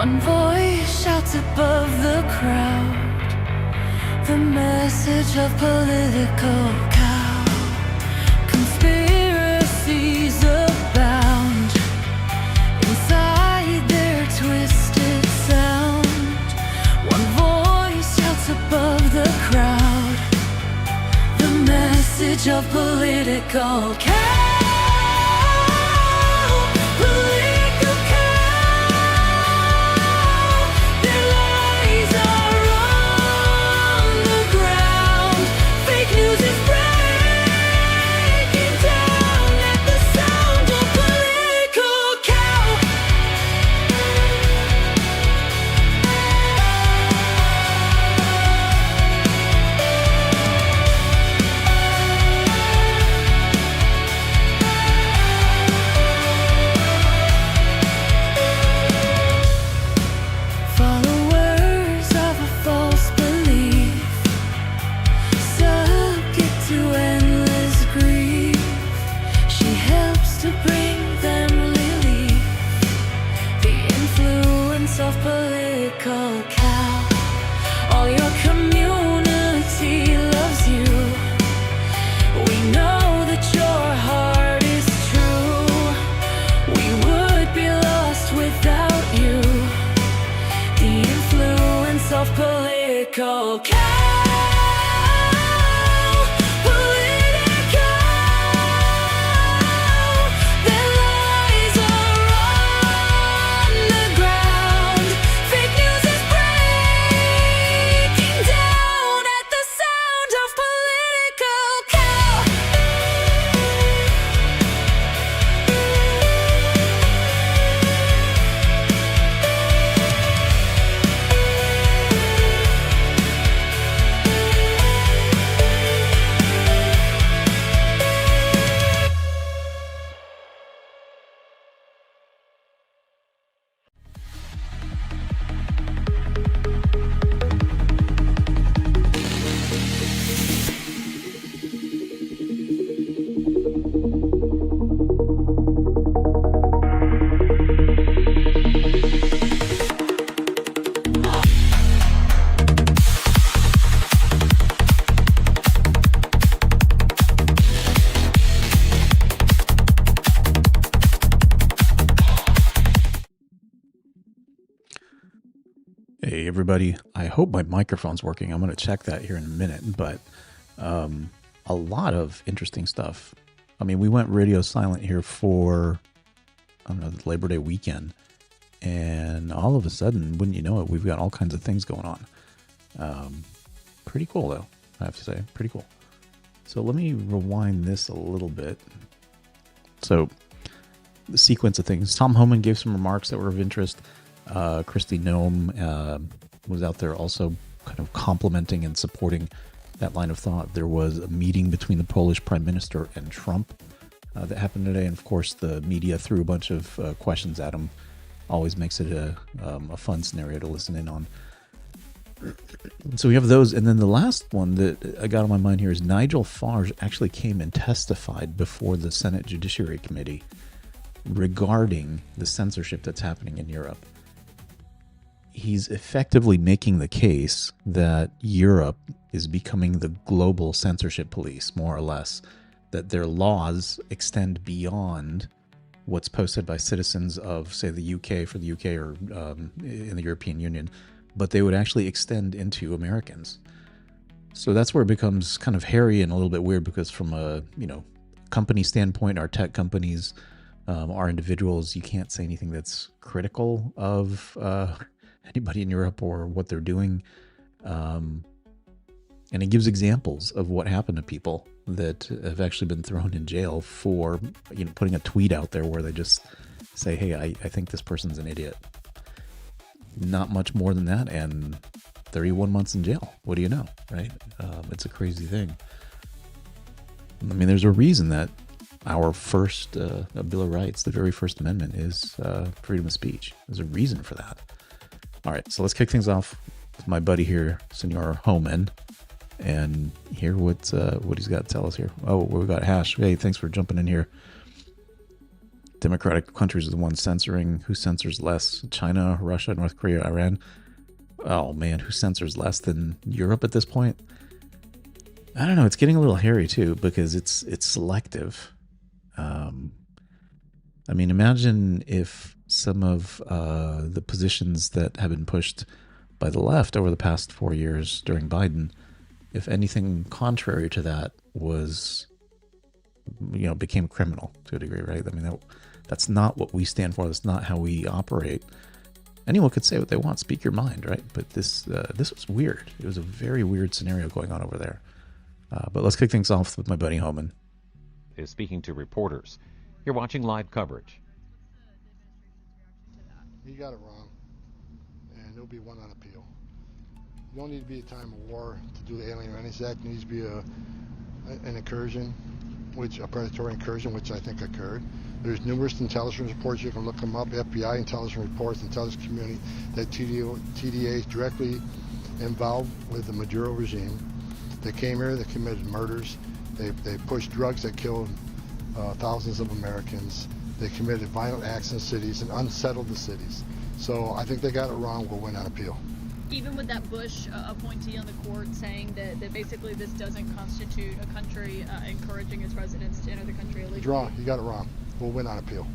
One voice shouts above the crowd, the message of political cow. Conspiracies abound inside their twisted sound. One voice shouts above the crowd, the message of political cow. Political cow, political. Their lies are on the ground. Fake news is breaking down at the sound of political cow. Hey everybody, I hope my microphone's working. I'm going to check that here in a minute, but a lot of interesting stuff. I mean, we went radio silent here for, I don't know, the Labor Day weekend, and all of a sudden, wouldn't you know it, we've got all kinds of things going on. Pretty cool though, I have to say, pretty cool. So let me rewind this a little bit. So the sequence of things, Tom Homan gave some remarks that were of interest. Noem was out there also kind of complimenting and supporting that line of thought. There was a meeting between the Polish Prime Minister and Trump that happened today, and of course the media threw a bunch of questions at him. Always makes it a fun scenario to listen in on. So we have those, and then the last one that I got on my mind here is Nigel Farage actually came and testified before the Senate Judiciary Committee regarding the censorship that's happening in Europe. He's effectively making the case that Europe is becoming the global censorship police, more or less, that their laws extend beyond what's posted by citizens of, say, the UK for the UK or in the European Union, but they would actually extend into Americans. So that's where it becomes kind of hairy and a little bit weird, because from a company standpoint, our tech companies, our individuals, you can't say anything that's critical of anybody in Europe or what they're doing. And it gives examples of what happened to people that have actually been thrown in jail for putting a tweet out there where they just say, hey, I think this person's an idiot. Not much more than that, and 31 months in jail. What do you know, right? It's a crazy thing. I mean, there's a reason that our first Bill of Rights, the very First Amendment, is freedom of speech. There's a reason for that. All right, so let's kick things off with my buddy here, Senor Homan, and hear what he's got to tell us here. Oh, we've got Hash. Hey, thanks for jumping in here. democratic countries are the ones censoring. Who censors less? China, Russia, North Korea, Iran. Oh man, who censors less than Europe at this point? I don't know. It's getting a little hairy too because it's selective. I mean, imagine if some of the positions that have been pushed by the left over the past 4 years during Biden, if anything contrary to that was, became criminal to a degree, right? I mean, that's not what we stand for. That's not how we operate. Anyone could say what they want, speak your mind, right? But this was weird. It was a very weird scenario going on over there. But let's kick things off with my buddy Homan. Is speaking to reporters. You're watching live coverage. He got it wrong, and there'll be one on appeal. You don't need to be a time of war to do the Alien Remedies Act. It needs to be an incursion, a predatory incursion, which I think occurred. There's numerous intelligence reports. You can look them up. FBI intelligence reports, intelligence community, that TDA is directly involved with the Maduro regime. They came here. They committed murders. They pushed drugs that killed thousands of Americans. They committed violent acts in cities and unsettled the cities. So I think they got it wrong. We'll win on appeal. Even with that Bush appointee on the court saying that basically this doesn't constitute a country encouraging its residents to enter the country illegally. It's wrong. You got it wrong. We'll win on appeal.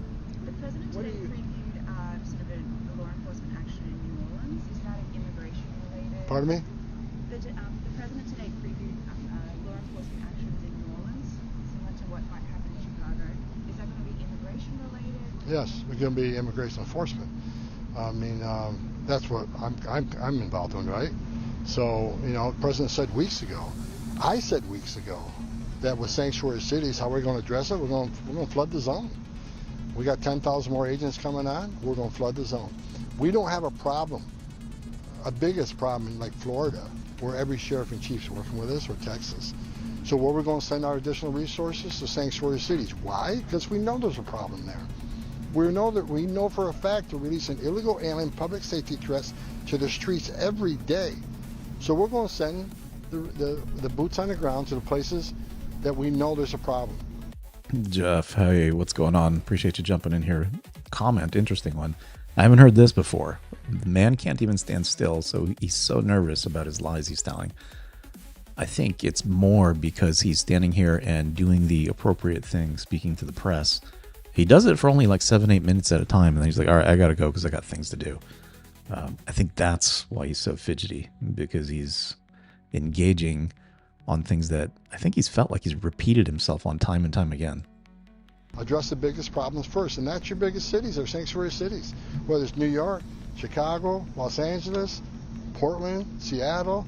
The president today previewed sort of a law enforcement action in New Orleans. Is that immigration related? Pardon me? The president today previewed law enforcement actions in New Orleans, similar to what might happen in Chicago. Is that going to be immigration related? Yes, we're going to be immigration enforcement. I mean, that's what I'm involved in, right? So, the president said weeks ago, I said weeks ago, that with sanctuary cities, how we're going to address it, we're going to flood the zone. We got 10,000 more agents coming on, we're going to flood the zone. We don't have a problem, a biggest problem in like Florida, where every sheriff and chief's working with us, or Texas. So where we're going to send our additional resources to sanctuary cities. Why? Because we know there's a problem there. We know for a fact they're releasing illegal alien public safety threats to the streets every day. So we're going to send the boots on the ground to the places that we know there's a problem. Jeff, hey, what's going on? Appreciate you jumping in here. Comment, interesting one. I haven't heard this before. The man can't even stand still, so he's so nervous about his lies he's telling. I think it's more because he's standing here and doing the appropriate thing, speaking to the press. He does it for only like 7-8 minutes at a time, and then he's like, all right, I gotta go because I got things to do. I think that's why he's so fidgety, because he's engaging on things that I think he's felt like he's repeated himself on time and time again. Address the biggest problems first, and that's your biggest cities, they're sanctuary cities. Whether it's New York, Chicago, Los Angeles, Portland, Seattle.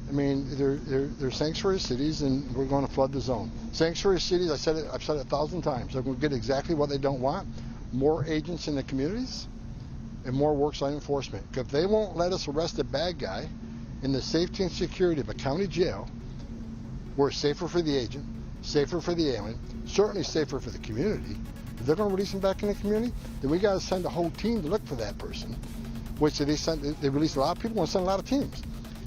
I mean, they're sanctuary cities, and we're going to flood the zone. Sanctuary cities, I've said it 1,000 times, they're going to get exactly what they don't want. More agents in the communities and more worksite enforcement. If they won't let us arrest a bad guy in the safety and security of a county jail, we're safer for the agent, safer for the alien, certainly safer for the community. If they're going to release him back in the community, then we got to send a whole team to look for that person. Which they release a lot of people, want to send a lot of teams.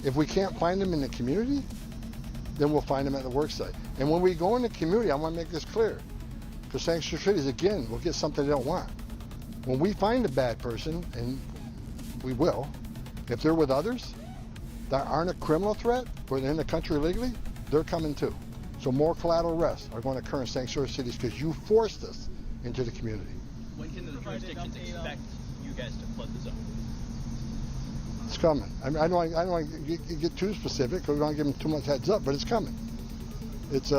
If we can't find them in the community, then we'll find them at the worksite. And when we go in the community, I want to make this clear, because sanctuary cities, again, will get something they don't want. When we find a bad person, and we will, if they're with others that aren't a criminal threat, or they're in the country illegally, they're coming too. So more collateral arrests are going to occur in sanctuary cities because you forced us into the community. When can the jurisdictions expect you guys to flood the zone? It's coming. I don't want to get too specific because we don't give them too much heads up, but it's coming. It's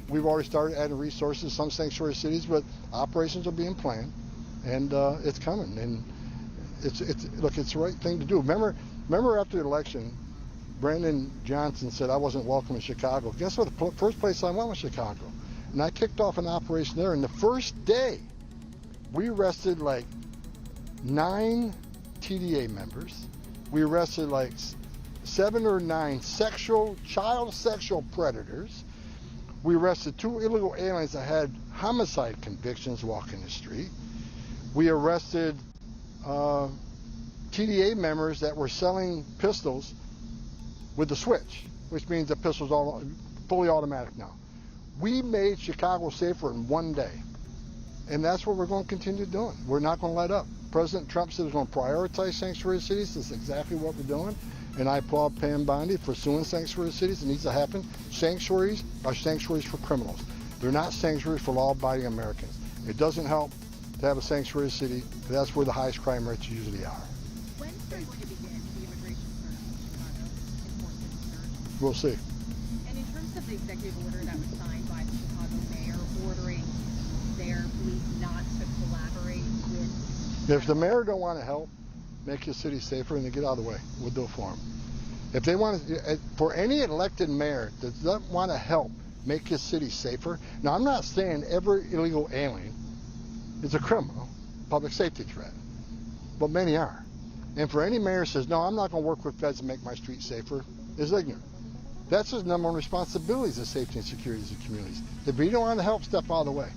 we've already started adding resources to some sanctuary cities, but operations are being planned, and it's coming. And it's the right thing to do. Remember after the election, Brandon Johnson said I wasn't welcome in Chicago. Guess what? The first place I went was Chicago. And I kicked off an operation there. And the first day, we arrested like 9 TDA members. We arrested like 7 or 9 child sexual predators. We arrested 2 illegal aliens that had homicide convictions walking the street. We arrested TDA members that were selling pistols with the switch, which means the pistol's all fully automatic now. We made Chicago safer in one day. And that's what we're going to continue doing. We're not going to let up. President Trump said he's going to prioritize sanctuary cities. That's exactly what we're doing. And I applaud Pam Bondi for suing sanctuary cities. It needs to happen. Sanctuaries are sanctuaries for criminals. They're not sanctuaries for law-abiding Americans. It doesn't help to have a sanctuary city. That's where the highest crime rates usually are. When's going to begin the immigration surge in Chicago, enforcement surge? We'll see. And in terms of the executive order that was signed by the Chicago mayor ordering their police not to collaborate with... If the mayor don't want to help make his city safer, and they get out of the way, we'll do it for him. If they want to, for any elected mayor that doesn't want to help make his city safer, now I'm not saying every illegal alien is a criminal, public safety threat, but many are. And for any mayor who says, no, I'm not going to work with feds to make my streets safer, is ignorant. That's his number one responsibility, is the safety and security of the communities. If you don't want to help, step out of the way.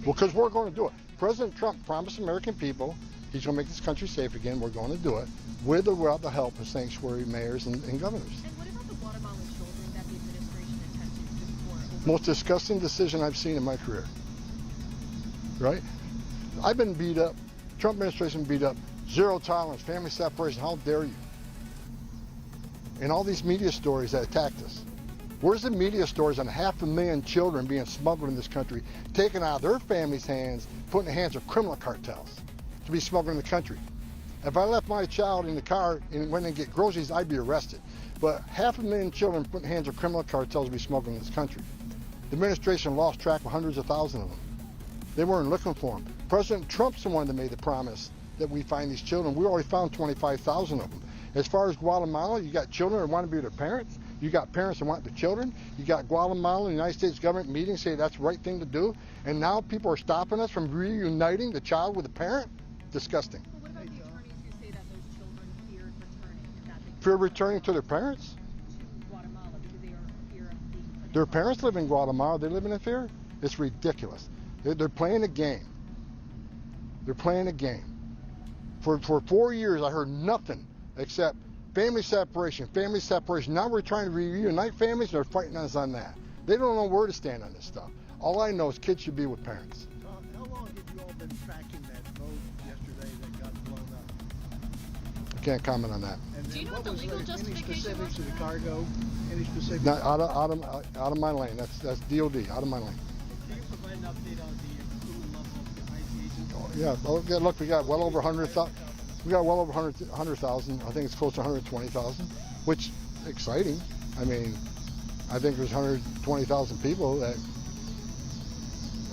Because we're going to do it. President Trump promised American people he's going to make this country safe again. We're going to do it with or without the help of sanctuary mayors and governors. And what about the Guatemalan children that the administration attempted to deport? Most disgusting decision I've seen in my career. Right? I've been beat up. Trump administration beat up. Zero tolerance, family separation. How dare you? And all these media stories that attacked us. Where's the media stories on 500,000 children being smuggled in this country, taken out of their families' hands, put in the hands of criminal cartels to be smuggled in the country? If I left my child in the car and went and get groceries, I'd be arrested. But 500,000 children put in the hands of criminal cartels to be smuggled in this country. The administration lost track of hundreds of thousands of them. They weren't looking for them. President Trump's the one that made the promise that we find these children. We already found 25,000 of them. As far as Guatemala, you got children that want to be with their parents. You got parents that want their children. You got Guatemala and the United States government meetings say that's the right thing to do. And now people are stopping us from reuniting the child with the parent? Disgusting. Well, what about the attorneys who say that those children feared returning? And that they Fear returning to their parents? to Guatemala because they are in fear of being punished? Their parents live in Guatemala. They live in fear? It's ridiculous. They're playing a game. They're playing a game. For 4 years, I heard nothing except family separation, family separation. Now we're trying to reunite families, and they're fighting us on that. They don't know where to stand on this stuff. All I know is kids should be with parents. How long have you all been tracking that boat yesterday that got blown up? I can't comment on that. And Do you know what what the was legal any justification specifics was of for the cargo? Any specifics? Not out of my lane. That's DOD. Out of my lane. Can you provide an update on the accrued level of ICE agents? Yeah. Oh, yeah. Look, we got well over 100,000. We got well over 100,000. I think it's close to 120,000, which exciting. I mean, I think there's 120,000 people that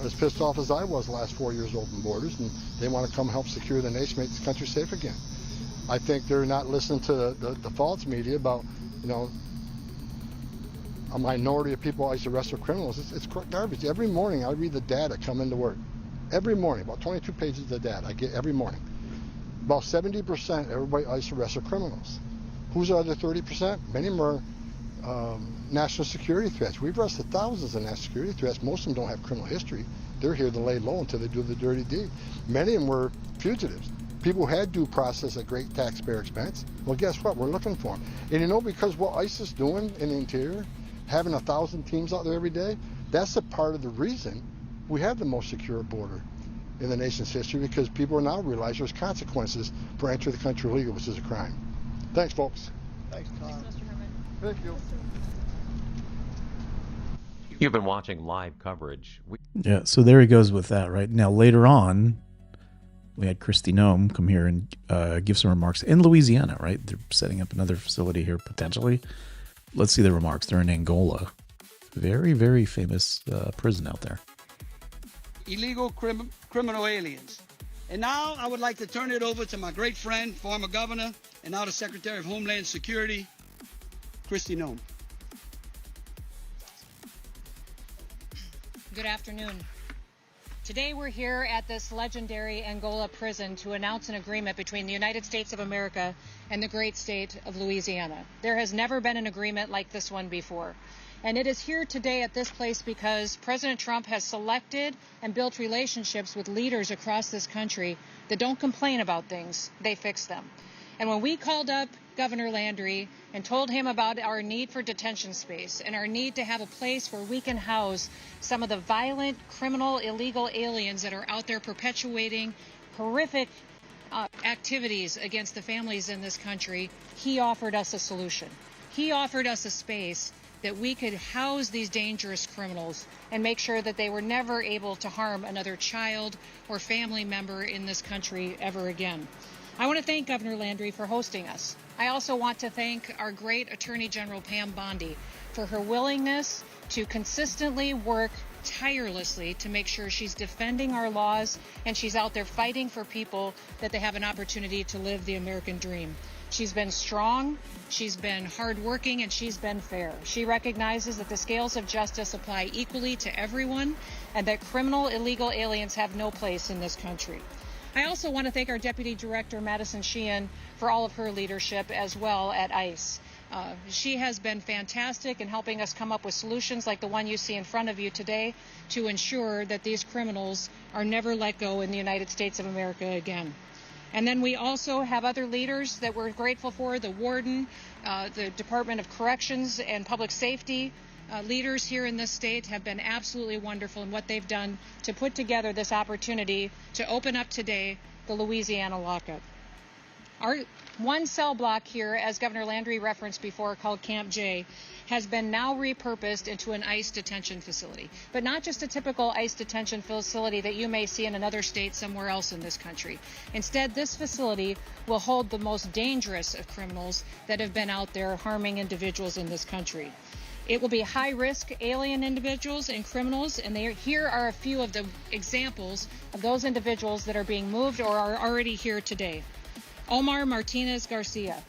are as pissed off as I was the last 4 years open borders, and they want to come help secure the nation, make this country safe again. I think they're not listening to the false media about, you know, a minority of people ICE arrest for criminals. It's garbage. Every morning I read the data come into work. Every morning, about 22 pages of data I get every morning. About 70% everybody ICE arrests are criminals. Who's the other 30%? Many of them are national security threats. We've arrested thousands of national security threats. Most of them don't have criminal history. They're here to lay low until they do the dirty deed. Many of them were fugitives. People who had due process at great taxpayer expense. Well, guess what? We're looking for them. And you know, because what ICE is doing in the interior, having 1,000 teams out there every day, that's a part of the reason we have the most secure border in the nation's history, because people now realize there's consequences for entering the country illegal, which is a crime. Thanks, folks. Thanks, Tom. Thanks, Mr. Herman. Thank you. You've been watching live coverage. Yeah, so there he goes with that, right? Now, later on, we had Kristi Noem come here and give some remarks in Louisiana, right? They're setting up another facility here, potentially. Let's see the remarks. They're in Angola. Very, very famous prison out there. Illegal criminal aliens. And now I would like to turn it over to my great friend, former governor, and now the Secretary of Homeland Security, Kristi Noem. Good afternoon. Today we're here at this legendary Angola prison to announce an agreement between the United States of America and the great state of Louisiana. There has never been an agreement like this one before. And it is here today at this place because President Trump has selected and built relationships with leaders across this country that don't complain about things, they fix them. And when we called up Governor Landry and told him about our need for detention space and our need to have a place where we can house some of the violent, criminal, illegal aliens that are out there perpetuating horrific activities against the families in this country, he offered us a solution. He offered us a space that we could house these dangerous criminals and make sure that they were never able to harm another child or family member in this country ever again. I want to thank Governor Landry for hosting us. I also want to thank our great Attorney General Pam Bondi for her willingness to consistently work tirelessly to make sure she's defending our laws and she's out there fighting for people that they have an opportunity to live the American dream. She's been strong, she's been hardworking, and she's been fair. She recognizes that the scales of justice apply equally to everyone and that criminal illegal aliens have no place in this country. I also want to thank our Deputy Director, Madison Sheehan, for all of her leadership as well at ICE. She has been fantastic in helping us come up with solutions like the one you see in front of you today to ensure that these criminals are never let go in the United States of America again. And then we also have other leaders that we're grateful for, the Warden, the Department of Corrections and Public Safety. Leaders here in this state have been absolutely wonderful in what they've done to put together this opportunity to open up today the Louisiana lockup. Our one cell block here, as Governor Landry referenced before, called Camp J, has been now repurposed into an ICE detention facility. But not just a typical ICE detention facility that you may see in another state somewhere else in this country. Instead, this facility will hold the most dangerous of criminals that have been out there harming individuals in this country. It will be high-risk alien individuals and criminals, and here are a few of the examples of those individuals that are being moved or are already here today. Omar Martinez Garcia,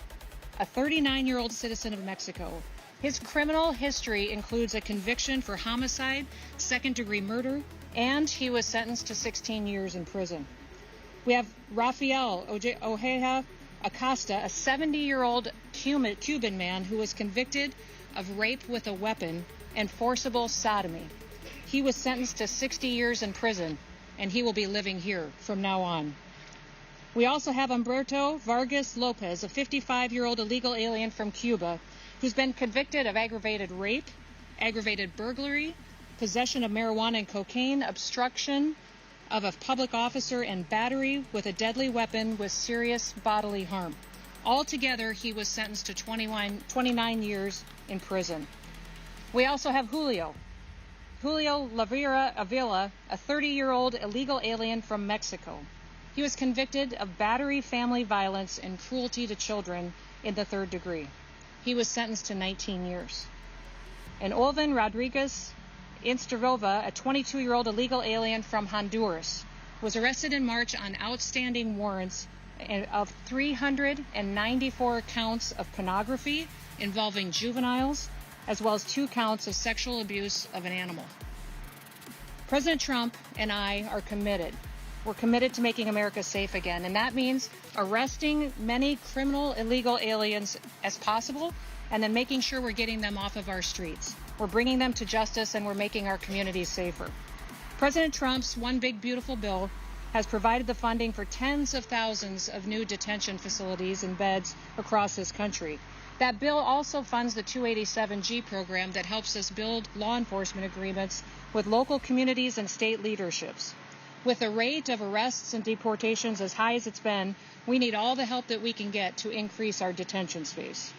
a 39-year-old citizen of Mexico. His criminal history includes a conviction for homicide, second-degree murder, and he was sentenced to 16 years in prison. We have Rafael Ojeda Acosta, a 70-year-old Cuban man who was convicted of rape with a weapon and forcible sodomy. He was sentenced to 60 years in prison, and he will be living here from now on. We also have Humberto Vargas Lopez, a 55-year-old illegal alien from Cuba, who's been convicted of aggravated rape, aggravated burglary, possession of marijuana and cocaine, obstruction of a public officer, and battery with a deadly weapon with serious bodily harm. Altogether, he was sentenced to 29 years in prison. We also have Julio Lavera Avila, a 30-year-old illegal alien from Mexico. He was convicted of battery, family violence, and cruelty to children in the third degree. He was sentenced to 19 years. And Olvin Rodriguez Instervova, a 22-year-old illegal alien from Honduras, was arrested in March on outstanding warrants of 394 counts of pornography involving juveniles, as well as 2 counts of sexual abuse of an animal. President Trump and I are committed. We're committed to making America safe again, and that means arresting many criminal illegal aliens as possible and then making sure we're getting them off of our streets. We're bringing them to justice, and we're making our communities safer. President Trump's One Big Beautiful Bill has provided the funding for tens of thousands of new detention facilities and beds across this country. That bill also funds the 287G program that helps us build law enforcement agreements with local communities and state leaderships. With the rate of arrests and deportations as high as it's been, we need all the help that we can get to increase our detention space.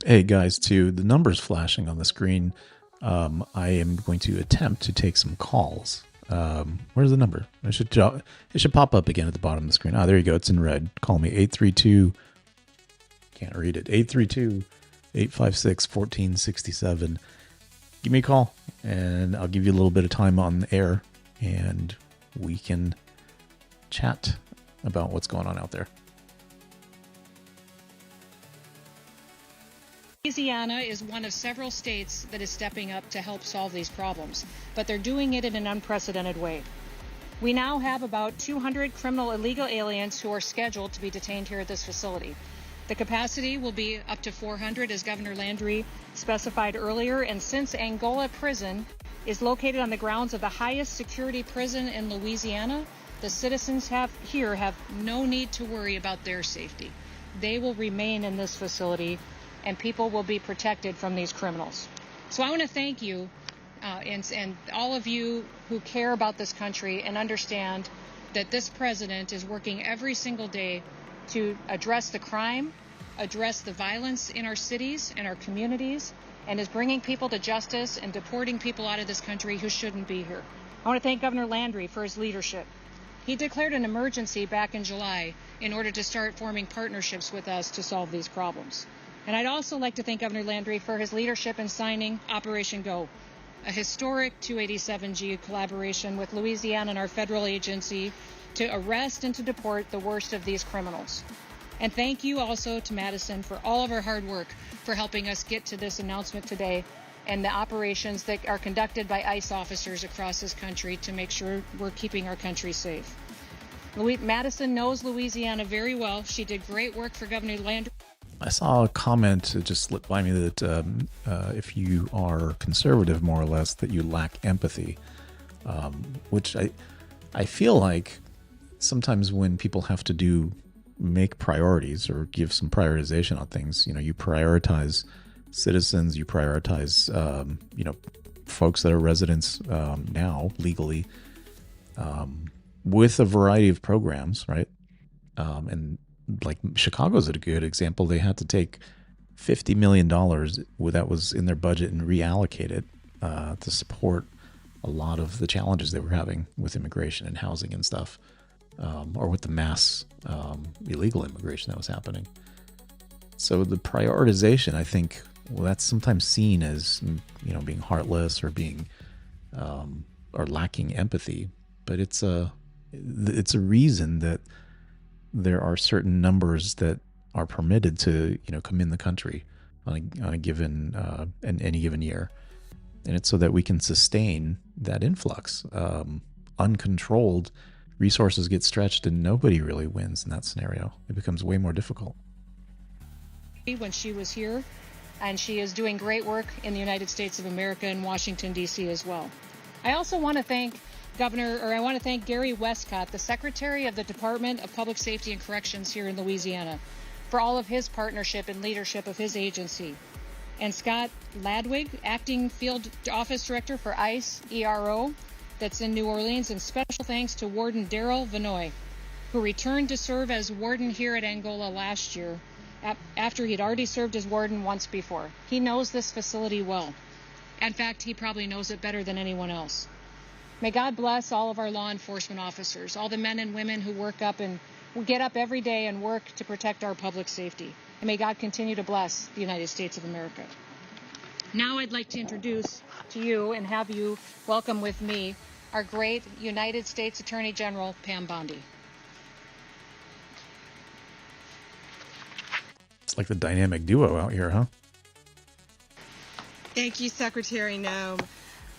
Hey guys, to the numbers flashing on the screen, I am going to attempt to take some calls. Where's the number? It should pop up again at the bottom of the screen. Ah, there you go. It's in red. Call me 832. Can't read it. 832-856-1467. Give me a call, and I'll give you a little bit of time on the air, and we can chat about what's going on out there. Louisiana is one of several states that is stepping up to help solve these problems, but they're doing it in an unprecedented way. We now have about 200 criminal illegal aliens who are scheduled to be detained here at this facility. The capacity will be up to 400, as Governor Landry specified earlier, and since Angola Prison is located on the grounds of the highest security prison in Louisiana, the citizens here have no need to worry about their safety. they will remain in this facility and people will be protected from these criminals. So I want to thank you and all of you who care about this country and understand that this president is working every single day to address the crime, address the violence in our cities and our communities, and is bringing people to justice and deporting people out of this country who shouldn't be here. I want to thank Governor Landry for his leadership. He declared an emergency back in July in order to start forming partnerships with us to solve these problems. And I'd also like to thank Governor Landry for his leadership in signing Operation Go, a historic 287G collaboration with Louisiana and our federal agency to arrest and to deport the worst of these criminals. And thank you also to Madison for all of her hard work for helping us get to this announcement today and the operations that are conducted by ICE officers across this country to make sure we're keeping our country safe. Madison knows Louisiana very well. She did great work for Governor Landry. I saw a comment that just slipped by me that if you are conservative, more or less, that you lack empathy, which I feel like sometimes when people have to make priorities or give some prioritization on things, you prioritize citizens, you prioritize, folks that are residents now legally with a variety of programs, right? And like Chicago's a good example. They had to take $50 million that was in their budget and reallocate it to support a lot of the challenges they were having with immigration and housing and stuff, or with the mass illegal immigration that was happening. So the prioritization, I think, that's sometimes seen as being heartless or being or lacking empathy, but it's a reason that there are certain numbers that are permitted to, come in the country on a given in any given year, and it's so that we can sustain that influx. Uncontrolled resources get stretched, and nobody really wins in that scenario. It becomes way more difficult. When she was here, and she is doing great work in the United States of America and Washington, D.C. as well. I also want to thank I want to thank Gary Westcott, the Secretary of the Department of Public Safety and Corrections here in Louisiana, for all of his partnership and leadership of his agency. And Scott Ladwig, Acting Field Office Director for ICE ERO, that's in New Orleans, and special thanks to Warden Daryl Vanoy, who returned to serve as warden here at Angola last year, after he'd already served as warden once before. He knows this facility well. In fact, he probably knows it better than anyone else. May God bless all of our law enforcement officers, all the men and women who get up every day and work to protect our public safety. And may God continue to bless the United States of America. Now I'd like to introduce to you and have you welcome with me our great United States Attorney General, Pam Bondi. It's like the dynamic duo out here, huh? Thank you, Secretary Noem,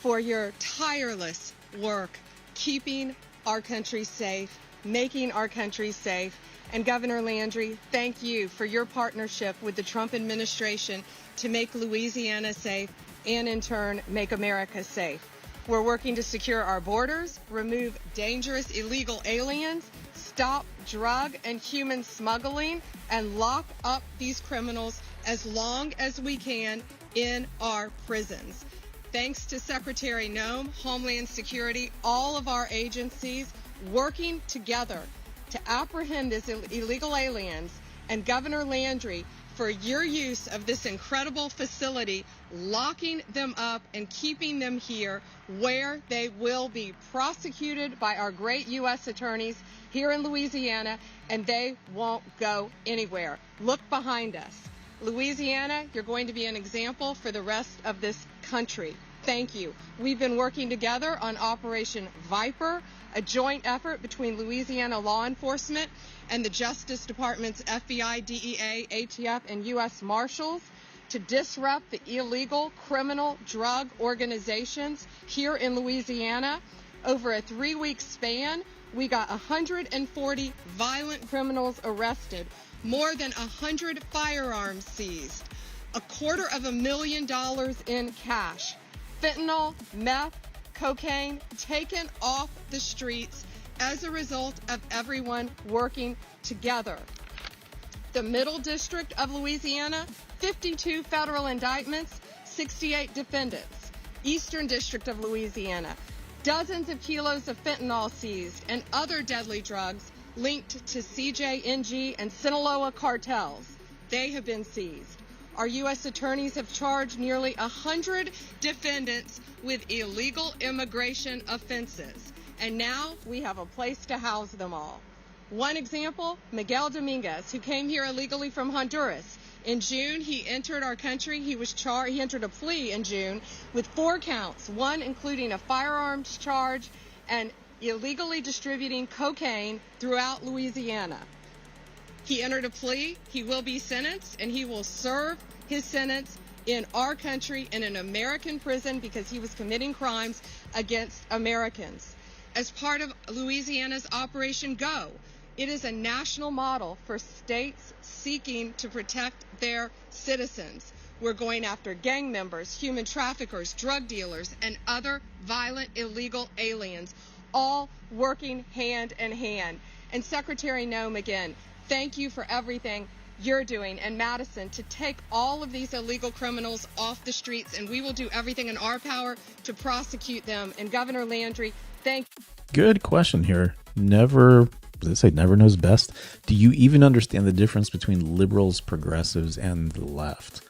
for your tireless work keeping our country safe, making our country safe. And Governor Landry, thank you for your partnership with the Trump administration to make Louisiana safe and in turn make America safe. We're working to secure our borders, remove dangerous illegal aliens, stop drug and human smuggling, and lock up these criminals as long as we can in our prisons. Thanks to Secretary Noem, Homeland Security, all of our agencies working together to apprehend these illegal aliens, and Governor Landry for your use of this incredible facility, locking them up and keeping them here where they will be prosecuted by our great U.S. attorneys here in Louisiana, and they won't go anywhere. Look behind us. Louisiana, you're going to be an example for the rest of this country. Thank you. We've been working together on Operation Viper, a joint effort between Louisiana law enforcement and the Justice Department's FBI, DEA, ATF, and U.S. Marshals to disrupt the illegal criminal drug organizations here in Louisiana. Over a 3-week span, we got 140 violent criminals arrested, more than 100 firearms seized, $250,000 in cash, fentanyl, meth, cocaine taken off the streets as a result of everyone working together. The Middle District of Louisiana, 52 federal indictments, 68 defendants. Eastern District of Louisiana, dozens of kilos of fentanyl seized and other deadly drugs linked to CJNG and Sinaloa cartels. They have been seized. Our U.S. attorneys have charged nearly 100 defendants with illegal immigration offenses, and now we have a place to house them all. One example, Miguel Dominguez, who came here illegally from Honduras. In June, he entered our country. He entered a plea in June with 4 counts, one including a firearms charge and illegally distributing cocaine throughout Louisiana. He entered a plea, he will be sentenced, and he will serve his sentence in our country in an American prison because he was committing crimes against Americans. As part of Louisiana's Operation Go, it is a national model for states seeking to protect their citizens. We're going after gang members, human traffickers, drug dealers, and other violent illegal aliens, all working hand in hand. And Secretary Noem, again, thank you for everything you're doing, and Madison, to take all of these illegal criminals off the streets, and we will do everything in our power to prosecute them. And Governor Landry, thank you. Good question here. Never, does it say never knows best? Do you even understand the difference between liberals, progressives, and the left?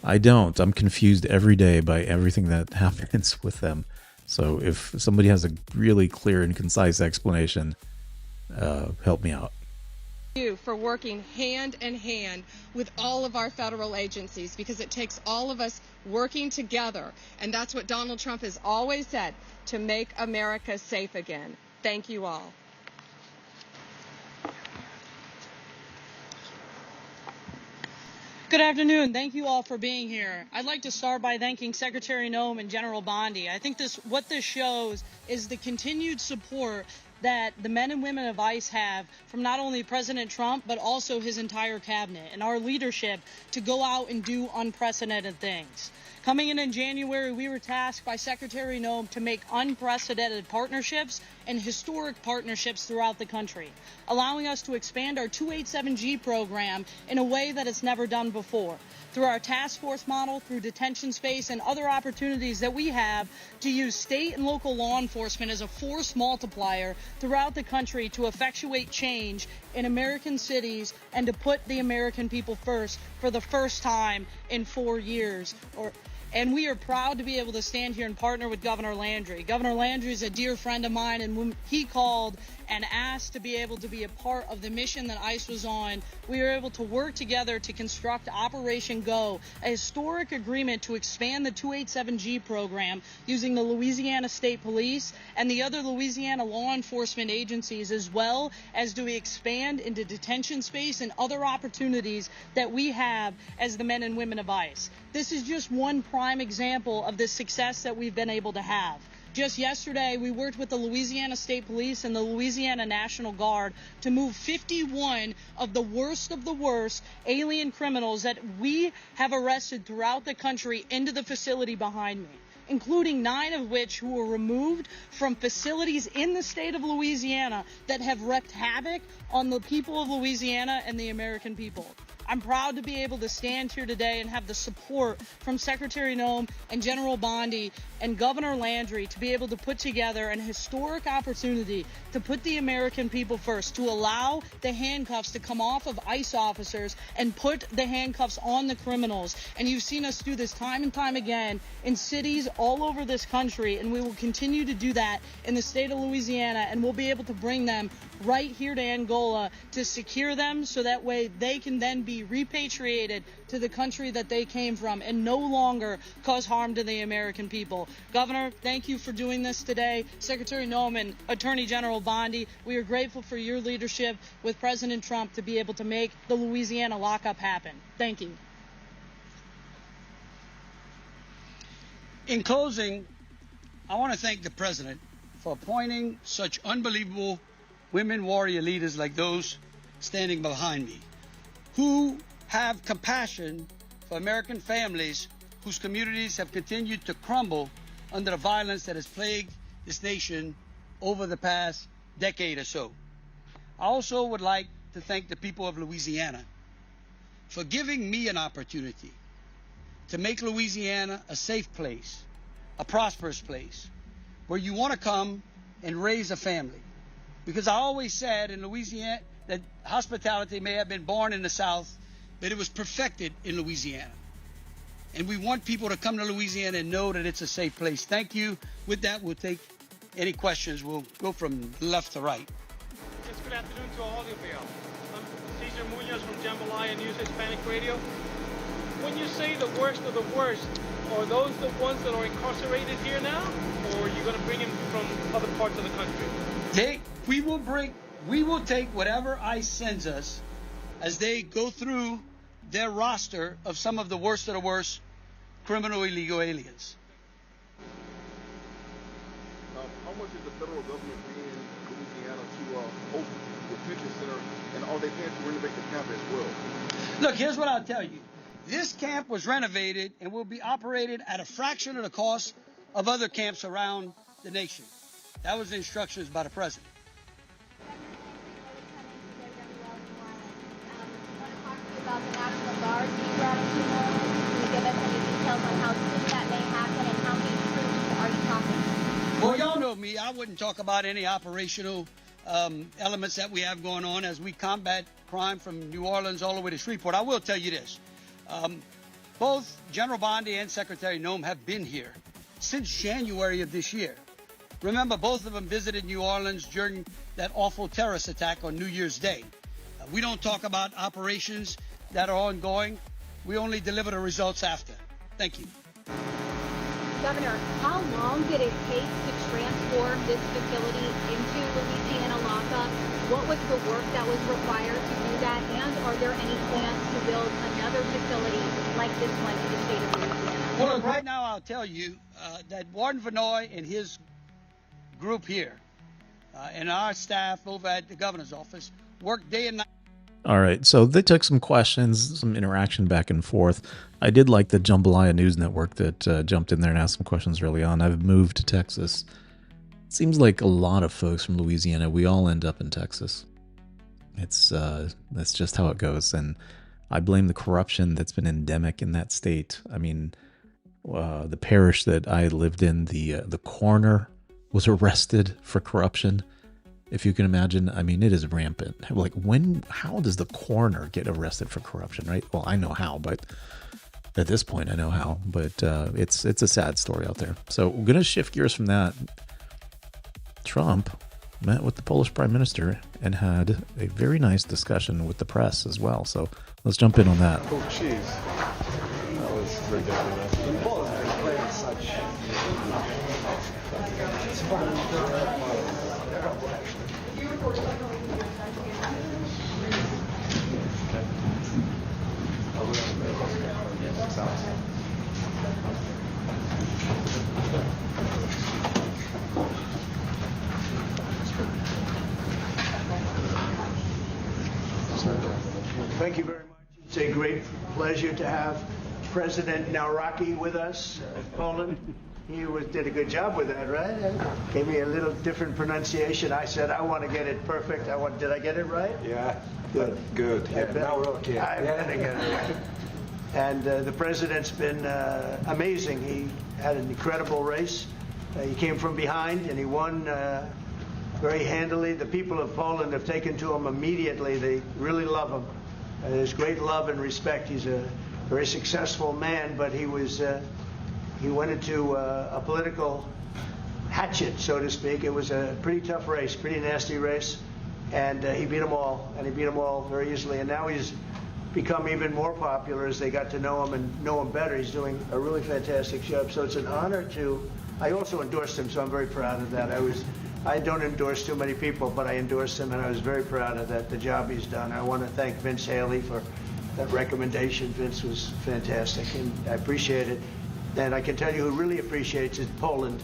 I don't. I'm confused every day by everything that happens with them. So if somebody has a really clear and concise explanation, help me out. You for working hand in hand with all of our federal agencies, because it takes all of us working together, and that's what Donald Trump has always said, to make America safe again. Thank you all. Good afternoon. Thank you all for being here. I'd like to start by thanking Secretary Noem and General Bondi. I think what this shows is the continued support that the men and women of ICE have from not only President Trump, but also his entire cabinet and our leadership to go out and do unprecedented things. Coming in January, we were tasked by Secretary Noem to make unprecedented partnerships and historic partnerships throughout the country, allowing us to expand our 287G program in a way that it's never done before. Through our task force model, through detention space, and other opportunities that we have to use state and local law enforcement as a force multiplier throughout the country to effectuate change in American cities and to put the American people first for the first time in 4 years. And we are proud to be able to stand here and partner with Governor Landry. Governor Landry is a dear friend of mine, and when he called and asked to be able to be a part of the mission that ICE was on, we were able to work together to construct Operation Go, a historic agreement to expand the 287G program using the Louisiana State Police and the other Louisiana law enforcement agencies, as well as to expand into detention space and other opportunities that we have as the men and women of ICE. This is just one prime example of the success that we've been able to have. Just yesterday, we worked with the Louisiana State Police and the Louisiana National Guard to move 51 of the worst alien criminals that we have arrested throughout the country into the facility behind me, including 9 of which who were removed from facilities in the state of Louisiana that have wreaked havoc on the people of Louisiana and the American people. I'm proud to be able to stand here today and have the support from Secretary Noem and General Bondi and Governor Landry to be able to put together an historic opportunity to put the American people first, to allow the handcuffs to come off of ICE officers and put the handcuffs on the criminals. And you've seen us do this time and time again in cities all over this country, and we will continue to do that in the state of Louisiana, and we'll be able to bring them right here to Angola to secure them so that way they can then be repatriated to the country that they came from and no longer cause harm to the American people. Governor, thank you for doing this today. Secretary Noem and Attorney General Bondi, we are grateful for your leadership with President Trump to be able to make the Louisiana lockup happen. Thank you. In closing, I want to thank the President for appointing such unbelievable women warrior leaders like those standing behind me, who have compassion for American families whose communities have continued to crumble under the violence that has plagued this nation over the past decade or so. I also would like to thank the people of Louisiana for giving me an opportunity to make Louisiana a safe place, a prosperous place, where you want to come and raise a family. Because I always said in Louisiana that hospitality may have been born in the South, but it was perfected in Louisiana. And we want people to come to Louisiana and know that it's a safe place. Thank you. With that, we'll take any questions. We'll go from left to right. Yes, good afternoon to all of you. I'm Cesar Munoz from Jambalaya News Hispanic Radio. When you say the worst of the worst, are those the ones that are incarcerated here now, or are you going to bring them from other parts of the country? We will take whatever ICE sends us as they go through their roster of some of the worst criminal illegal aliens. How much is the federal government paying Louisiana to host the detention center, and are they paying to renovate the camp as well? Look, here's what I'll tell you. This camp was renovated and will be operated at a fraction of the cost of other camps around the nation. That was the instructions by the president. About the National Guard being brought into New Orleans. Can you give us any details on how soon that may happen and how many troops are you talking? Well, y'all know me. I wouldn't talk about any operational elements that we have going on as we combat crime from New Orleans all the way to Shreveport. I will tell you this. Both General Bondi and Secretary Noem have been here since January of this year. Remember, both of them visited New Orleans during that awful terrorist attack on New Year's Day. We don't talk about operations that are ongoing. We only deliver the results after. Thank you. Governor, how long did it take to transform this facility into Louisiana lockup? What was the work that was required to do that? And are there any plans to build another facility like this one in the state of Louisiana? Well, look, right now I'll tell you that Warden Vanoy and his group here and our staff over at the governor's office work day and night. All right, so they took some questions, some interaction back and forth. I did like the Jambalaya News Network that jumped in there and asked some questions early on. I've moved to Texas. It seems like a lot of folks from Louisiana, we all end up in Texas. That's just how it goes, and I blame the corruption that's been endemic in that state. I mean, the parish that I lived in, the coroner was arrested for corruption. If you can imagine, I mean, it is rampant. Like, how does the coroner get arrested for corruption, right? Well, I know how, but at this point, I know how. But it's a sad story out there. So we're going to shift gears from that. Trump met with the Polish prime minister and had a very nice discussion with the press as well. So let's jump in on that. Oh, jeez. That was ridiculous. The ball has been playing such... Thank you very much. It's a great pleasure to have President Nawrocki with us of Poland. He did a good job with that, right? Gave me a little different pronunciation. I said, I want to get it perfect. Did I get it right? Yeah. Good. Good. Yeah, now we're okay. I better get it right. And the president's been amazing. He had an incredible race. He came from behind and he won very handily. The people of Poland have taken to him immediately. They really love him. There's great love and respect. He's a very successful man, but he went into a political hatchet, so to speak. It was a pretty tough race, pretty nasty race, and he beat them all, and he beat them all very easily. And now he's become even more popular as they got to know him and know him better. He's doing a really fantastic job. So it's an honor to. I also endorsed him, so I'm very proud of that. I don't endorse too many people, but I endorsed him, and I was very proud of that, the job he's done. I want to thank Vince Haley for that recommendation. Vince was fantastic, and I appreciate it. And I can tell you who really appreciates it, Poland,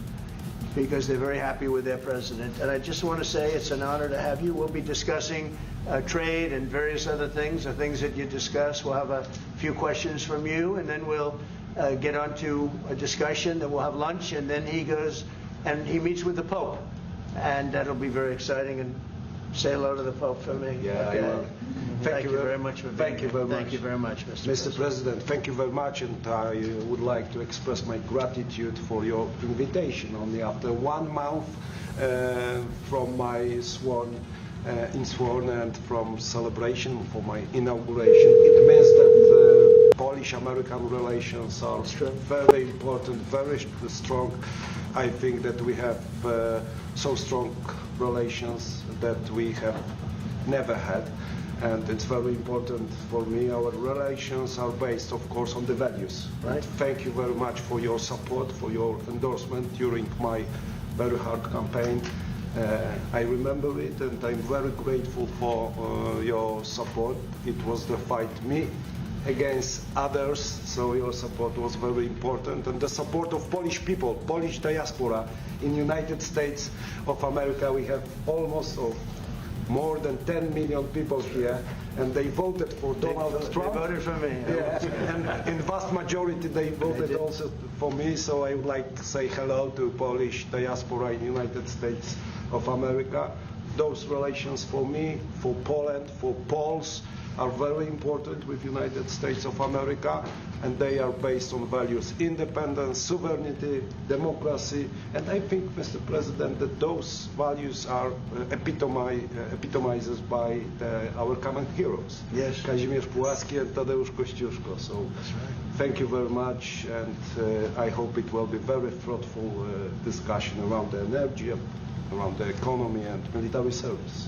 because they're very happy with their president. And I just want to say it's an honor to have you. We'll be discussing trade and various other things, the things that you discuss. We'll have a few questions from you, and then we'll get on to a discussion. Then we'll have lunch, and then he goes and he meets with the Pope. And that'll be very exciting. And Say hello to the Pope for me. Yeah, okay. I will. Thank you very much for being Thank you here. very much. Thank you very much, Mr. President. Thank you very much, and I would like to express my gratitude for your invitation. Only after 1 month from my sworn and from celebration for my inauguration, it means that Polish-American relations are very important, very strong. I think that we have so strong relations that we have never had, and it's very important for me. Our relations are based, of course, on the values. Right. Thank you very much for your support, for your endorsement during my very hard campaign. I remember it, and I'm very grateful for your support. It was the fight me against others, so your support was very important, and the support of Polish people, Polish diaspora in United States of America. We have almost more than 10 million people here, and they voted for Donald Trump. They voted for me. Yeah, and in vast majority they voted also for me, so I would like to say hello to Polish diaspora in United States of America. Those relations for me, for Poland, for Poles, are very important with United States of America, and they are based on values: independence, sovereignty, democracy, and I think, Mr. President, that those values are epitomized by our common heroes. Yes. Kazimierz Pułaski and Tadeusz Kościuszko. So thank you very much, and I hope it will be very fruitful discussion around the energy, around the economy and military service.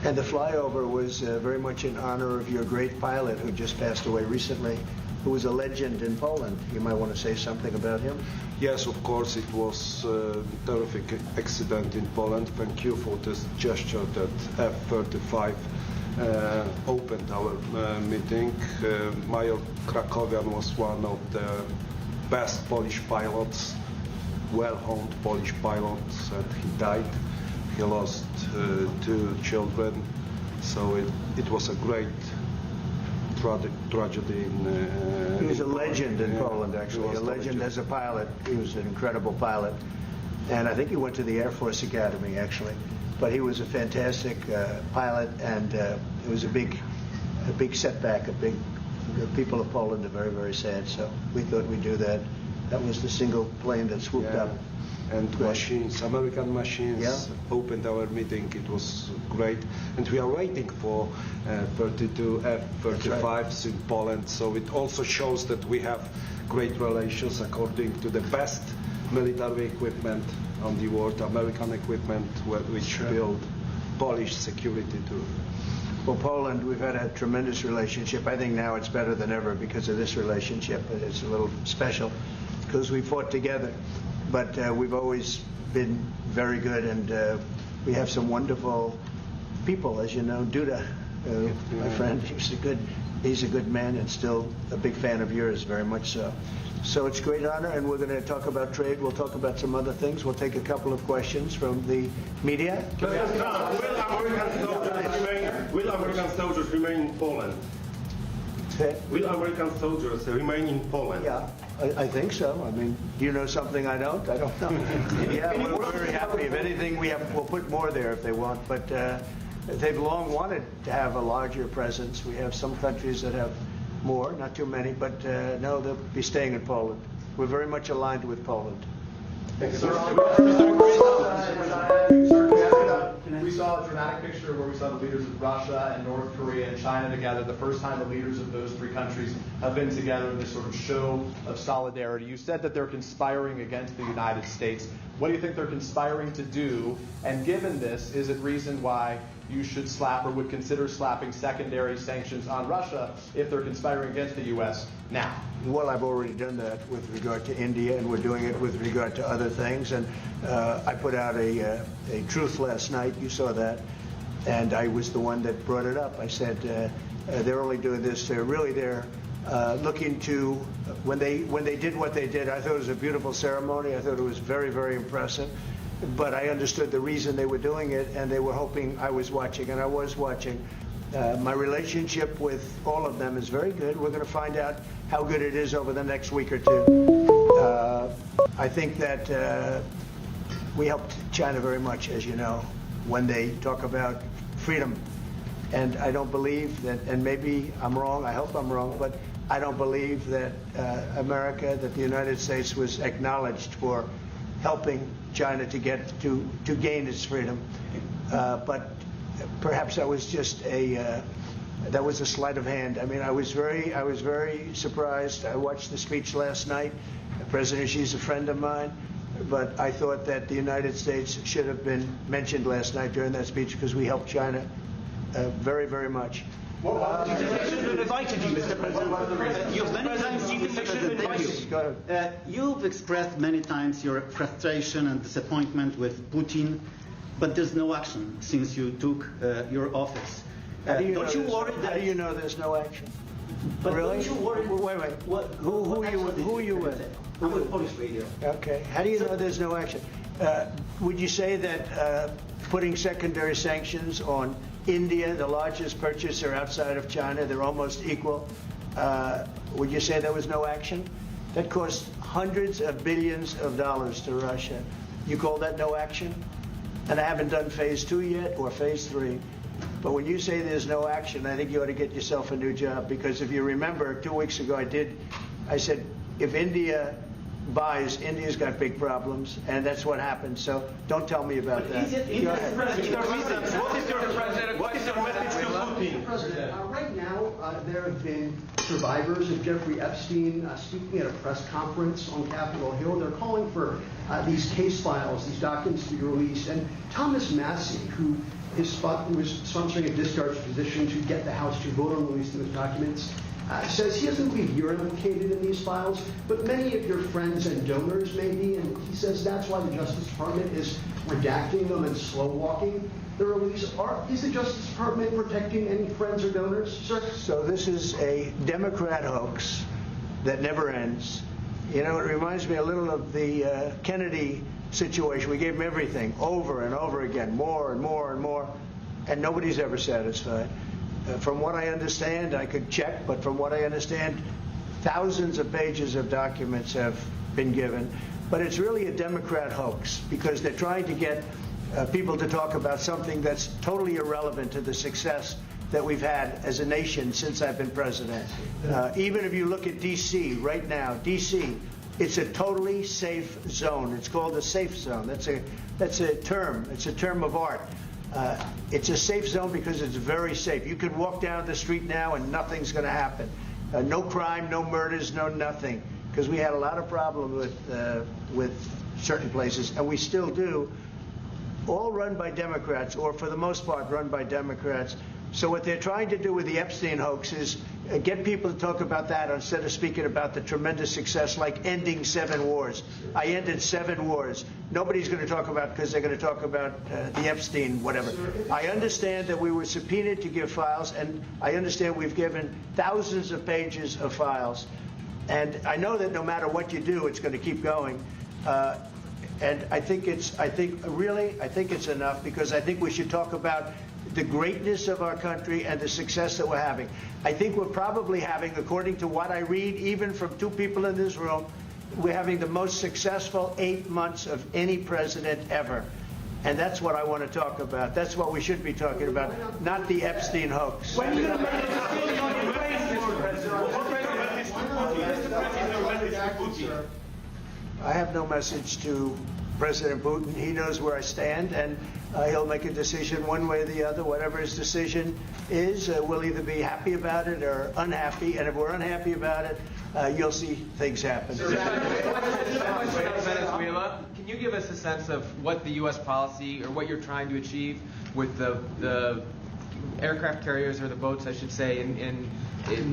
And the flyover was very much in honor of your great pilot who just passed away recently, who was a legend in Poland. You might want to say something about him. Yes, of course, it was a terrific accident in Poland. Thank you for this gesture that F-35 opened our meeting. Major Krakowian was one of the best Polish pilots, well-honed Polish pilots, and he died. He lost 2 children, so it was a great tragedy. He was a legend in Poland, actually, a legend as a pilot. He was an incredible pilot, and I think he went to the Air Force Academy, actually. But he was a fantastic pilot, and it was a big setback. The people of Poland are very, very sad, so we thought we'd do that. That was the single plane that swooped up. And machines, American machines, opened our meeting. It was great, and we are waiting for 32 F-35s in Poland. So it also shows that we have great relations according to the best military equipment on the world, American equipment, which build Polish security too. Well, Poland, we've had a tremendous relationship. I think now it's better than ever because of this relationship. It's a little special because we fought together. But we've always been very good, and we have some wonderful people, as you know. Duda, my friend, he's a good man and still a big fan of yours, very much so. So it's a great honor, and we're going to talk about trade. We'll talk about some other things. We'll take a couple of questions from the media. Will American soldiers remain in Poland? Will American soldiers remain in Poland? Yeah, I think so. I mean, do you know something I don't? I don't know. Yeah, we're very happy. If anything, we'll put more there if they want. But they've long wanted to have a larger presence. We have some countries that have more, not too many, but no, they'll be staying in Poland. We're very much aligned with Poland. We saw a dramatic picture where we saw the leaders of Russia and North Korea and China together. The first time the leaders of those 3 countries have been together in this sort of show of solidarity. You said that they're conspiring against the United States. What do you think they're conspiring to do? And given this, is it reason why you should slap or would consider slapping secondary sanctions on Russia if they're conspiring against the U.S. now? Well, I've already done that with regard to India, and we're doing it with regard to other things. And I put out a truth last night. You saw that. And I was the one that brought it up. I said they're only doing this. They're looking to, when they did what they did, I thought it was a beautiful ceremony. I thought it was very, very impressive. But I understood the reason they were doing it, and they were hoping I was watching, and I was watching. My relationship with all of them is very good. We're going to find out how good it is over the next week or 2. I think that we helped China very much, as you know. when they talk about freedom. And I don't believe that, and maybe I'm wrong, I hope I'm wrong, but I don't believe that America, that the United States was acknowledged for helping China to gain its freedom. But perhaps that was just a sleight of hand. I mean, I was very surprised. I watched the speech last night. President Xi's a friend of mine, but I thought that the United States should have been mentioned last night during that speech because we helped China very, very much. Invited you, Mr. President. You've many times you've expressed many times your frustration and disappointment with Putin, but there's no action since you took your office. Don't you worry? How do you know there's no action? But really? Don't you worry? Wait. Who are you with? I'm with Polish radio. Okay. How do you know there's no action? Would you say that putting secondary sanctions on India, the largest purchaser outside of China, they're almost equal, would you say there was no action? That cost hundreds of billions of dollars to Russia. You call that no action? And I haven't done phase 2 yet or phase 3. But when you say there's no action, I think you ought to get yourself a new job, because if you remember 2 weeks ago I said if India buys, India's got big problems, and that's what happened. So don't tell me about that. Go ahead. What is your message to Putin? President, right now there have been survivors of Jeffrey Epstein speaking at a press conference on Capitol Hill. They're calling for these case files, these documents to be released. And Thomas Massie, who was sponsoring a discharge position to get the House to vote on releasing those documents, says he doesn't believe you're implicated in these files, but many of your friends and donors may be, and he says that's why the Justice Department is redacting them and slow-walking the release. Is the Justice Department protecting any friends or donors, sir? So this is a Democrat hoax that never ends. You know, it reminds me a little of the Kennedy situation. We gave him everything over and over again, more and more and more, and nobody's ever satisfied. From what I understand, I could check, but from what I understand, thousands of pages of documents have been given. But it's really a Democrat hoax, because they're trying to get people to talk about something that's totally irrelevant to the success that we've had as a nation since I've been president. Even if you look at D.C. right now, D.C., it's a totally safe zone. It's called a safe zone. That's a term. It's a term of art. It's a safe zone because it's very safe. You can walk down the street now and nothing's going to happen. No crime, no murders, no nothing. Because we had a lot of problems with certain places, and we still do. All run by Democrats, or for the most part run by Democrats. So what they're trying to do with the Epstein hoax is get people to talk about that instead of speaking about the tremendous success, like ending 7 wars. I ended 7 wars. Nobody's going to talk about, because they're going to talk about the Epstein whatever. I understand that we were subpoenaed to give files, and I understand we've given thousands of pages of files. And I know that no matter what you do, it's going to keep going. And I think it's enough, because I think we should talk about the greatness of our country and the success that we're having. I think we're probably having, according to what I read, even from 2 people in this room, we're having the most successful 8 months of any president ever. And that's what I want to talk about. That's what we should be talking about, not the Epstein hoax. When you make a decision on Ukraine, Mr. President, what kind of message to Putin? I have no message to President Putin. He knows where I stand, and he'll make a decision one way or the other. Whatever his decision is, we'll either be happy about it or unhappy. And if we're unhappy about it, you'll see things happen. Venezuela, can you give us a sense of what the U.S. policy, or what you're trying to achieve with the aircraft carriers, or the boats, I should say, in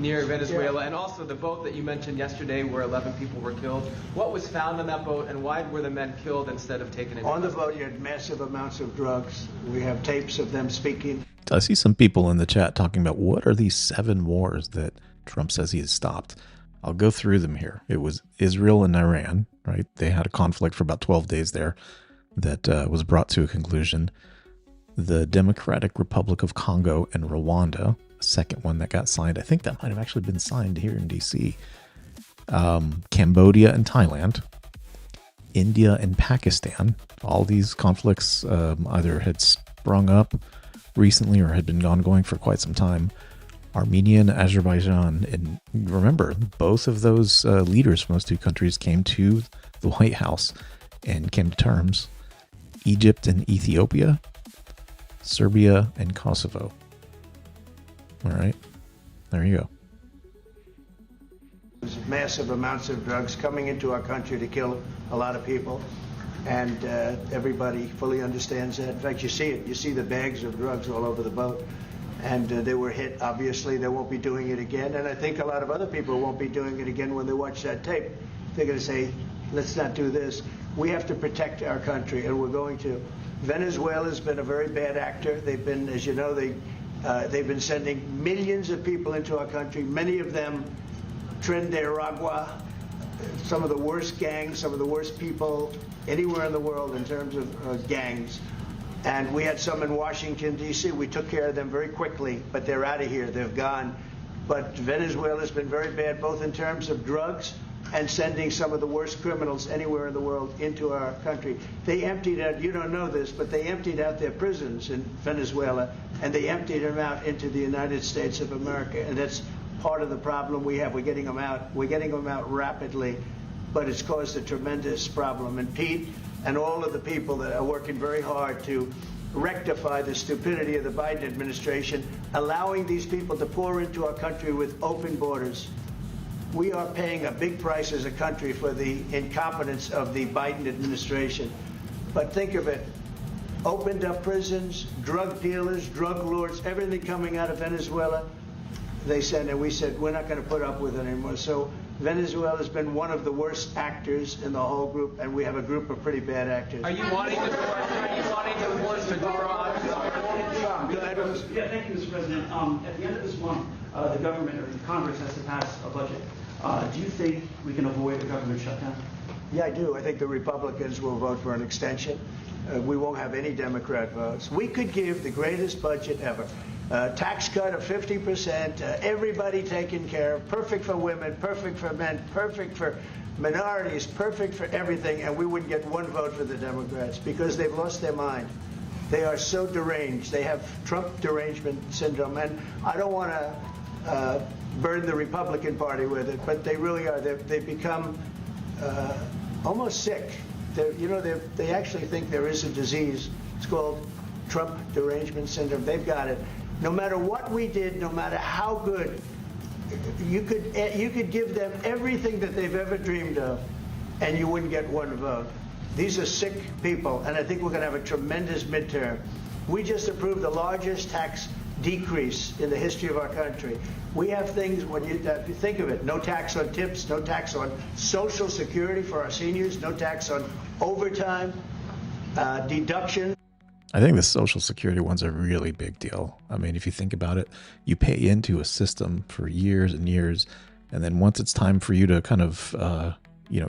near Venezuela, and also the boat that you mentioned yesterday where 11 people were killed? What was found on that boat, and why were the men killed instead of taken into On the boat, you had massive amounts of drugs. We have tapes of them speaking. I see some people in the chat talking about what are these 7 wars that Trump says he has stopped. I'll go through them here. It was Israel and Iran, right? They had a conflict for about 12 days there that was brought to a conclusion. The Democratic Republic of Congo and Rwanda, a second one that got signed. I think that might have actually been signed here in D.C. Cambodia and Thailand, India and Pakistan. All these conflicts either had sprung up recently, or had been ongoing for quite some time. Armenia and Azerbaijan. And remember, both of those leaders from those two countries came to the White House and came to terms. Egypt and Ethiopia, Serbia and Kosovo. All right, there you go. There's massive amounts of drugs coming into our country to kill a lot of people, and everybody fully understands that. In fact, you see it. You see the bags of drugs all over the boat, and they were hit. Obviously, they won't be doing it again, and I think a lot of other people won't be doing it again when they watch that tape. They're going to say, let's not do this. We have to protect our country, and we're going to. Venezuela's been a very bad actor. They've been, as you know, they've been sending millions of people into our country, many of them Tren de Aragua, some of the worst gangs, some of the worst people anywhere in the world in terms of gangs. And we had some in Washington, D.C. We took care of them very quickly, but they're out of here. They've gone. But Venezuela's been very bad, both in terms of drugs and sending some of the worst criminals anywhere in the world into our country. They emptied out, you don't know this, but they emptied out their prisons in Venezuela, and they emptied them out into the United States of America. And that's part of the problem we have. We're getting them out. We're getting them out rapidly, but it's caused a tremendous problem. And Pete and all of the people that are working very hard to rectify the stupidity of the Biden administration, allowing these people to pour into our country with open borders. We are paying a big price as a country for the incompetence of the Biden administration. But think of it. Opened up prisons, drug dealers, drug lords, everything coming out of Venezuela. They said, and we said, we're not going to put up with it anymore. So Venezuela's been one of the worst actors in the whole group, and we have a group of pretty bad actors. Are you wanting to force Maduro? Yeah, thank you, Mr. President. At the end of this month, the government or the Congress has to pass a budget. Do you think we can avoid a government shutdown? Yeah, I do. I think the Republicans will vote for an extension. We won't have any Democrat votes. We could give the greatest budget ever. Tax cut of 50%, everybody taken care of, perfect for women, perfect for men, perfect for minorities, perfect for everything, and we wouldn't get one vote for the Democrats because they've lost their mind. They are so deranged. They have Trump derangement syndrome, and I don't want to burden the Republican Party with it, but they really are. They've become almost sick. They actually think there is a disease. It's called Trump derangement syndrome. They've got it. No matter what we did, no matter how good, you could give them everything that they've ever dreamed of, and you wouldn't get one vote. These are sick people, and I think we're going to have a tremendous midterm. We just approved the largest tax decrease in the history of our country. We have things, when you think of it, no tax on tips, no tax on Social Security for our seniors, no tax on overtime, deduction. I think the Social Security one's a really big deal. I mean, if you think about it, you pay into a system for years and years, and then once it's time for you to kind of,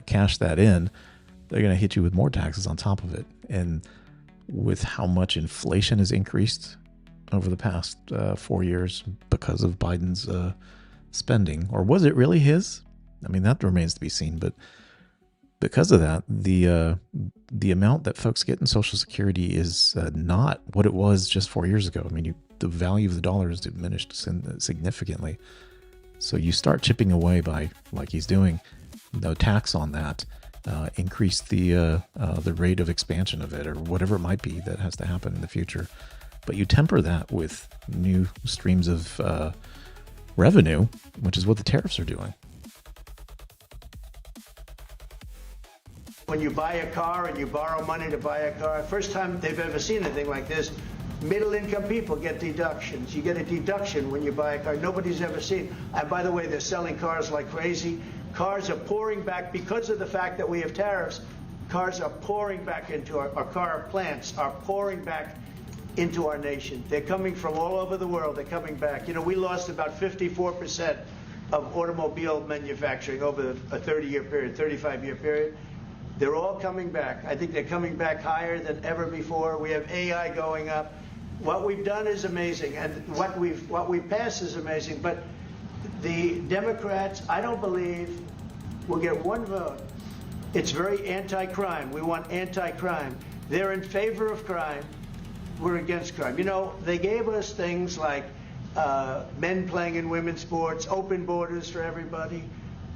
cash that in, they're going to hit you with more taxes on top of it. And with how much inflation has increased over the past 4 years because of Biden's spending, or was it really his? I mean, that remains to be seen, but because of that, the amount that folks get in Social Security is not what it was just 4 years ago. I mean, the value of the dollar has diminished significantly. So you start chipping away by, like he's doing, no tax on that, increase the rate of expansion of it, or whatever it might be that has to happen in the future. But you temper that with new streams of revenue, which is what the tariffs are doing. When you buy a car and you borrow money to buy a car, first time they've ever seen anything like this, middle-income people get deductions. You get a deduction when you buy a car. Nobody's ever seen. And by the way, they're selling cars like crazy. Cars are pouring back because of the fact that we have tariffs. Cars are pouring back into our car plants are pouring back into our nation. They're coming from all over the world. They're coming back. You know, we lost about 54% of automobile manufacturing over a 30-year period, 35-year period. They're all coming back. I think they're coming back higher than ever before. We have AI going up. What we've done is amazing, and what we've passed is amazing. But the Democrats, I don't believe, will get one vote. It's very anti-crime. We want anti-crime. They're in favor of crime. we're against crime. You know, they gave us things like men playing in women's sports, open borders for everybody,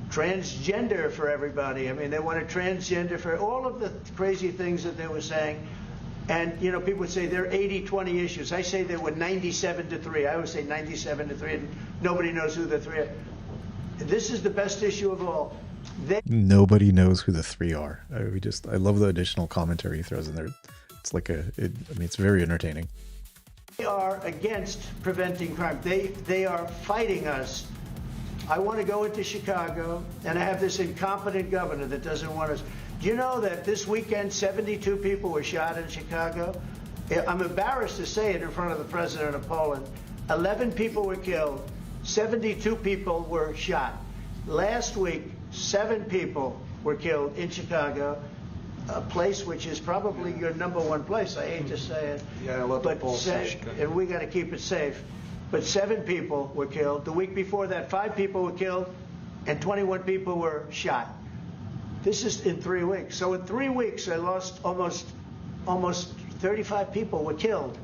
transgender for everybody. I mean, they wanted transgender for all of the crazy things that they were saying. And, you know, people would say they're 80-20 issues. I say they were 97-3. I always say 97-3, and nobody knows who the three are. This is the best issue of all. Nobody knows who the three are. I love the additional commentary he throws in there. It's like it's very entertaining. They are against preventing crime. They are fighting us. I want to go into Chicago, and I have this incompetent governor that doesn't want us. Do you know that this weekend 72 people were shot in Chicago? I'm embarrassed to say it in front of the president of Poland. 11 people were killed. 72 people were shot. Last week, 7 people were killed in Chicago, a place which is probably your number one place. I hate to say it. Yeah, a lot of Poles in Chicago. And we got to keep it safe. But 7 people were killed. The week before that, 5 people were killed, and 21 people were shot. This is in 3 weeks. So in 3 weeks, I lost almost 35 people were killed.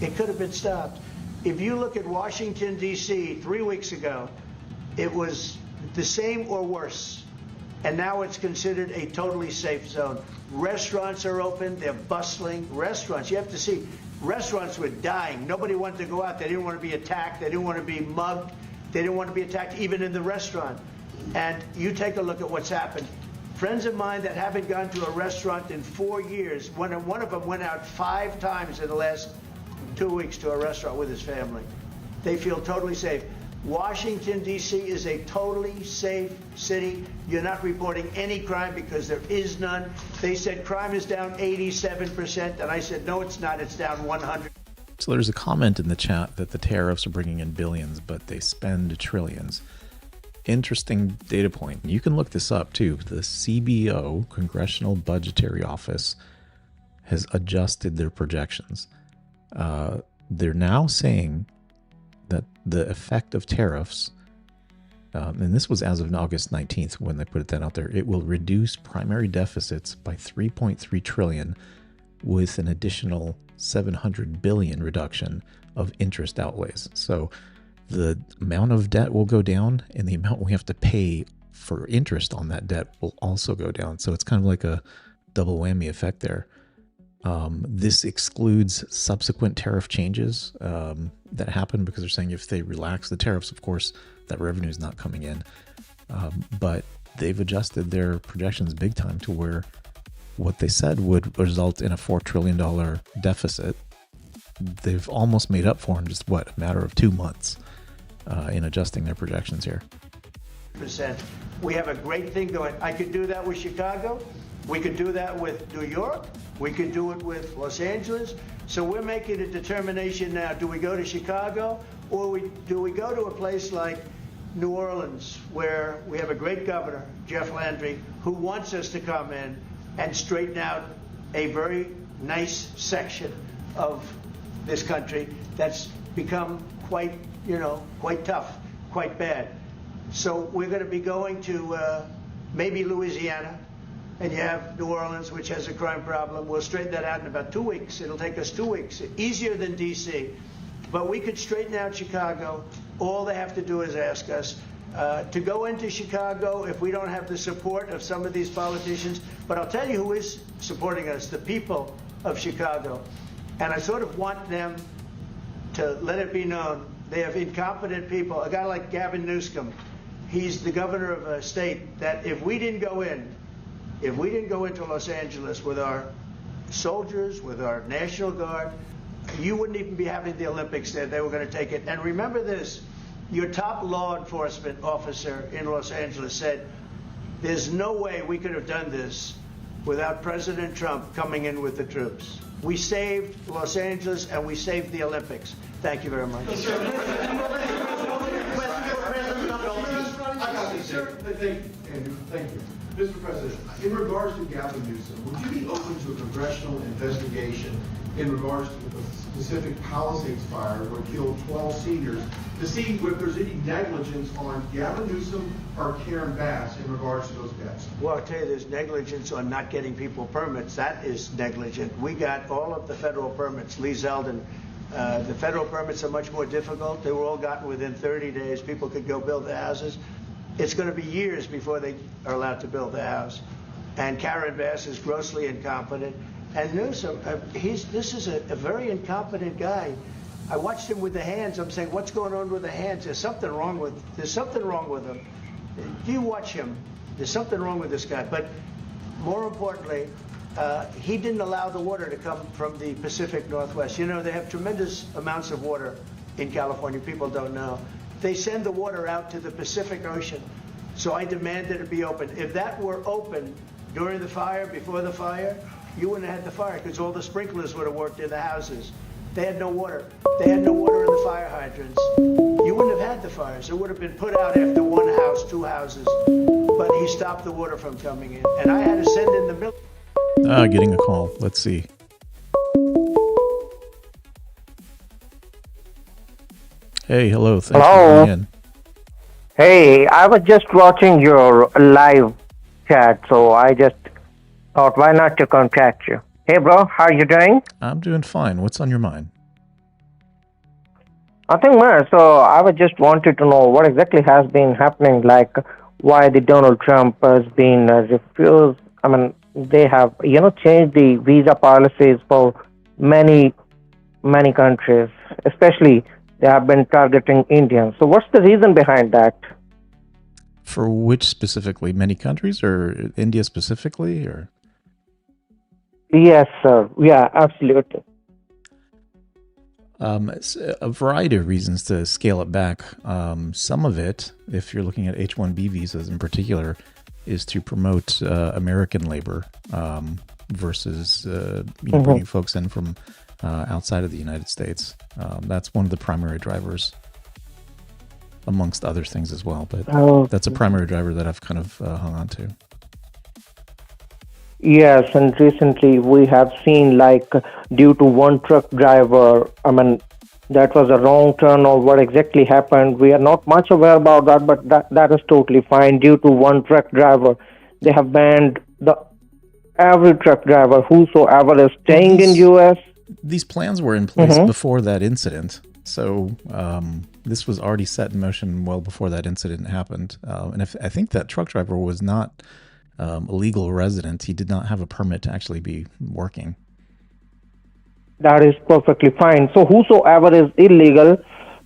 It could have been stopped. If you look at Washington, D.C., 3 weeks ago, it was the same or worse. And now it's considered a totally safe zone. Restaurants are open. They're bustling. Restaurants, you have to see, restaurants were dying. Nobody wanted to go out. They didn't want to be attacked. They didn't want to be mugged. They didn't want to be attacked even in the restaurant. And you take a look at what's happened. Friends of mine that haven't gone to a restaurant in 4 years, one of them went out 5 times in the last 2 weeks to a restaurant with his family. They feel totally safe. Washington, D.C. is a totally safe city. You're not reporting any crime because there is none. They said crime is down 87%, and I said, no, it's not. It's down 100%. So there's a comment in the chat that the tariffs are bringing in billions, but they spend trillions. Interesting data point. You can look this up too. The CBO, Congressional Budgetary Office, has adjusted their projections. They're now saying that the effect of tariffs, and this was as of August 19th when they put that out there, it will reduce primary deficits by 3.3 trillion with an additional 700 billion reduction of interest outlays. So the amount of debt will go down, and the amount we have to pay for interest on that debt will also go down. So it's kind of like a double whammy effect there. This excludes subsequent tariff changes that happen, because they're saying if they relax the tariffs, of course, that revenue is not coming in. But they've adjusted their projections big time to where what they said would result in a $4 trillion deficit. They've almost made up for in just, a matter of 2 months in adjusting their projections here. We have a great thing going. I could do that with Chicago. We could do that with New York. We could do it with Los Angeles. So we're making a determination now. Do we go to Chicago, or do we go to a place like New Orleans, where we have a great governor, Jeff Landry, who wants us to come in and straighten out a very nice section of this country that's become quite tough, quite bad. So we're going to be going to maybe Louisiana, and you have New Orleans, which has a crime problem. We'll straighten that out in about 2 weeks. It'll take us 2 weeks, easier than D.C. But we could straighten out Chicago. All they have to do is ask us to go into Chicago if we don't have the support of some of these politicians. But I'll tell you who is supporting us, the people of Chicago. And I sort of want them to let it be known. They have incompetent people. A guy like Gavin Newsom, he's the governor of a state that if we didn't go into Los Angeles with our soldiers, with our National Guard, you wouldn't even be having the Olympics there. They were going to take it. And remember this, your top law enforcement officer in Los Angeles said, there's no way we could have done this without President Trump coming in with the troops. We saved Los Angeles, and we saved the Olympics. Thank you very much. Thank you. Mr. President, in regards to Gavin Newsom, would you be open to a congressional investigation in regards to the specific Palisades fire where it killed 12 seniors, to see if there's any negligence on Gavin Newsom or Karen Bass in regards to those deaths. Well, I'll tell you, there's negligence on not getting people permits. That is negligent. We got all of the federal permits. Lee Zeldin, the federal permits are much more difficult. They were all gotten within 30 days. People could go build their houses. It's going to be years before they are allowed to build their house. And Karen Bass is grossly incompetent. And Newsom, this is a very incompetent guy. I watched him with the hands. I'm saying, what's going on with the hands? There's something wrong with him. Do you watch him? There's something wrong with this guy. But more importantly, he didn't allow the water to come from the Pacific Northwest. You know, they have tremendous amounts of water in California. People don't know. They send the water out to the Pacific Ocean. So I demanded it be open. If that were open during the fire, before the fire, you wouldn't have had the fire because all the sprinklers would have worked in the houses. They had no water. They had no water in the fire hydrants. You wouldn't have had the fires. It would have been put out after one house, two houses. But he stopped the water from coming in. And I had to send in the milk. Getting a call. Let's see. Hey, hello. Thanks for calling in. Hey, I was just watching your live chat, so I just thought, why not to contact you? Hey, bro, how are you doing? I'm doing fine. What's on your mind? Nothing much. So I was just wanted to know what exactly has been happening, like why the Donald Trump has been refused. I mean, they have, changed the visa policies for many countries, especially they have been targeting Indians. So what's the reason behind that? For which specifically? Many countries or India specifically? Or Yes, sir. Yeah, absolutely. A variety of reasons to scale it back. Some of it, if you're looking at H-1B visas in particular, is to promote American labor versus bringing folks in from outside of the United States. That's one of the primary drivers, amongst other things as well. But that's a primary driver that I've kind of hung on to. Yes, and recently we have seen, like, due to one truck driver, I mean, that was a wrong turn or what exactly happened. We are not much aware about that, but that is totally fine. Due to one truck driver, they have banned every truck driver whosoever is staying in U.S. These plans were in place before that incident. So this was already set in motion well before that incident happened. And I think that truck driver was not a legal resident. He did not have a permit to actually be working. That is perfectly fine. So whosoever is illegal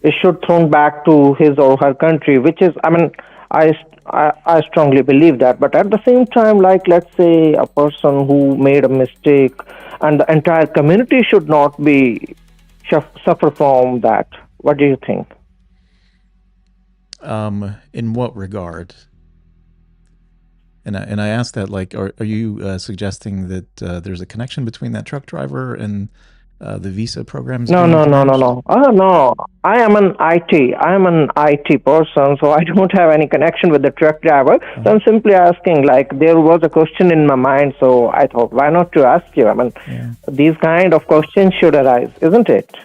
is should thrown back to his or her country, which is, I mean, I strongly believe that. But at the same time, like, let's say a person who made a mistake and the entire community should not be suffer from that. What do you think? In what regard? And I asked that, like, are you suggesting that there's a connection between that truck driver and the visa programs? No. No. I am an IT person, so I don't have any connection with the truck driver. So I'm simply asking, like, there was a question in my mind, so I thought, why not to ask you? I mean, these kind of questions should arise, isn't it?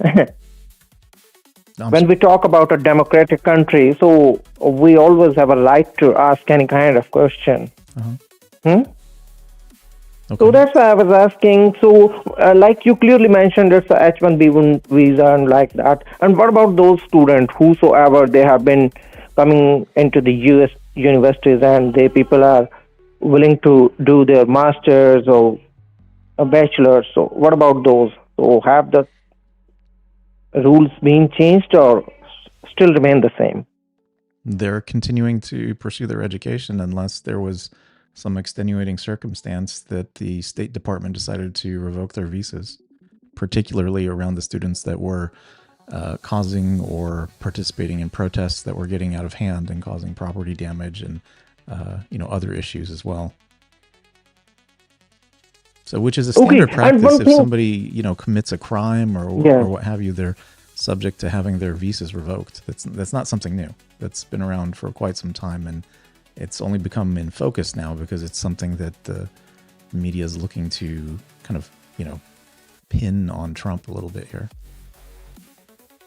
When we talk about a democratic country, so we always have a right to ask any kind of question. Okay. So that's why I was asking. So, like you clearly mentioned, it's a H-1B visa and like that. And what about those students, whosoever they have been coming into the U.S. universities and people are willing to do their masters or a bachelor's? So, what about those? So, have the rules been changed or still remain the same? They're continuing to pursue their education unless there was some extenuating circumstance that the State Department decided to revoke their visas, particularly around the students that were causing or participating in protests that were getting out of hand and causing property damage and other issues as well. So, which is a standard practice. If somebody commits a crime or what have you, they're subject to having their visas revoked. That's not something new. That's been around for quite some time, and it's only become in focus now because it's something that the media is looking to kind of pin on Trump a little bit here.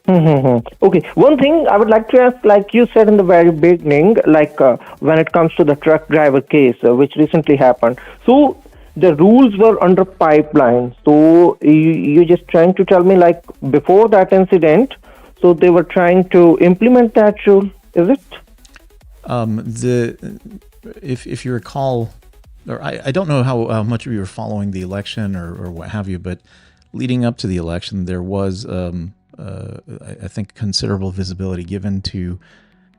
Okay, one thing I would like to ask, like you said in the very beginning, like when it comes to the truck driver case, which recently happened. So the rules were under pipeline. So you're just trying to tell me, like before that incident, so they were trying to implement that rule, is it? If you recall, or I don't know how much you were following the election or what have you, but leading up to the election, there was I think considerable visibility given to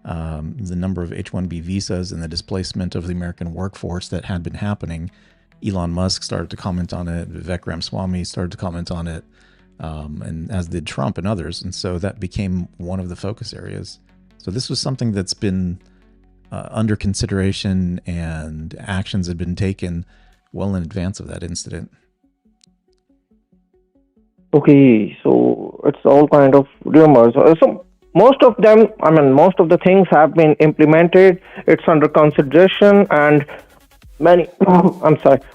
the number of H-1B visas and the displacement of the American workforce that had been happening. Elon Musk started to comment on it. Vivek Ramaswamy started to comment on it, and as did Trump and others. And so that became one of the focus areas. So this was something that's been under consideration, and actions had been taken well in advance of that incident. Okay, so it's all kind of rumors. So most of them, I mean, most of the things have been implemented. It's under consideration, and many,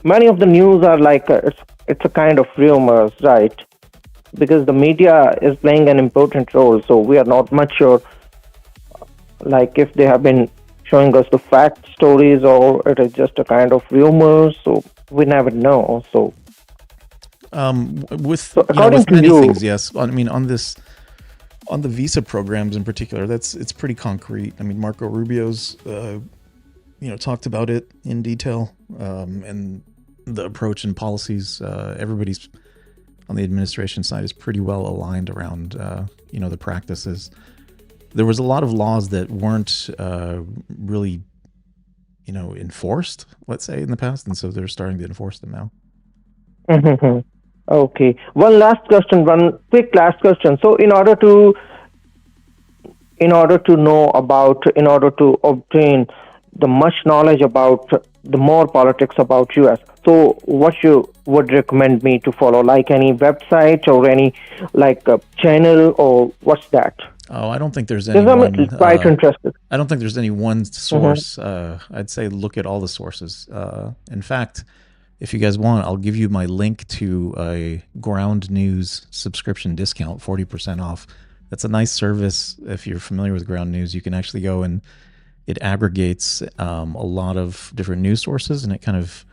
many of the news are like it's a kind of rumors, right? Because the media is playing an important role, so we are not much sure, like if they have been showing us the fact stories or it is just a kind of rumors. So we never know. So. With many things, yes. I mean, on the visa programs in particular, it's pretty concrete. I mean, Marco Rubio's, talked about it in detail, and the approach and policies. Everybody's on the administration side is pretty well aligned around, the practices. There was a lot of laws that weren't really, enforced, let's say, in the past, and so they're starting to enforce them now. Okay. One quick last question. So in order to obtain the much knowledge about the more politics about US, so what you would recommend me to follow, like any website or any channel, or what's that? Oh, I don't think there's any one. Quite interested. I don't think there's any one source. I'd say look at all the sources. In fact, if you guys want, I'll give you my link to a Ground News subscription discount, 40% off. That's a nice service. If you're familiar with Ground News, you can actually go and it aggregates a lot of different news sources, and it kind of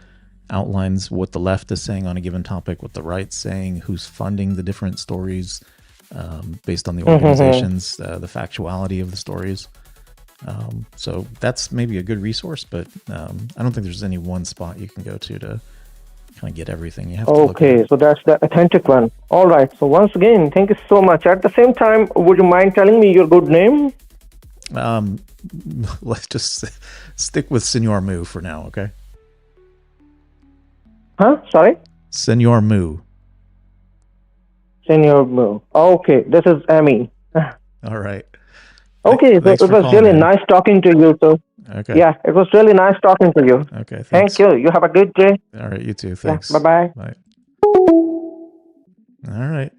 outlines what the left is saying on a given topic, what the right's saying, who's funding the different stories based on the organizations, the factuality of the stories. So that's maybe a good resource, but I don't think there's any one spot you can go to kind of get everything. You have to look at it. So that's the authentic one. All right. So once again, thank you so much. At the same time, would you mind telling me your good name? Let's just stick with Senor Mu for now, okay? Huh? Sorry? Senor Mu. Senor Mu. Okay, this is Amy. All right. Okay, so it was really nice talking to you. So, okay. Yeah, it was really nice talking to you. Okay, thanks. Thank you. You have a good day. All right, you too. Thanks. Yeah, bye-bye. Bye. All right.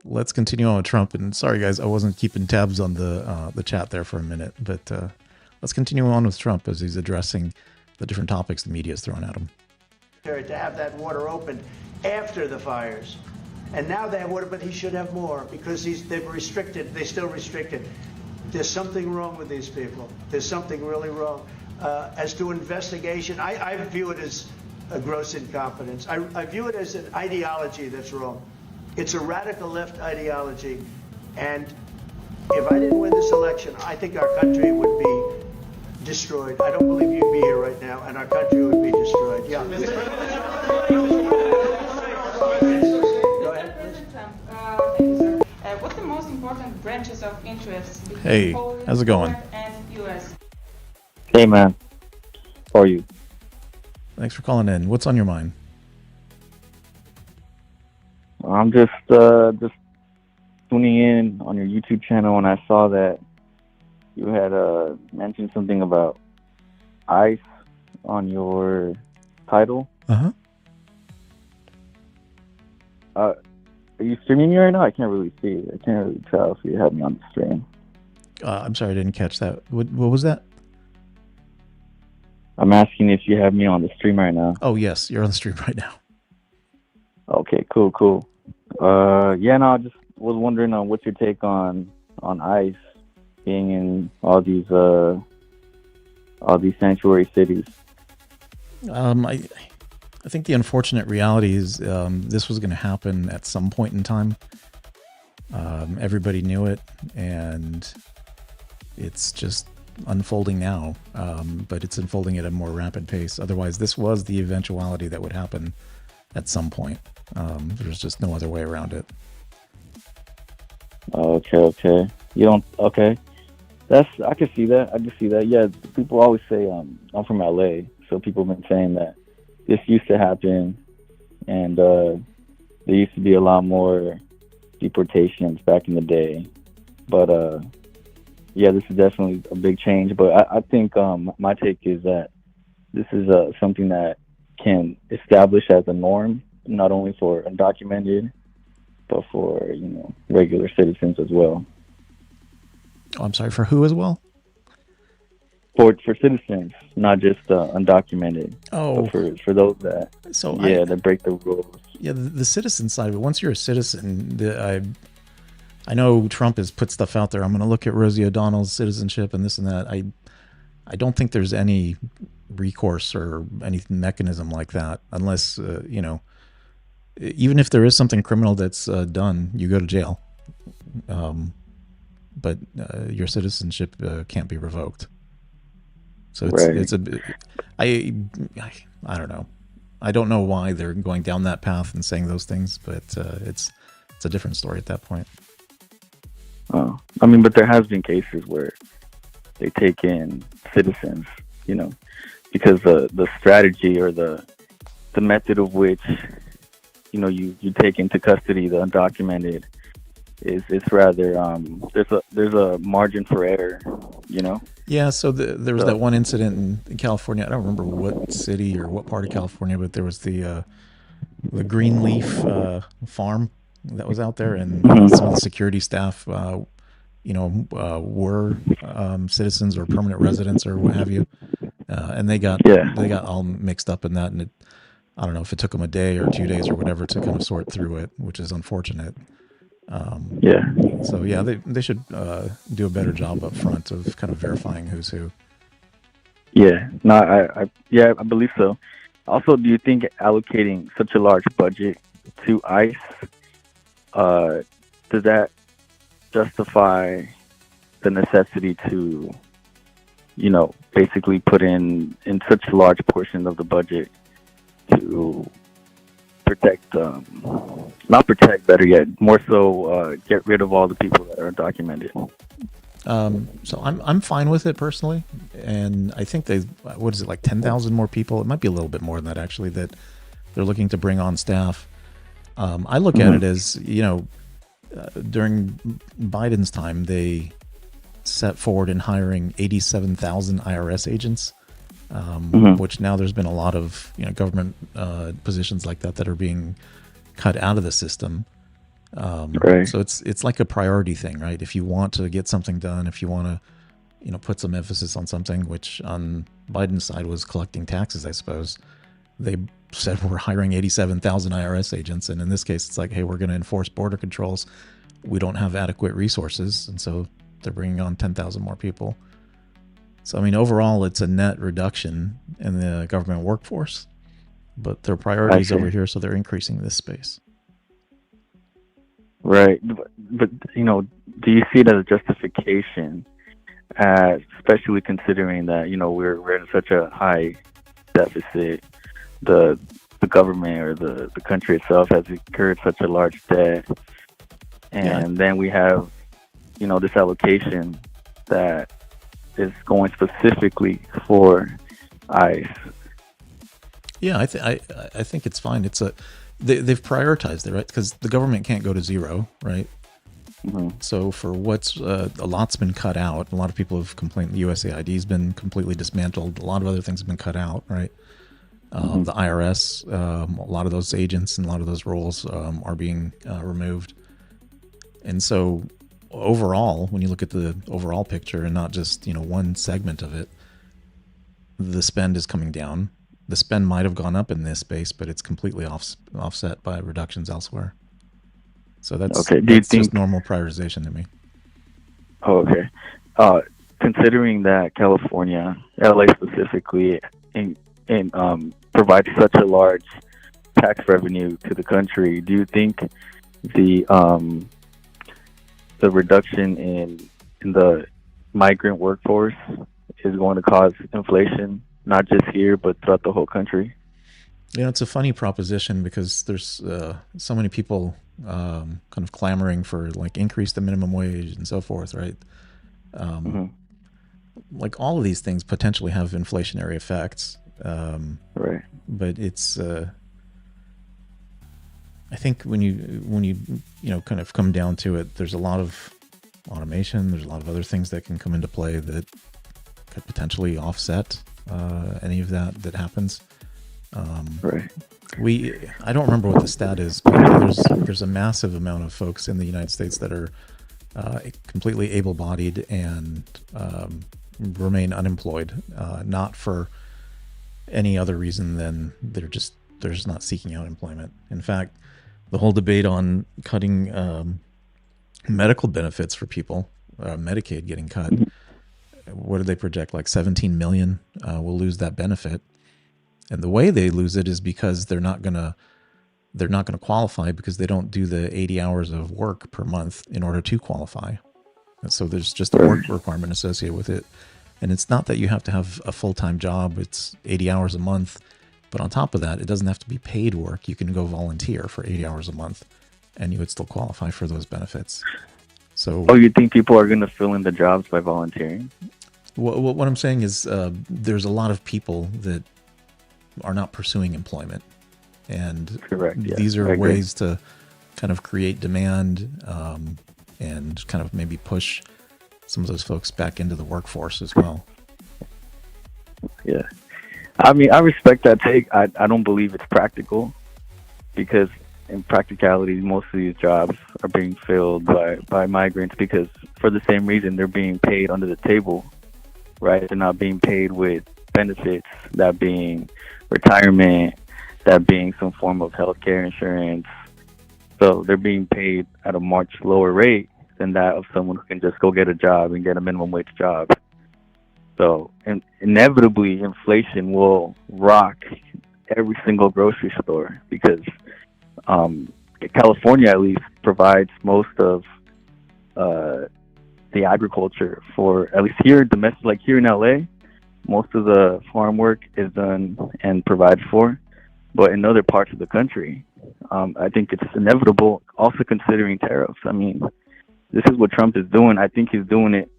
Let's continue on with Trump. And sorry, guys, I wasn't keeping tabs on the chat there for a minute. But let's continue on with Trump as he's addressing the different topics the media is throwing at him. To have that water opened after the fires. And now they have water, but he should have more because they've restricted. They still restricted. There's something wrong with these people. There's something really wrong. As to investigation, I view it as a gross incompetence. I view it as an ideology that's wrong. It's a radical left ideology. And if I didn't win this election, I think our country would be destroyed. I don't believe you'd be here right now, and our country would be destroyed. Yeah. What's the most important branches of interest between Hey, Poland, how's it going? and U.S.? Hey, man. How are you? Thanks for calling in. What's on your mind? I'm just tuning in on your YouTube channel, and I saw that you had mentioned something about ICE on your title. Uh-huh. Are you streaming me right now? I can't really see. I can't really tell if you have me on the stream. I'm sorry, I didn't catch that. What was that? I'm asking if you have me on the stream right now. Oh, yes, you're on the stream right now. Okay, cool. Yeah, no, I just was wondering on what's your take on ICE being in all these sanctuary cities. I think the unfortunate reality is this was going to happen at some point in time. Everybody knew it, and it's just unfolding now, but it's unfolding at a more rapid pace. Otherwise, this was the eventuality that would happen at some point. There's just no other way around it. Okay. You don't. Okay, I can see that. Yeah, people always say I'm from LA, so people have been saying that this used to happen, and there used to be a lot more deportations back in the day. But yeah, this is definitely a big change. But I think my take is that this is something that can establish as a norm, not only for undocumented, but for regular citizens as well. Oh, I'm sorry, for who as well? For citizens, not just undocumented. Oh, but for those that that break the rules. Yeah, the citizen side of it. Once you're a citizen, I know Trump has put stuff out there. I'm going to look at Rosie O'Donnell's citizenship and this and that. I don't think there's any recourse or any mechanism like that, unless even if there is something criminal that's done, you go to jail. But your citizenship can't be revoked. So it's I don't know. I don't know why they're going down that path and saying those things, but it's a different story at that point. Oh, I mean, but there has been cases where they take in citizens, because the strategy or the method of which you take into custody the undocumented it's rather there's a margin for error, Yeah, so there was that one incident in California. I don't remember what city or what part of California, but there was the Greenleaf farm that was out there, and some of the security staff, were citizens or permanent residents or what have you, and they got all mixed up in that, and I don't know if it took them a day or 2 days or whatever to kind of sort through it, which is unfortunate. So yeah, they should do a better job up front of kind of verifying who's who. Yeah, no, I believe so. Also, do you think allocating such a large budget to ICE, does that justify the necessity to, basically put in such a large portion of the budget to protect, not protect, better yet, more so get rid of all the people that are undocumented? So I'm fine with it personally, and I think what is it, like 10,000 more people? It might be a little bit more than that actually, that they're looking to bring on staff. I look at it as, during Biden's time, they set forward in hiring 87,000 IRS agents, which now there's been a lot of government positions like that are being cut out of the system. Right. So it's like a priority thing, right? If you want to get something done, if you want to, put some emphasis on something, which on Biden's side was collecting taxes, I suppose, they said we're hiring 87,000 IRS agents. And in this case, it's like, hey, we're going to enforce border controls. We don't have adequate resources. And so they're bringing on 10,000 more people. So, I mean, overall, it's a net reduction in the government workforce, but their priorities over here, so they're increasing this space. Right. But do you see it as a justification, especially considering that, we're in such a high deficit, the government or the country itself has incurred such a large debt, and then we have, this allocation that is going specifically for ICE. Yeah, I think it's fine. They've prioritized it, right? Because the government can't go to zero, right? So for what's a lot's been cut out. A lot of people have complained the USAID's been completely dismantled. A lot of other things have been cut out, right? The IRS, a lot of those agents and a lot of those roles are being removed. And so overall, when you look at the overall picture and not just one segment of it, the spend is coming down, the spend might have gone up in this space, but it's completely offset by reductions elsewhere. So that's Okay. that's just normal prioritization to me. Oh, okay. Considering that California, LA specifically, provides such a large tax revenue to the country, do you think the reduction in the migrant workforce is going to cause inflation, not just here but throughout the whole country? It's a funny proposition because there's so many people kind of clamoring for like increase the minimum wage and so forth, right? Like all of these things potentially have inflationary effects, right? But it's I think when you kind of come down to it, there's a lot of automation, there's a lot of other things that can come into play that could potentially offset any of that happens. Right. I don't remember what the stat is, but there's a massive amount of folks in the United States that are completely able-bodied and remain unemployed, not for any other reason than they're just not seeking out employment. In fact, the whole debate on cutting medical benefits for people, Medicaid getting cut, what do they project? Like 17 million will lose that benefit. And the way they lose it is because they're not gonna qualify because they don't do the 80 hours of work per month in order to qualify. And so there's just a work requirement associated with it. And it's not that you have to have a full-time job, it's 80 hours a month. But on top of that, it doesn't have to be paid work. You can go volunteer for 80 hours a month and you would still qualify for those benefits. So, you think people are going to fill in the jobs by volunteering? What I'm saying is there's a lot of people that are not pursuing employment. And correct, yeah, these are ways to kind of create demand and kind of maybe push some of those folks back into the workforce as well. Yeah. I mean, I respect that take. I don't believe it's practical because in practicality, most of these jobs are being filled by migrants because for the same reason they're being paid under the table, right? They're not being paid with benefits, that being retirement, that being some form of healthcare insurance. So they're being paid at a much lower rate than that of someone who can just go get a job and get a minimum wage job. So inevitably, inflation will rock every single grocery store because California, at least, provides most of the agriculture for, at least here, domestic, like here in LA, most of the farm work is done and provided for. But in other parts of the country, I think it's inevitable, also considering tariffs. I mean, this is what Trump is doing. I think he's doing it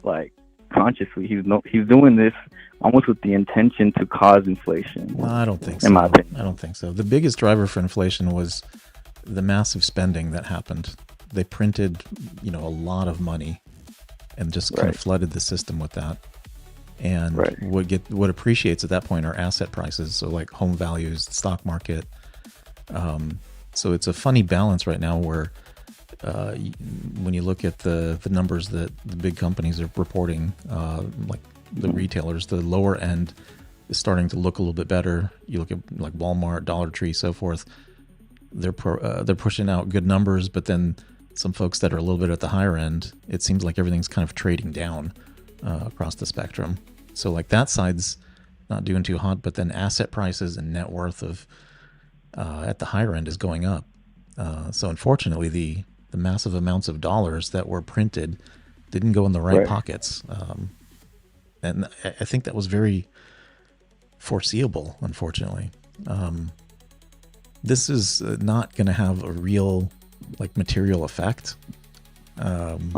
like consciously. He's doing this almost with the intention to cause inflation. No, I don't think so. In my opinion. I don't think so. The biggest driver for inflation was the massive spending that happened. They printed, a lot of money and just kind of flooded the system with that. And what appreciates at that point are asset prices, so like home values, the stock market. So it's a funny balance right now where when you look at the numbers that the big companies are reporting, like the retailers, the lower end is starting to look a little bit better. You look at like Walmart, Dollar Tree, so forth. They're pushing out good numbers, but then some folks that are a little bit at the higher end, it seems like everything's kind of trading down across the spectrum. So like that side's not doing too hot, but then asset prices and net worth of at the higher end is going up. So unfortunately, the massive amounts of dollars that were printed didn't go in the right pockets. And I think that was very foreseeable, unfortunately. This is not going to have a real material effect. If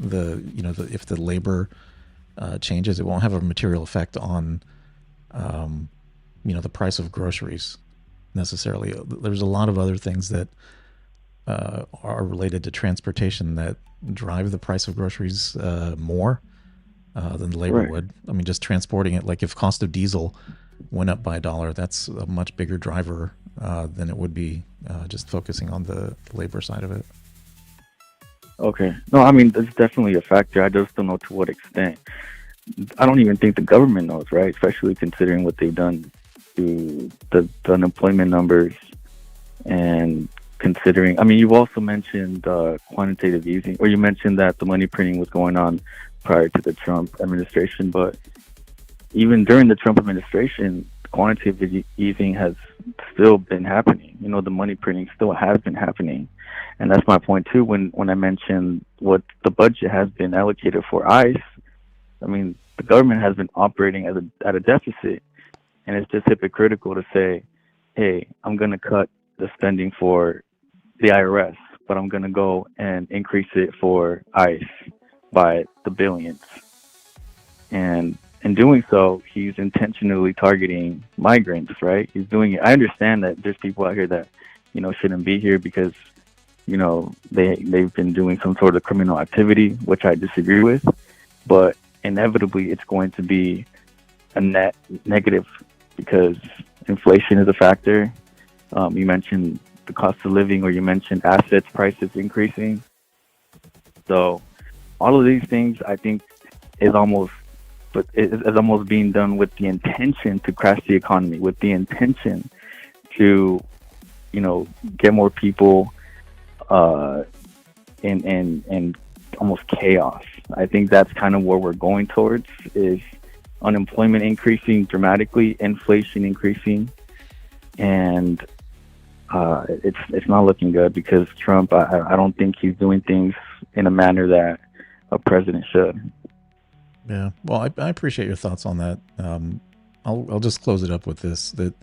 the labor changes, it won't have a material effect on the price of groceries necessarily. There's a lot of other things that are related to transportation that drive the price of groceries more than the labor would. I mean, just transporting it, like if cost of diesel went up by $1, that's a much bigger driver than it would be just focusing on the labor side of it. Okay. No, I mean, that's definitely a factor. I just don't know to what extent. I don't even think the government knows, right? Especially considering what they've done to the unemployment numbers and considering, I mean, you've also mentioned quantitative easing, or you mentioned that the money printing was going on prior to the Trump administration, but even during the Trump administration, quantitative easing has still been happening. You know, the money printing still has been happening. And that's my point too, when I mentioned what the budget has been allocated for ICE. I mean, the government has been operating at a deficit, and it's just hypocritical to say, hey, I'm going to cut the spending for the IRS, but I'm going to go and increase it for ICE by the billions. And in doing so, he's intentionally targeting migrants, right? He's doing it. I understand that there's people out here that, you know, shouldn't be here because, you know, they've been doing some sort of criminal activity, which I disagree with, but inevitably it's going to be a net negative because inflation is a factor. You mentioned the cost of living, or you mentioned assets prices increasing. So all of these things, I think, is almost being done with the intention to crash the economy, with the intention to, you know, get more people in almost chaos. I think that's kind of where we're going towards, is unemployment increasing dramatically, inflation increasing, and it's not looking good because Trump, I don't think he's doing things in a manner that a president should. Yeah, well, I appreciate your thoughts on that. I'll just close it up with this, that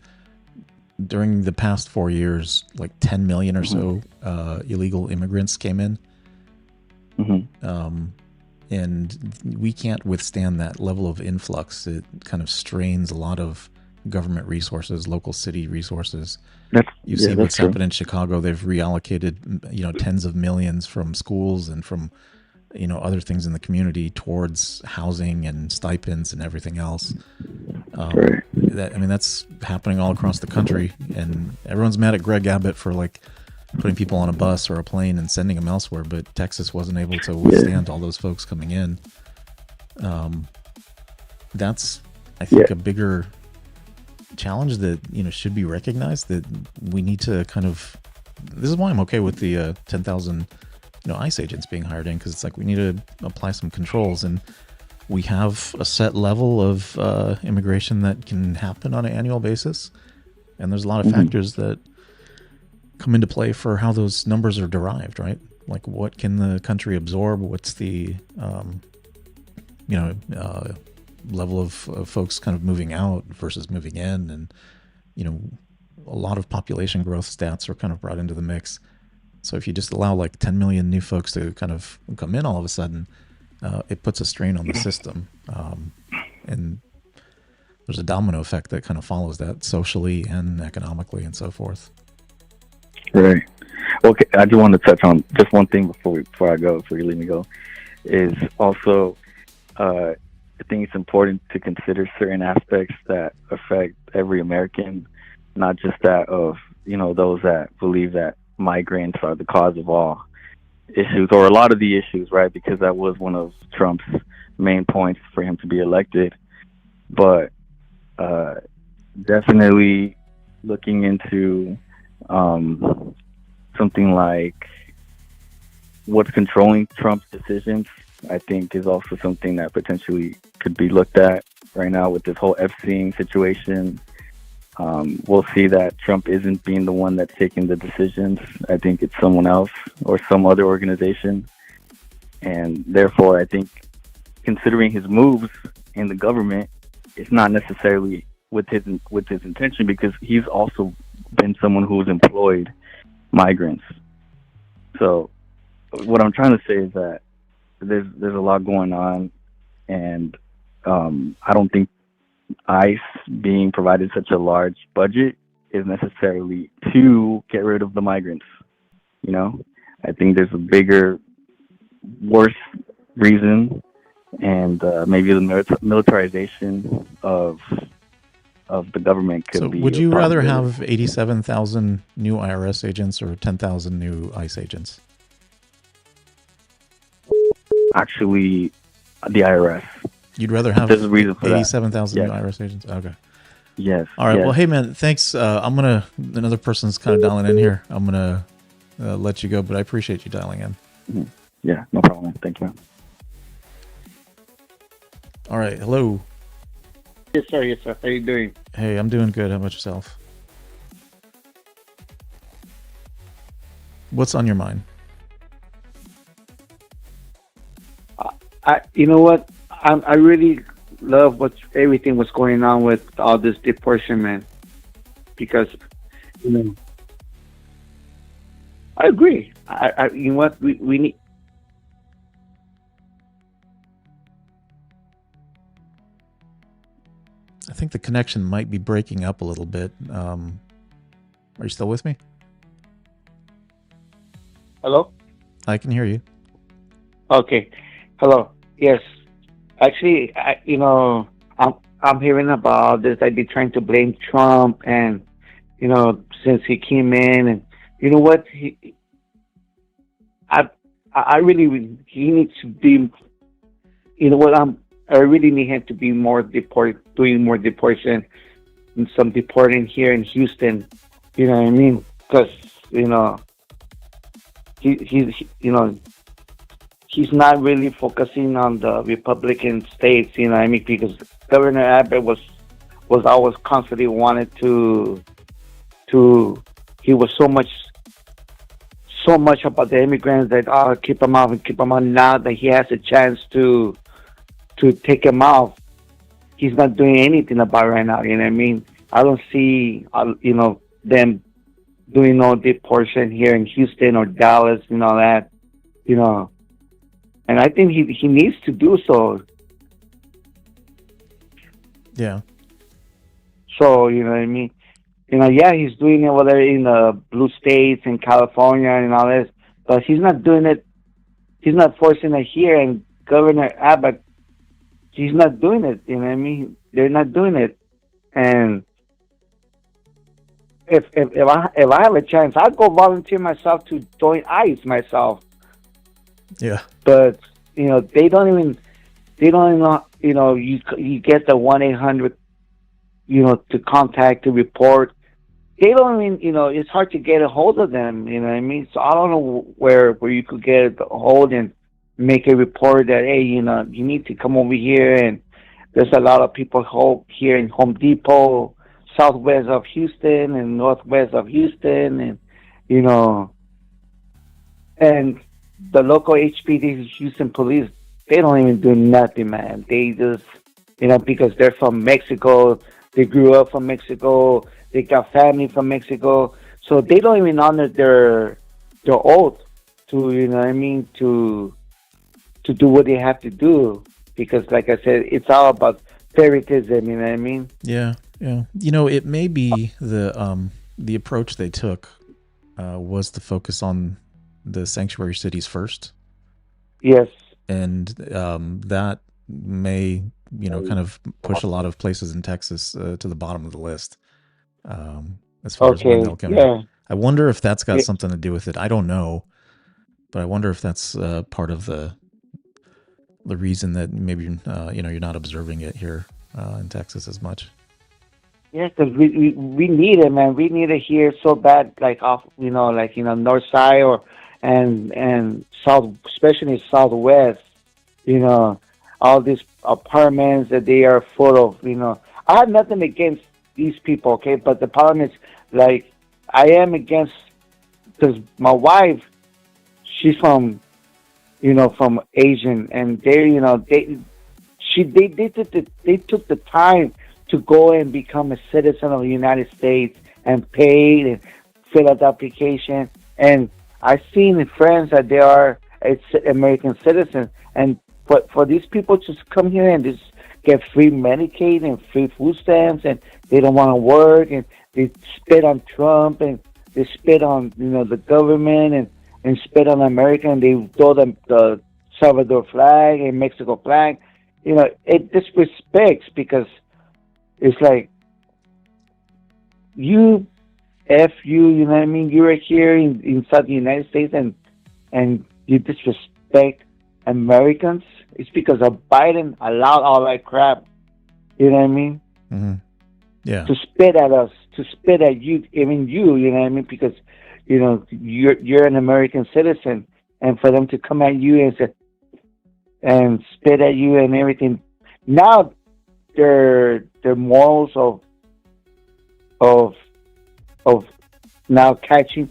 during the past 4 years, like 10 million or so illegal immigrants came in. And we can't withstand that level of influx. It kind of strains a lot of government resources, local city resources. You see what's happened in Chicago. They've reallocated, you know, tens of millions from schools and from, you know, other things in the community towards housing and stipends and everything else. That's happening all across the country, and everyone's mad at Greg Abbott for like putting people on a bus or a plane and sending them elsewhere, but Texas wasn't able to withstand all those folks coming in. That's, I think, a bigger challenge that, you know, should be recognized, that we need to kind of, this is why I'm okay with the 10,000, you know, ICE agents being hired in, because it's like we need to apply some controls, and we have a set level of immigration that can happen on an annual basis, and there's a lot of factors that come into play for how those numbers are derived, right? Like, what can the country absorb? What's the level of folks kind of moving out versus moving in, and, you know, a lot of population growth stats are kind of brought into the mix. So if you just allow like 10 million new folks to kind of come in all of a sudden, it puts a strain on the system. And there's a domino effect that kind of follows that socially and economically and so forth. Right. Okay, I do want to touch on just one thing before you leave me go, is also I think it's important to consider certain aspects that affect every American, not just that of, you know, those that believe that migrants are the cause of all issues, or a lot of the issues, right? Because that was one of Trump's main points for him to be elected. But definitely looking into something like what's controlling Trump's decisions, I think, is also something that potentially could be looked at right now with this whole Epstein situation. We'll see that Trump isn't being the one that's taking the decisions. I think it's someone else or some other organization. And therefore, I think considering his moves in the government, it's not necessarily with his intention, because he's also been someone who's employed migrants. So what I'm trying to say is that there's a lot going on, and I don't think ICE being provided such a large budget is necessarily to get rid of the migrants. You know, I think there's a bigger, worse reason, and maybe the militarization of the government could be. So would you rather have 87,000 new IRS agents or 10,000 new ICE agents? Actually, the IRS. You'd rather have There's a reason for 87,000 that. new IRS agents? Okay. Yes. All right. yes. Well, hey man, thanks. Another person's kind of dialing in here. I'm gonna let you go, but I appreciate you dialing in. Mhm. Yeah, no problem. Thank you. All right. Hello. Yes, sir. Yes, sir. How you doing? Hey, I'm doing good. How about yourself? What's on your mind? You know what? I really love everything was going on with all this deportation, because you know I agree. You know what? We need. I think the connection might be breaking up a little bit. Are you still with me? Hello. I can hear you. Okay. Hello. Yes. Actually, I'm hearing about this that they're trying to blame Trump, and since he came in, and you know what I really he needs to be. You know what I really need him to be more doing more deportation, and some deporting here in Houston. You know what I mean? Because he's not really focusing on the Republican states. You know what I mean? Because Governor Abbott was always constantly wanted to he was so much about the immigrants that keep them out and keep them on. Now that he has a chance to take him off, he's not doing anything about it right now. You know what I mean? I don't see them doing no deportation here in Houston or Dallas and all that. And I think he needs to do so. Yeah. So you know what I mean? Yeah, he's doing it over there in the blue states in California and all this, but he's not doing it. He's not forcing it here. And Governor Abbott, he's not doing it. You know what I mean? They're not doing it. And if I have a chance, I'd go volunteer myself to join ICE myself. Yeah. But they don't even know. You get the 1-800 to contact to report. They don't even it's hard to get a hold of them. You know what I mean? So I don't know where you could get a hold and make a report that, hey, you need to come over here, and there's a lot of people here in Home Depot, southwest of Houston and northwest of Houston, and and the local HPD, Houston Police, they don't even do nothing, man. They just because they're from Mexico, they grew up from Mexico, they got family from Mexico, so they don't even honor their oath to to do what they have to do, because like I said, it's all about favoritism. You know what I mean? Yeah, yeah. It may be the approach they took was to focus on the sanctuary cities first. Yes. And that may kind of push a lot of places in Texas to the bottom of the list as far as when they'll come in. I wonder if that's got something to do with it. I don't know, but I wonder if that's part of the reason that maybe you're not observing it here in Texas as much. Yeah, because we need it, man. We need it here so bad, like off, north side and south, especially southwest. All these apartments that they are full of. I have nothing against these people, okay, but the problem is, like, I am against, because my wife, she's from Asian, and they took the time to go and become a citizen of the United States and paid and fill out the application. And I've seen friends that they are American citizens, and for these people to come here and just get free Medicaid and free food stamps, and they don't want to work, and they spit on Trump, and they spit on the government, and spit on America, and they throw the Salvador flag and Mexico flag. It disrespects, because it's like, you know what I mean? You're here inside the United States, and you disrespect Americans. It's because of Biden allowed all that crap. You know what I mean? Mm-hmm. Yeah. to spit at us, to spit at you, even you know what I mean? Because, you're an American citizen, and for them to come at you and spit at you and everything. Now their morals of now catching.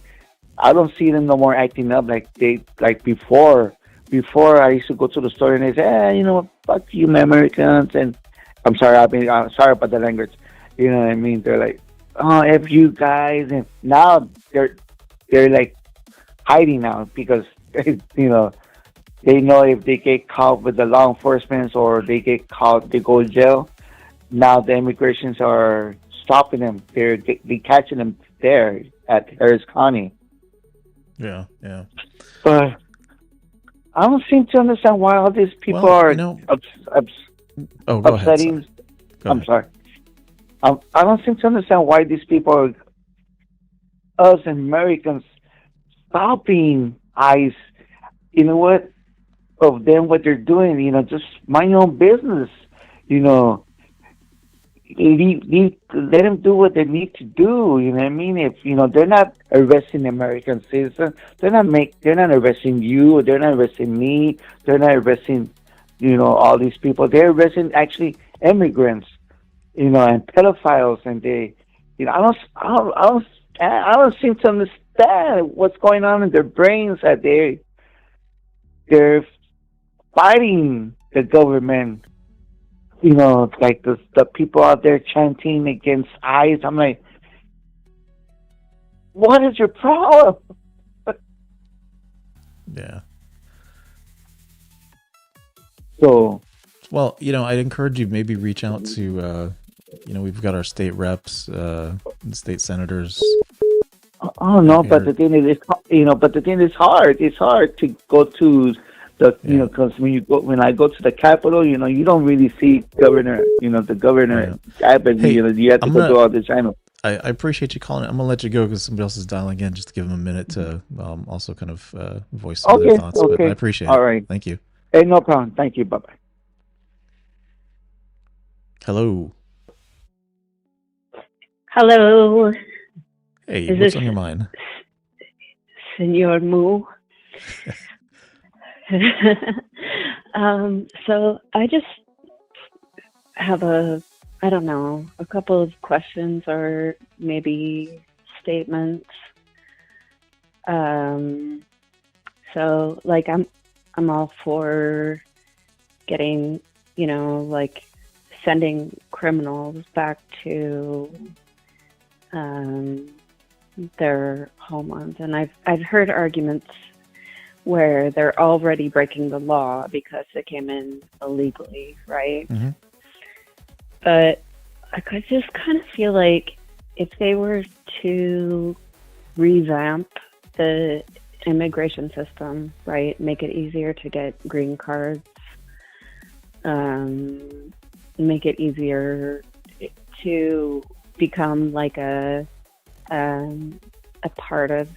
I don't see them no more acting up like before. Before I used to go to the store and they say, fuck you, Americans, and I'm sorry, I'm sorry about the language. You know what I mean? They're like, oh, F you guys, and now they're like hiding now because they know if they get caught with the law enforcement or they get caught, they go to jail. Now the immigrations are stopping them. They're catching them there at Harris County. Yeah, yeah. But I don't seem to understand why all these people are upsetting. Ahead, I'm sorry. I don't seem to understand why these people are, us Americans, stopping ICE. You know what? Of them, what they're doing. Just mind your own business. Let them do what they need to do. You know what I mean? If they're not arresting American citizens, they're not arresting you, or they're not arresting me, they're not arresting all these people. They're arresting actually immigrants, and pedophiles, and they, I don't seem to understand what's going on in their brains, that they're fighting the government. Like the people out there chanting against ICE. I'm like, what is your problem? Yeah. So, well, I'd encourage you maybe reach out to, we've got our state reps, and state senators. Oh no, but the thing is, it's hard. It's hard to go to because when I go to the Capitol, you don't really see governor, the governor cabinet. Hey, you have to go to all the channels. I appreciate you calling. I'm gonna let you go because somebody else is dialing in, just to give them a minute to also kind of voice some of their thoughts. Okay. But I appreciate it. All right. Thank you. Hey, no problem. Thank you. Bye bye. Hello. Hello. Hey, Is what's this on your mind? Senor Moo? So I just have a couple of questions or maybe statements. So like I'm all for getting, sending criminals back to their homelands, and I've heard arguments where they're already breaking the law because they came in illegally, right? Mm-hmm. But I could just kind of feel like if they were to revamp the immigration system, right, make it easier to get green cards, make it easier to become like a part of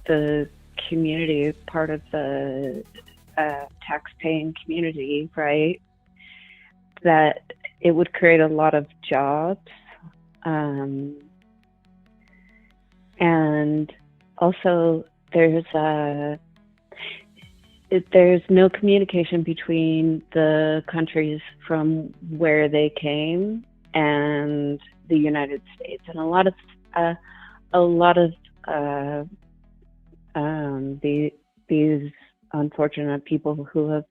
the community, part of the tax-paying community, right? That it would create a lot of jobs, and also there's no communication between the countries from where they came and the United States, and a lot of these unfortunate people who have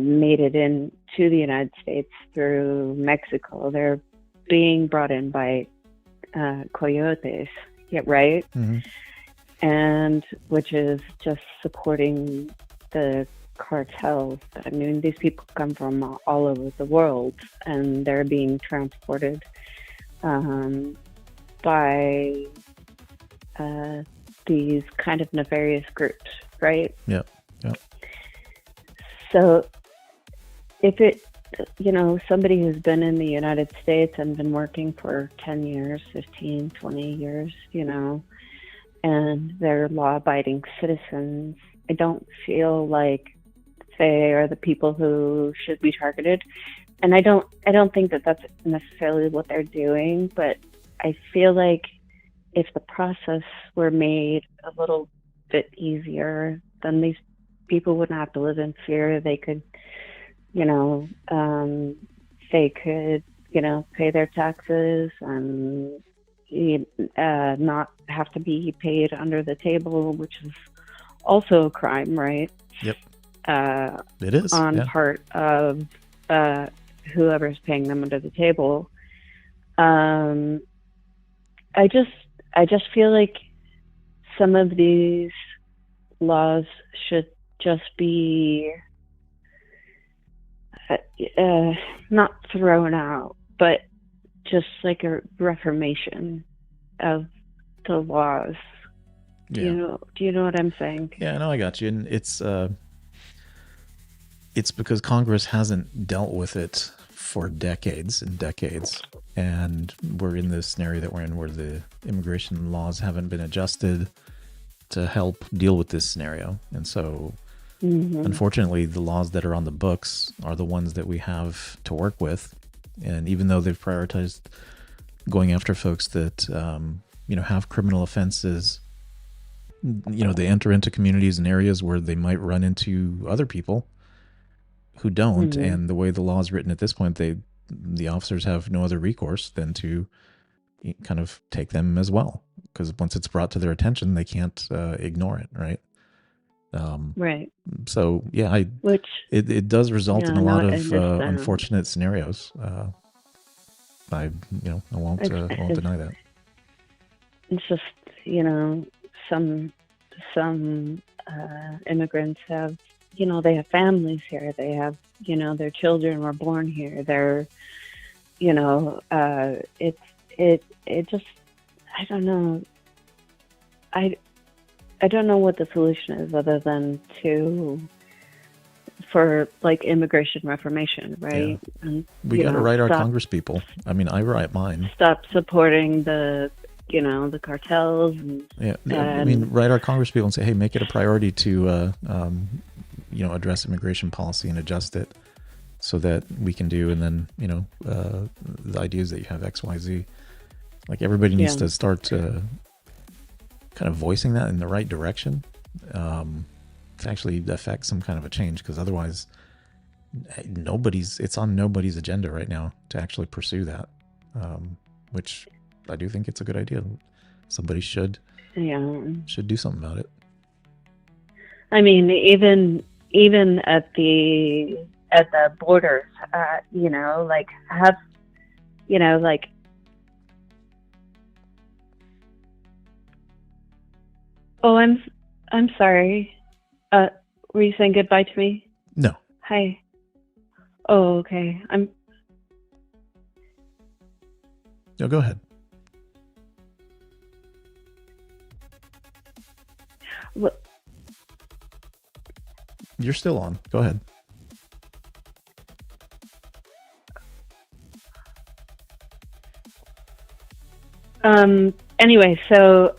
made it into the United States through Mexico, they're being brought in by coyotes, yeah, right? Mm-hmm. And which is just supporting the cartels. I mean, these people come from all over the world, and they're being transported by these kind of nefarious groups, right? Yep. So if somebody who's been in the United States and been working for 10 years, 15, 20 years, and they're law-abiding citizens, I don't feel like they are the people who should be targeted. and I don't think that that's necessarily what they're doing, but I feel like if the process were made a little bit easier, then these people wouldn't have to live in fear. They could, pay their taxes and not have to be paid under the table, which is also a crime, right? Yep. It is on part of whoever's paying them under the table. I just feel like some of these laws should just be not thrown out, but just like a reformation of the laws. Do you know what I'm saying? Yeah, no, I got you. And it's because Congress hasn't dealt with it for decades and decades. And we're in this scenario that we're in where the immigration laws haven't been adjusted to help deal with this scenario. And so, unfortunately, the laws that are on the books are the ones that we have to work with. And even though they've prioritized going after folks that, have criminal offenses, they enter into communities and areas where they might run into other people who don't. And the way the law is written at this point, the officers have no other recourse than to kind of take them as well, because once it's brought to their attention, they can't ignore it, right? Right. So yeah, it does result in a lot of unfortunate scenarios. I won't deny that. It's just some immigrants have they have families here. They have their children were born here. They're it just I don't know. I don't know what the solution is other than for immigration reformation, right? Yeah. And, we got to write our Congress people. I mean, I write mine. Stop supporting the cartels. Write our Congress people and say, hey, make it a priority to address immigration policy and adjust it so that we can do. And then the ideas that you have X, Y, Z. Like everybody needs to start kind of voicing that in the right direction to actually affect some kind of a change, because otherwise it's on nobody's agenda right now to actually pursue that, which I do think it's a good idea. Somebody should do something about it. I mean, even at the borders, Oh, I'm sorry. Were you saying goodbye to me? No. Hi. Oh, okay. No, go ahead. What? You're still on. Go ahead. Anyway, so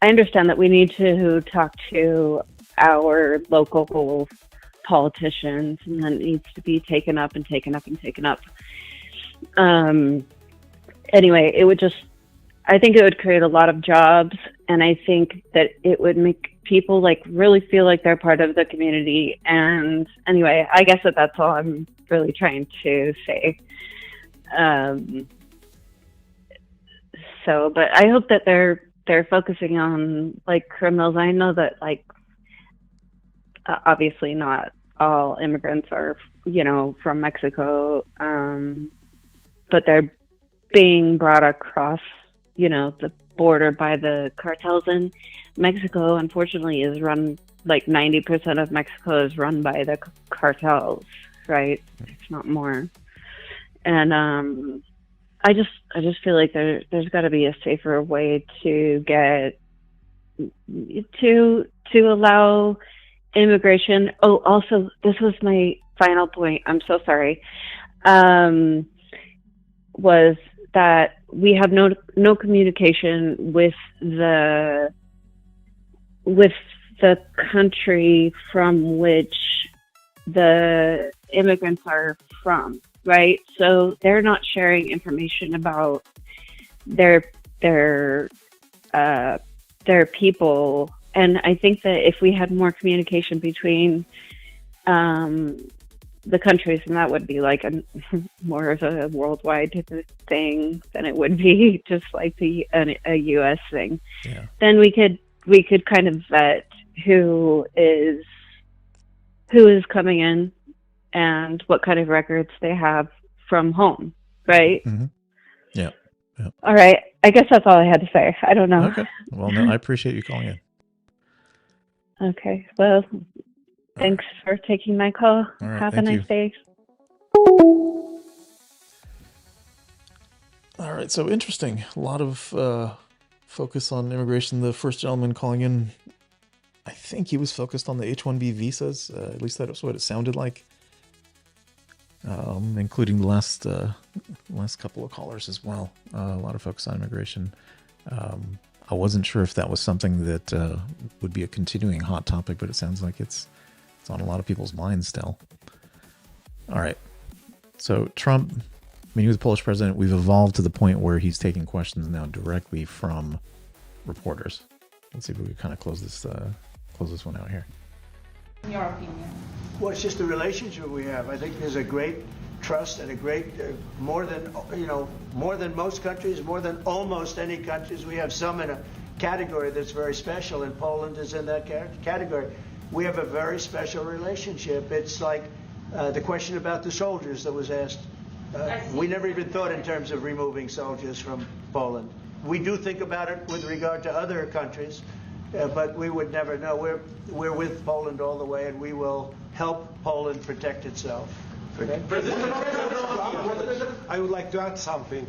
I understand that we need to talk to our local politicians, and that needs to be taken up and taken up and taken up. Anyway, I think it would create a lot of jobs, and I think that it would make people really feel like they're part of the community. And anyway, I guess that's all I'm really trying to say. But I hope that they're focusing on criminals. I know that obviously not all immigrants are from Mexico, but they're being brought across the border by the cartels. In Mexico, unfortunately, is run 90% of Mexico is run by the cartels, right? If not more. And I just feel like there's got to be a safer way to get to allow immigration. Oh, also, this was my final point. I'm so sorry. Was that we have no communication with the country from which the immigrants are from, right? So they're not sharing information about their people. And I think that if we had more communication between the countries, and that would be like more of a worldwide thing than it would be just like a U.S. thing. Yeah. Then we could kind of vet who is coming in and what kind of records they have from home, right? Mm-hmm. Yeah. All right. I guess that's all I had to say. I don't know. Okay. Well, no, I appreciate you calling in. Okay. Well, thanks for taking my call. All right, Have a thank nice you. day. All right, so interesting. A lot of focus on immigration. The first gentleman calling in, I think he was focused on the H-1B visas. At least that's what it sounded like. Including the last couple of callers as well. A lot of focus on immigration. I wasn't sure if that was something that would be a continuing hot topic, but it sounds like it's on a lot of people's minds still. All right. So Trump, meeting with the Polish president, we've evolved to the point where he's taking questions now directly from reporters. Let's see if we can kind of close this one out here. In your opinion? Well, it's just the relationship we have. I think there's a great trust and a great, more than most countries, more than almost any countries. We have some in a category that's very special, and Poland is in that category. We have a very special relationship. It's like the question about the soldiers that was asked. We never even thought in terms of removing soldiers from Poland. We do think about it with regard to other countries, but we would never know. We're with Poland all the way, and we will help Poland protect itself. I would like to add something.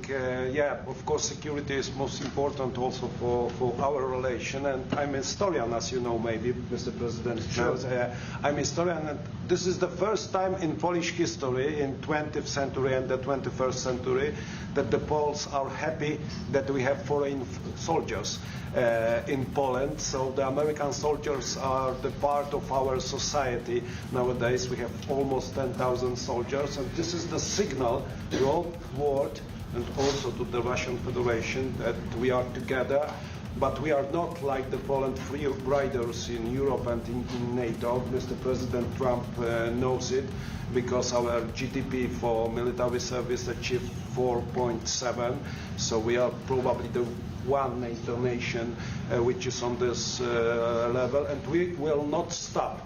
Of course, security is most important also for our relation. And I'm a historian, as you know, maybe, Mr. President knows. I'm a historian, and this is the first time in Polish history, in 20th century and the 21st century, that the Poles are happy that we have foreign soldiers in Poland. So the American soldiers are the part of our society nowadays. We have almost 10,000 soldiers, and this is the signal to the whole world and also to the Russian Federation that we are together. But we are not like the Poland free riders in Europe and in NATO. Mr. President Trump knows it, because our GDP for military service achieved 4.7. So we are probably the one NATO nation which is on this level, and we will not stop.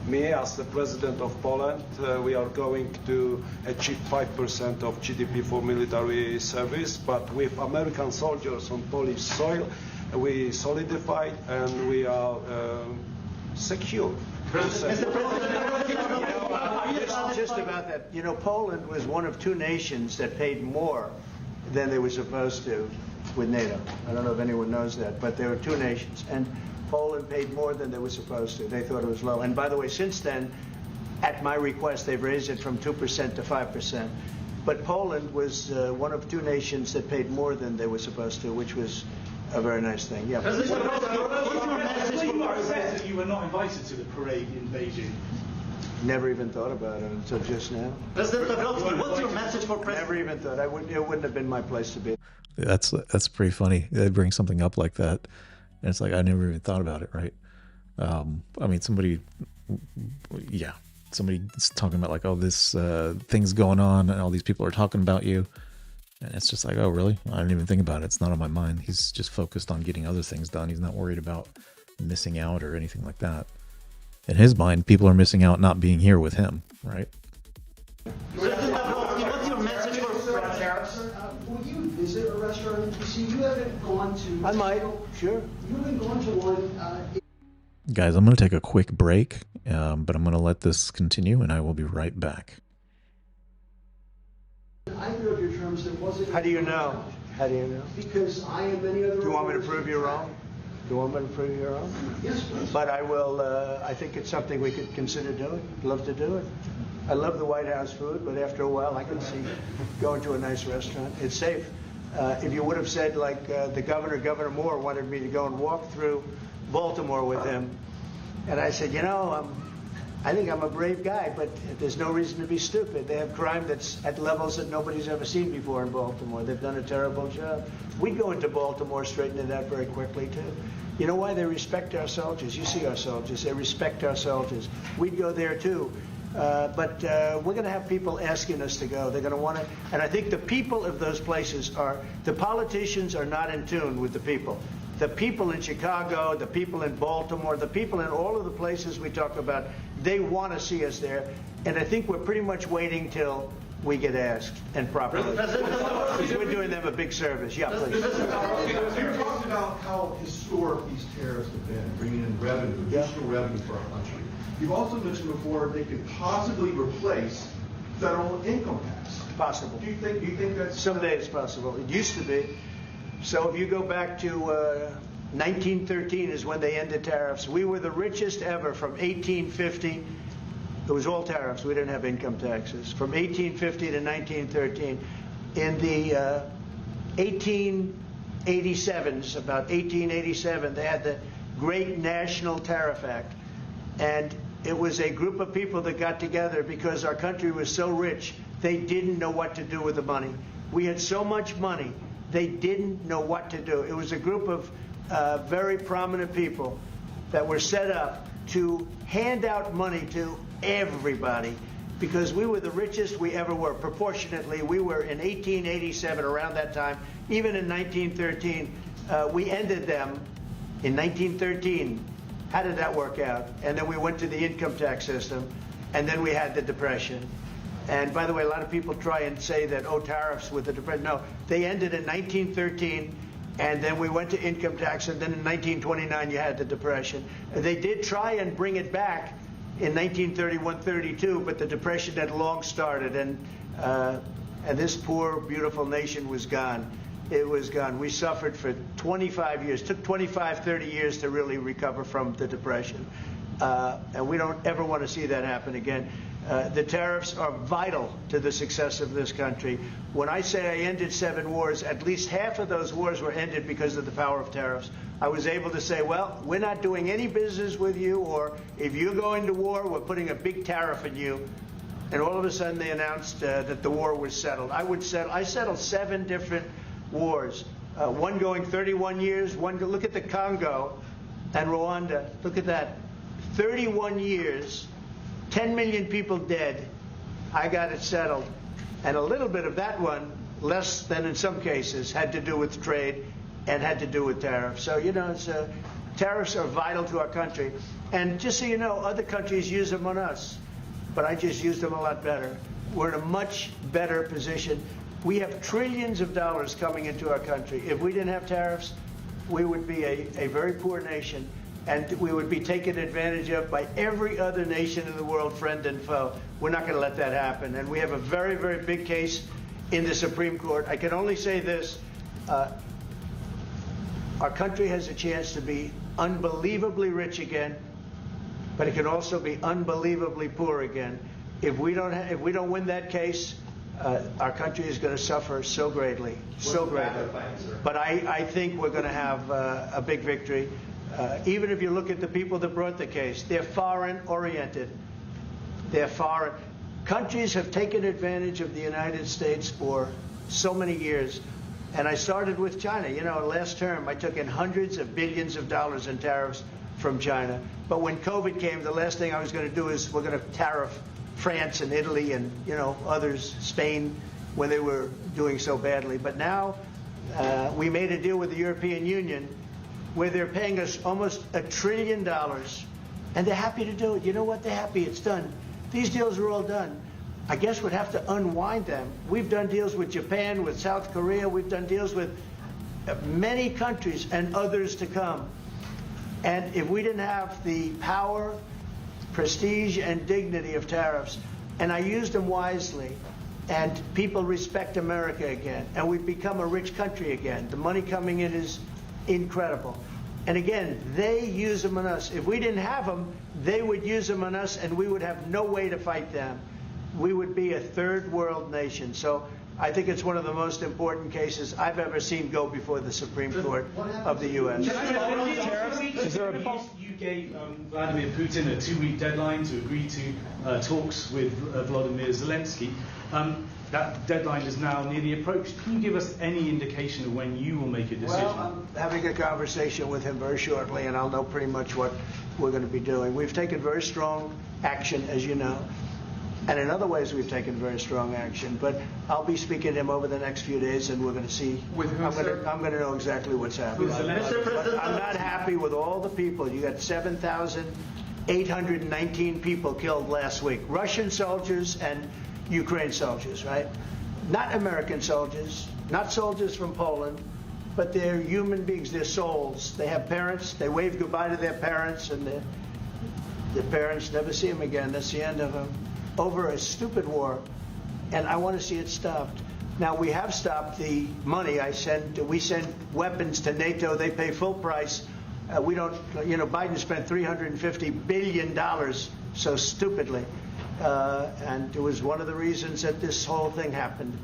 Me, as the president of Poland, we are going to achieve 5% of GDP for military service, but with American soldiers on Polish soil, we solidified and we are secure. Just about that. You know, Poland was one of two nations that paid more than they were supposed to with NATO. I don't know if anyone knows that, but there were two nations. And Poland paid more than they were supposed to. They thought it was low. And by the way, since then, at my request, they've raised it from 2% to 5%. But Poland was one of two nations that paid more than they were supposed to, which was a very nice thing. Yeah. You were not invited to the parade in Beijing. Never even thought about it until just now. President Stavrovsky, what's your message for President? Never even thought. It wouldn't have been my place to be. That's pretty funny. They bring something up like that, and it's like I never even thought about it. Right? I mean, somebody's talking about like, oh, this thing's going on, and all these people are talking about you, and it's just like, oh, really? I didn't even think about it. It's not on my mind. He's just focused on getting other things done. He's not worried about missing out or anything like that. In his mind, people are missing out not being here with him, right? President Stavrovsky, what's your message for Will you visit a restaurant in D.C.? You haven't gone to... I might, sure. You haven't gone to one... Guys, I'm going to take a quick break, but I'm going to let this continue, and I will be right back. Either of your terms, there wasn't... How do you know? How do you know? Because I and many other... Do you want me to prove you wrong? Do you want me to prove you wrong? Yes, please. But I will, I think it's something we could consider doing. I'd love to do it. I love the White House food, but after a while I can see going to a nice restaurant. It's safe. If you would have said, like, the Governor Moore wanted me to go and walk through Baltimore with him, and I said, you know, I think I'm a brave guy, but there's no reason to be stupid. They have crime that's at levels that nobody's ever seen before in Baltimore. They've done a terrible job. We'd go into Baltimore, straighten it out very quickly, too. You know why? They respect our soldiers. You see our soldiers. They respect our soldiers. We'd go there, too. But we're going to have people asking us to go. They're going to want to. And I think the people of those places are, the politicians are not in tune with the people. The people in Chicago, the people in Baltimore, the people in all of the places we talk about, they want to see us there. And I think we're pretty much waiting till we get asked and properly. Because we're doing them a big service. Yeah, please. You talked about how historic these tariffs have been, bringing in revenue, additional revenue for our country. You've also mentioned before they could possibly replace federal income tax. Possible. Do you think that's... Someday it's possible. It used to be. So if you go back to 1913 is when they ended tariffs. We were the richest ever from 1850. It was all tariffs. We didn't have income taxes. From 1850 to 1913. In the 1887s, about 1887, they had the Great National Tariff Act. And it was a group of people that got together because our country was so rich, they didn't know what to do with the money. We had so much money, they didn't know what to do. It was a group of very prominent people that were set up to hand out money to everybody because we were the richest we ever were. Proportionately, we were in 1887, around that time, even in 1913, we ended them in 1913. How did that work out? And then we went to the income tax system, and then we had the Depression. And by the way, a lot of people try and say that, oh, tariffs with the Depression. No, they ended in 1913, and then we went to income tax, and then in 1929 you had the Depression. They did try and bring it back in 1931-32, but the Depression had long started, and this poor, beautiful nation was gone. It was gone. We suffered for 25 years. It took 25, 30 years to really recover from the Depression. And we don't ever want to see that happen again. The tariffs are vital to the success of this country. When I say I ended 7 wars, at least half of those wars were ended because of the power of tariffs. I was able to say, well, we're not doing any business with you, or if you're going to war, we're putting a big tariff on you. And all of a sudden they announced that the war was settled. I settled 7 different wars, one going 31 years, look at the Congo and Rwanda, look at that, 31 years, 10 million people dead. I got it settled. And a little bit of that one, less than in some cases, had to do with trade and had to do with tariffs. So, you know, tariffs are vital to our country. And just so you know, other countries use them on us, but I just use them a lot better. We're in a much better position. We have trillions of dollars coming into our country. If we didn't have tariffs, we would be a very poor nation, and we would be taken advantage of by every other nation in the world, friend and foe. We're not going to let that happen. And we have a very, very big case in the Supreme Court. I can only say this. Our country has a chance to be unbelievably rich again, but it can also be unbelievably poor again. If we don't win that case, our country is going to suffer so greatly, so greatly. But I think we're going to have a big victory. Even if you look at the people that brought the case, they're foreign-oriented. They're foreign. Countries have taken advantage of the United States for so many years. And I started with China. You know, last term, I took in hundreds of billions of dollars in tariffs from China. But when COVID came, the last thing I was going to do is we're going to tariff France and Italy and, you know, others, Spain, when they were doing so badly. But now we made a deal with the European Union where they're paying us almost $1 trillion, and they're happy to do it. You know what? They're happy. It's done. These deals are all done. I guess we'd have to unwind them. We've done deals with Japan, with South Korea. We've done deals with many countries and others to come. And if we didn't have the power, prestige, and dignity of tariffs, and I used them wisely, and people respect America again, and we've become a rich country again. The money coming in is incredible. And again, they use them on us. If we didn't have them, they would use them on us, and we would have no way to fight them. We would be a third world nation. So I think it's one of the most important cases I've ever seen go before the Supreme Court of the U.S. Is there a gave Vladimir Putin a 2-week deadline to agree to talks with Volodymyr Zelensky. That deadline is now nearly approached. Can you give us any indication of when you will make a decision? Well, I'm having a conversation with him very shortly, and I'll know pretty much what we're going to be doing. We've taken very strong action, as you know, and in other ways we've taken very strong action. But I'll be speaking to him over the next few days, and we're going to see. With whom, I'm going to know exactly what's happening. But I'm not happy with all the people. You got 7,819 people killed last week. Russian soldiers and Ukraine soldiers, right? Not American soldiers, not soldiers from Poland, but they're human beings, they're souls. They have parents, they wave goodbye to their parents, and their parents never see them again. That's the end of them. Over a stupid war, and I want to see it stopped. Now, we have stopped the money we send weapons to NATO, they pay full price. We don't, Biden spent $350 billion so stupidly. And it was one of the reasons that this whole thing happened.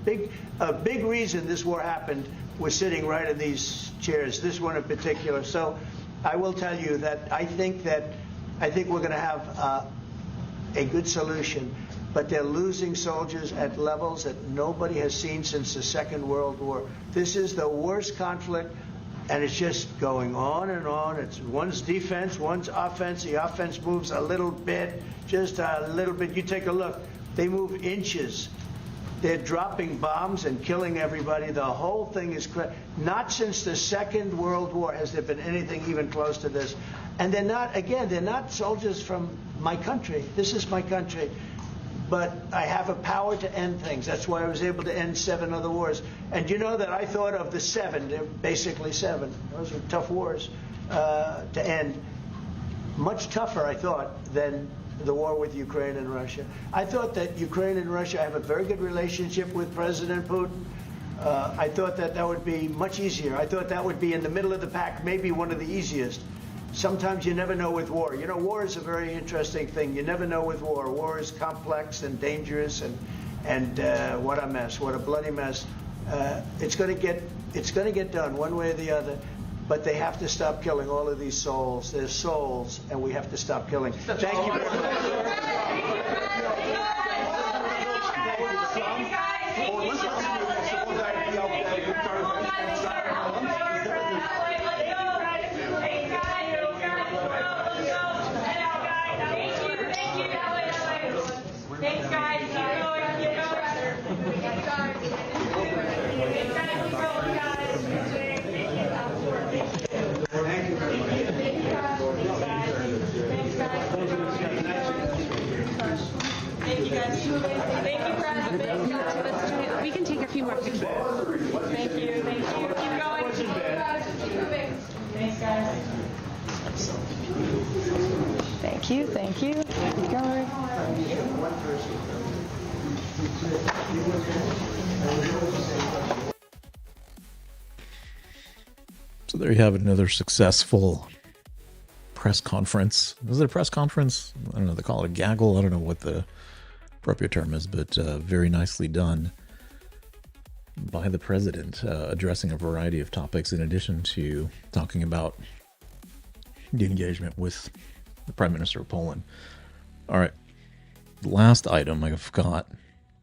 A big reason this war happened was sitting right in these chairs, this one in particular. So I will tell you that I think we're going to have a good solution, but they're losing soldiers at levels that nobody has seen since the Second World War. This is the worst conflict, and it's just going on and on. It's one's defense, one's offense. The offense moves a little bit, just a little bit. You take a look. They move inches. They're dropping bombs and killing everybody. The whole thing is not since the Second World War has there been anything even close to this. And they're not soldiers from my country. This is my country. But I have a power to end things. That's why I was able to end 7 other wars. And you know that I thought of the 7, they're basically 7. Those were tough wars to end. Much tougher, I thought, than the war with Ukraine and Russia. I thought that Ukraine and Russia have a very good relationship with President Putin. I thought that would be much easier. I thought that would be in the middle of the pack, maybe one of the easiest. Sometimes you never know with war. War is a very interesting thing. You never know with war. War is complex and dangerous, and what a mess, what a bloody mess. It's going to get done one way or the other. But they have to stop killing all of these souls. They're souls, and we have to stop killing. Thank you very Thanks, guys. Keep going. Keep going, guys. Thank you very much. Thank you, guys. Thank you, President. We can take a few more pictures. Thank you. Thank you. Keep going. Thanks, guys. Thank you. Thank you. Keep going. So there you have it, another successful press conference. Was it a press conference? I don't know, they call it a gaggle. I don't know what the appropriate term is, but very nicely done by the president, addressing a variety of topics in addition to talking about the engagement with the Prime Minister of Poland. All right, the last item I've got,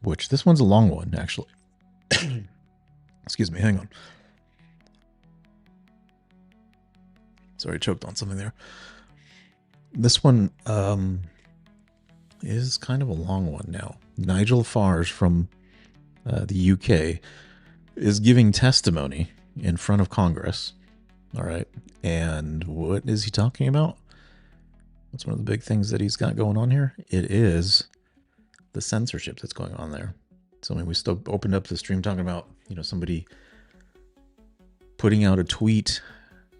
which this one's a long one, actually. Excuse me, hang on. Sorry, I choked on something there. This one is kind of a long one now. Nigel Farage from the UK is giving testimony in front of Congress. All right. And what is he talking about? What's one of the big things that he's got going on here? It is the censorship that's going on there. So I mean, we still opened up the stream talking about, somebody putting out a tweet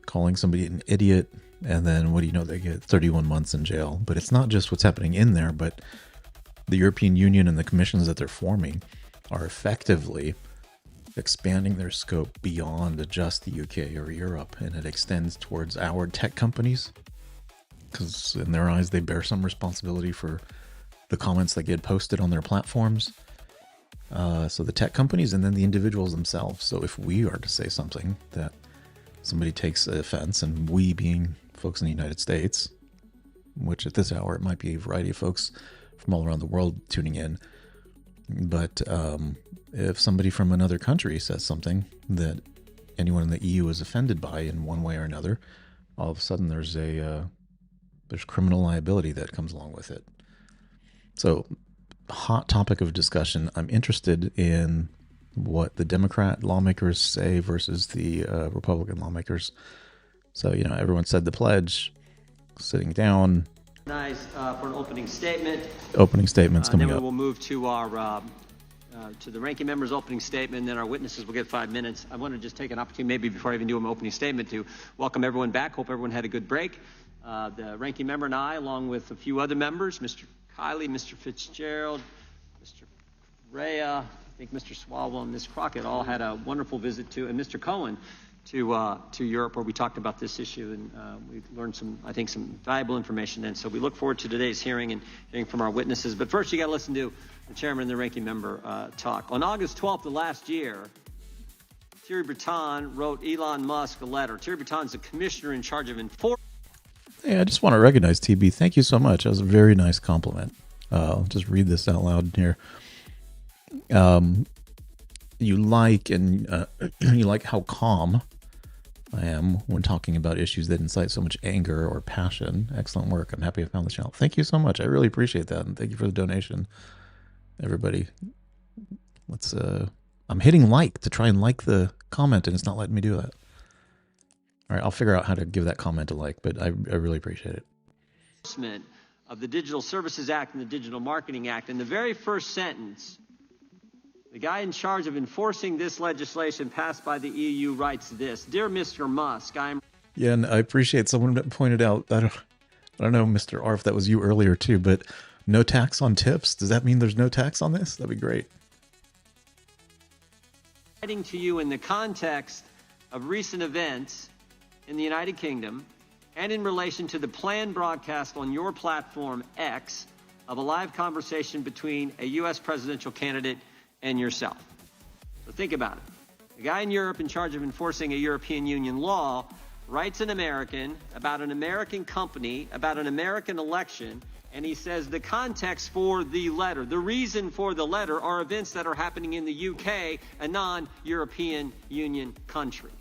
calling somebody an idiot, and then what do you know, they get 31 months in jail. But it's not just what's happening in there, but the European Union and the commissions that they're forming are effectively expanding their scope beyond just the UK or Europe, and it extends towards our tech companies, because in their eyes they bear some responsibility for the comments that get posted on their platforms. So the tech companies and then the individuals themselves. So if we are to say something that somebody takes offense, and we being folks in the United States, which at this hour it might be a variety of folks from all around the world tuning in. But if somebody from another country says something that anyone in the EU is offended by in one way or another, all of a sudden there's criminal liability that comes along with it. So, hot topic of discussion. I'm interested in what the Democrat lawmakers say versus the Republican lawmakers. So, everyone said the pledge, sitting down. Nice for an opening statement. Opening statements coming then up. We'll move to our to the ranking member's opening statement, and then our witnesses will get 5 minutes. I want to just take an opportunity, maybe before I even do an opening statement, to welcome everyone back. Hope everyone had a good break. The ranking member and I, along with a few other members, Mr. Kiley, Mr. Fitzgerald, Mr. Correa, I think Mr. Swalwell and Ms. Crockett all had a wonderful visit to, and Mr. Cohen, to Europe, where we talked about this issue, and we learned some valuable information then. So we look forward to today's hearing and hearing from our witnesses. But first, you got to listen to the chairman and the ranking member talk. On August 12th of last year, Thierry Breton wrote Elon Musk a letter. Thierry Breton's the commissioner in charge of enforcement. Hey, I just want to recognize TB. Thank you so much. That was a very nice compliment. I'll just read this out loud here. You like how calm I am when talking about issues that incite so much anger or passion. Excellent work. I'm happy I found the channel. Thank you so much. I really appreciate that, and thank you for the donation, everybody. I'm hitting like to try and like the comment, and it's not letting me do that. All right, I'll figure out how to give that comment a like, but I really appreciate it. Of the Digital Services Act and the Digital Marketing Act. In the very first sentence, the guy in charge of enforcing this legislation passed by the EU writes this: Dear Mr. Musk, Yeah, and I appreciate someone that pointed out, I don't know, Mr. R, if that was you earlier too, but no tax on tips. Does that mean there's no tax on this? That'd be great. writing to you in the context of recent events in the United Kingdom and in relation to the planned broadcast on your platform X of a live conversation between a U.S. presidential candidate and yourself. So think about it. The guy in Europe in charge of enforcing a European Union law writes an American about an American company, about an American election, and he says the context for the letter, the reason for the letter, are events that are happening in the UK, a non-European Union country.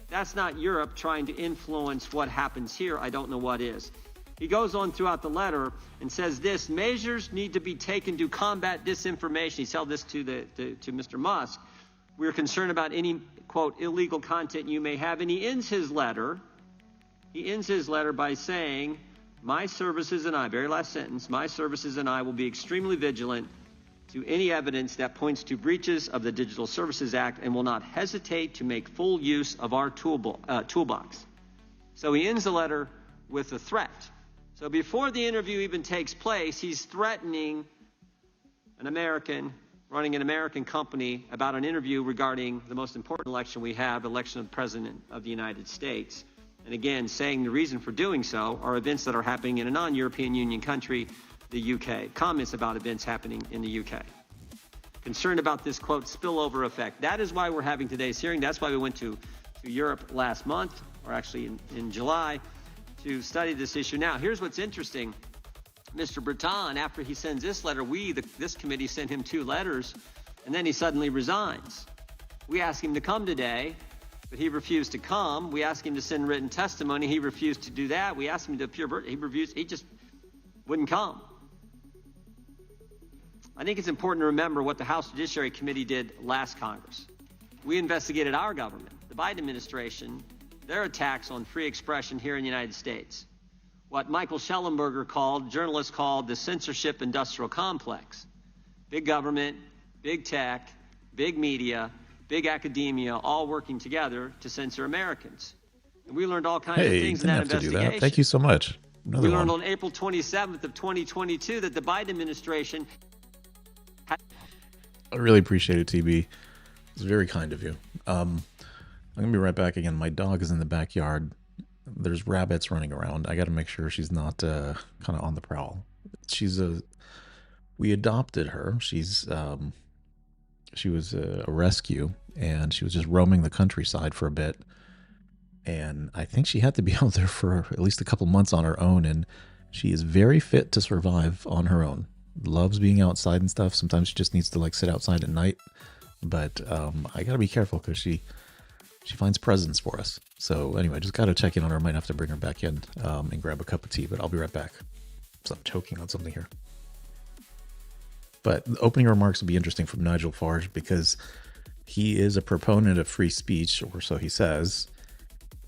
That's not Europe trying to influence what happens here. I don't know what is. He goes on throughout the letter and says this: measures need to be taken to combat disinformation. He said this to Mr. Musk. We're concerned about any, quote, illegal content you may have. And he ends his letter by saying, my services and I, very last sentence, my services and I will be extremely vigilant to any evidence that points to breaches of the Digital Services Act and will not hesitate to make full use of our toolbox. So he ends the letter with a threat. So before the interview even takes place, he's threatening an American running an American company about an interview regarding the most important election we have, election of the President of the United States. And again, saying the reason for doing so are events that are happening in a non-European Union country, the UK. Comments about events happening in the UK. Concerned about this, quote, spillover effect. That is why we're having today's hearing. That's why we went to Europe last month, or actually in July, to study this issue. Now, here's what's interesting. Mr. Breton, after he sends this letter, this committee sent him 2 letters, and then he suddenly resigns. We asked him to come today, but he refused to come. We asked him to send written testimony. He refused to do that. We asked him to appear. He refused. He just wouldn't come. I think it's important to remember what the House Judiciary Committee did last Congress. We investigated our government, the Biden administration, their attacks on free expression here in the United States. What Michael Schellenberger journalists called the censorship industrial complex. Big government, big tech, big media, big academia, all working together to censor Americans. And we learned all kinds of things in that investigation. That. Thank you so much. We learned on April 27th of 2022 that the Biden administration had... I really appreciate it, TB. It's very kind of you. I'm going to be right back again. My dog is in the backyard. There's rabbits running around. I got to make sure she's not kind of on the prowl. We adopted her. She was a rescue, and she was just roaming the countryside for a bit. And I think she had to be out there for at least a couple months on her own. And She is very fit to survive on her own. Loves being outside and stuff. Sometimes she just needs to like sit outside at night. But I gotta be careful because she finds presents for us. So anyway, just gotta check in on her. Might have to bring her back in and grab a cup of tea. But I'll be right back. So I'm choking on something here. But the opening remarks will be interesting from Nigel Farage because he is a proponent of free speech, or so he says.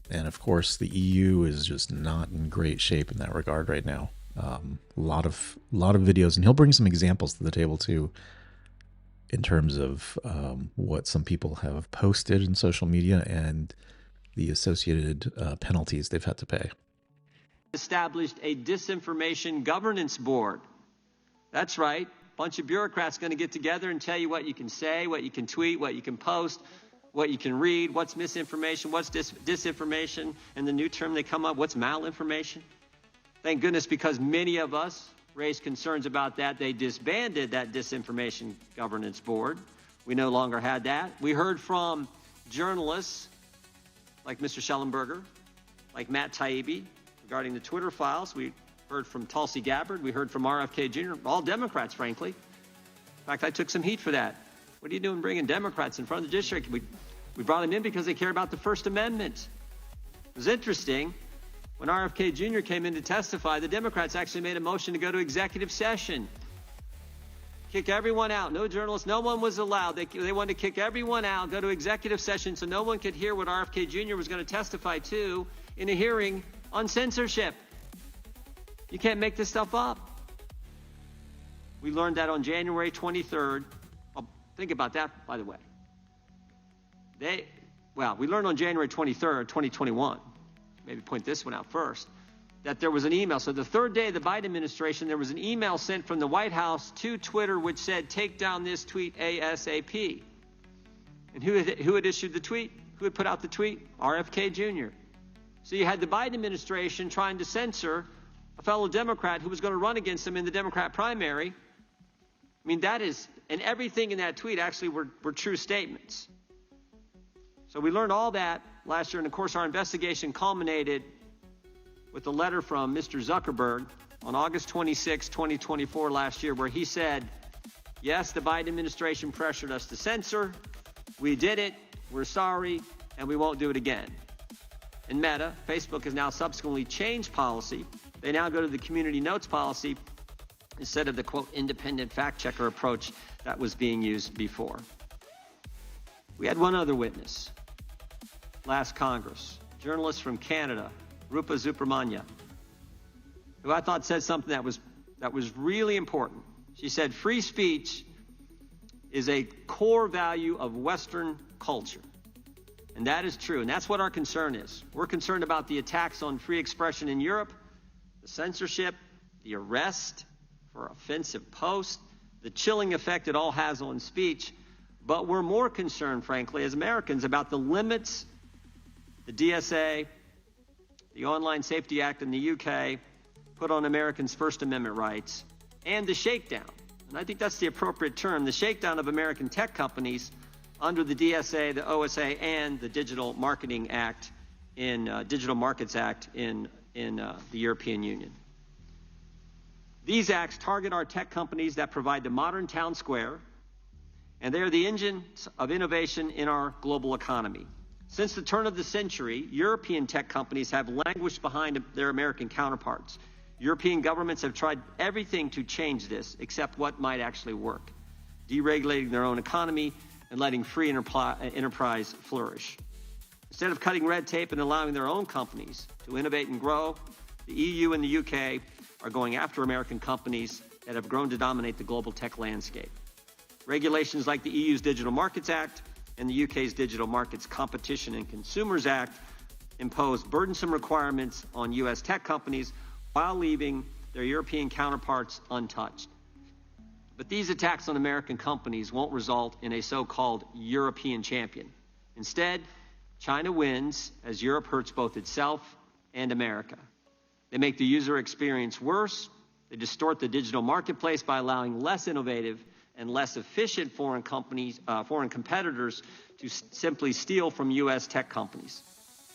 And of course, the EU is just not in great shape in that regard right now. A lot of videos, and he'll bring some examples to the table too, in terms of what some people have posted in social media and the associated penalties they've had to pay. Established a disinformation governance board. That's right. Bunch of bureaucrats going to get together and tell you what you can say, what you can tweet, what you can post, what you can read, what's misinformation, what's disinformation, and the new term they come up, what's malinformation. Thank goodness, because many of us raised concerns about that, they disbanded that disinformation governance board. We no longer had that. We heard from journalists like Mr. Schellenberger, like Matt Taibbi regarding the Twitter files. We heard from Tulsi Gabbard. We heard from RFK Jr., all Democrats, frankly. In fact, I took some heat for that. What are you doing bringing Democrats in front of the district? We brought them in because they care about the First Amendment. It was interesting. When RFK Jr. came in to testify, the Democrats actually made a motion to go to executive session. Kick everyone out. No journalists. No one was allowed. They wanted to kick everyone out, go to executive session so no one could hear what RFK Jr. was going to testify to in a hearing on censorship. You can't make this stuff up. We learned that on January 23rd. Oh, think about that, by the way. We learned on January 23rd, 2021, maybe point this one out first, that there was an email. So the third day of the Biden administration, there was an email sent from the White House to Twitter which said, take down this tweet ASAP. And who had issued the tweet? Who had put out the tweet? RFK Jr. So you had the Biden administration trying to censor a fellow Democrat who was going to run against him in the Democrat primary. I mean, that is, and everything in that tweet actually were true statements. So we learned all that last year, and of course our investigation culminated with a letter from Mr. Zuckerberg on August 26, 2024 last year, where he said, yes, the Biden administration pressured us to censor. We did it. We're sorry, and we won't do it again. And Meta, Facebook, has now subsequently changed policy. They now go to the community notes policy instead of the, quote, independent fact checker approach that was being used before. We had one other witness last Congress, journalist from Canada, Rupa Subramanya, who I thought said something that was really important. She said, free speech is a core value of Western culture. And that is true. And that's what our concern is. We're concerned about the attacks on free expression in Europe, the censorship, the arrest for offensive posts, the chilling effect it all has on speech. But we're more concerned, frankly, as Americans, about the limits the DSA, the Online Safety Act in the UK, put on Americans' First Amendment rights, and the shakedown. And I think that's the appropriate term, the shakedown of American tech companies under the DSA, the OSA, and the Digital Marketing Act Digital Markets Act in the European Union. These acts target our tech companies that provide the modern town square, and they are the engines of innovation in our global economy. Since the turn of the century, European tech companies have languished behind their American counterparts. European governments have tried everything to change this except what might actually work, deregulating their own economy and letting free enterprise flourish. Instead of cutting red tape and allowing their own companies to innovate and grow, the EU and the UK are going after American companies that have grown to dominate the global tech landscape. Regulations like the EU's Digital Markets Act and the UK's Digital Markets Competition and Consumers Act impose burdensome requirements on US tech companies while leaving their European counterparts untouched. But these attacks on American companies won't result in a so-called European champion. Instead, China wins as Europe hurts both itself and America. They make the user experience worse. They distort the digital marketplace by allowing less innovative and less efficient foreign competitors to simply steal from U.S. tech companies.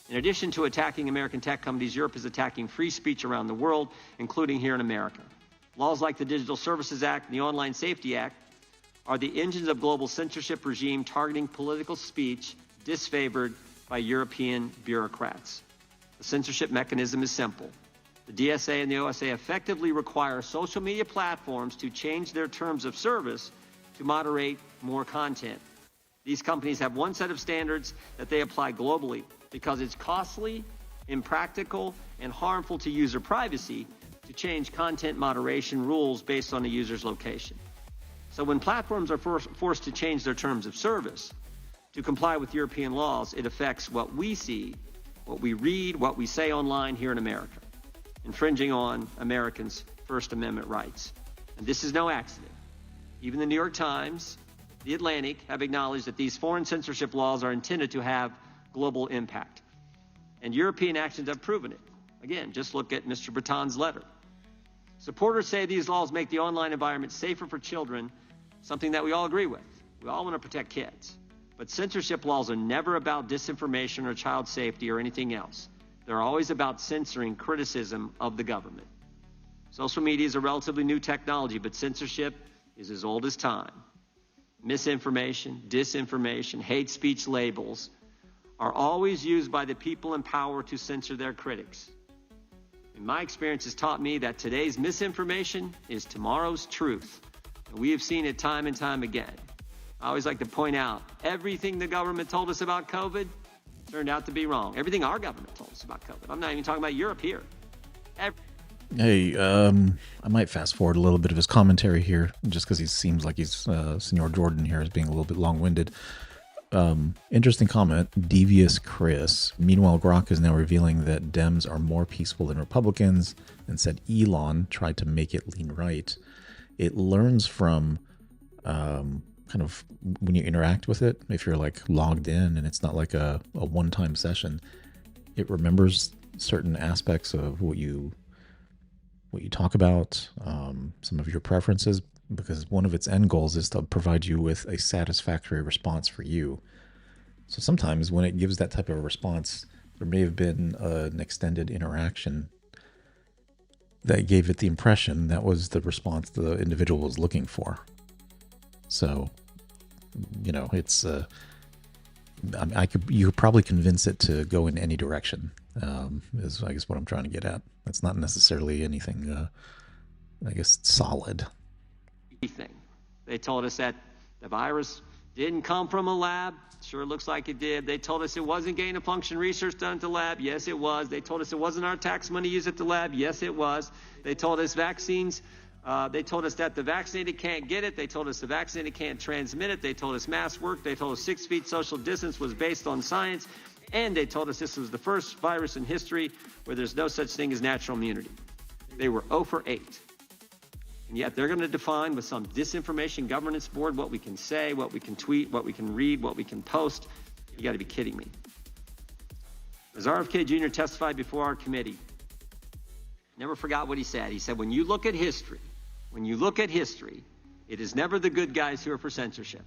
In addition to attacking American tech companies, Europe is attacking free speech around the world, including here in America. Laws like the Digital Services Act and the Online Safety Act are the engines of global censorship regime targeting political speech disfavored by European bureaucrats. The censorship mechanism is simple. The DSA and the OSA effectively require social media platforms to change their terms of service to moderate more content. These companies have one set of standards that they apply globally because it's costly, impractical, and harmful to user privacy to change content moderation rules based on a user's location. So when platforms are forced to change their terms of service to comply with European laws, it affects what we see, what we read, what we say online here in America, infringing on Americans' First Amendment rights. And this is no accident. Even the New York Times, The Atlantic have acknowledged that these foreign censorship laws are intended to have global impact. And European actions have proven it. Again, just look at Mr. Breton's letter. Supporters say these laws make the online environment safer for children, something that we all agree with. We all want to protect kids. But censorship laws are never about disinformation or child safety or anything else. They're always about censoring criticism of the government. Social media is a relatively new technology, but censorship is as old as time. Misinformation, disinformation, hate speech labels are always used by the people in power to censor their critics. And my experience has taught me that today's misinformation is tomorrow's truth. And we have seen it time and time again. I always like to point out, everything the government told us about COVID turned out to be wrong. Everything our government told us about COVID. I'm not even talking about Europe here. Hey, I might fast forward a little bit of his commentary here, just because he seems like he's, Senor Jordan here is being a little bit long-winded. Interesting comment, Devious Chris. Meanwhile, Grok is now revealing that Dems are more peaceful than Republicans and said Elon tried to make it lean right. It learns from kind of when you interact with it, if you're like logged in and it's not like a one-time session, it remembers certain aspects of what you talk about, some of your preferences, because one of its end goals is to provide you with a satisfactory response for you. So sometimes when it gives that type of a response, there may have been an extended interaction that gave it the impression that was the response the individual was looking for. So, you know, it's you could probably convince it to go in any direction, is I guess what I'm trying to get at. That's not necessarily anything, I guess, solid. They told us that the virus didn't come from a lab. Sure looks like it did. They told us it wasn't gain-of-function research done at the lab. Yes, it was. They told us it wasn't our tax money used at the lab. Yes, it was. They told us vaccines. They told us that the vaccinated can't get it. They told us the vaccinated can't transmit it. They told us masks work. They told us 6 feet social distance was based on science. And they told us this was the first virus in history where there's no such thing as natural immunity. They were 0 for 8. And yet they're going to define with some disinformation governance board what we can say, what we can tweet, what we can read, what we can post. You got to be kidding me. As RFK Jr. testified before our committee, never forgot what he said. He said, when you look at history, it is never the good guys who are for censorship.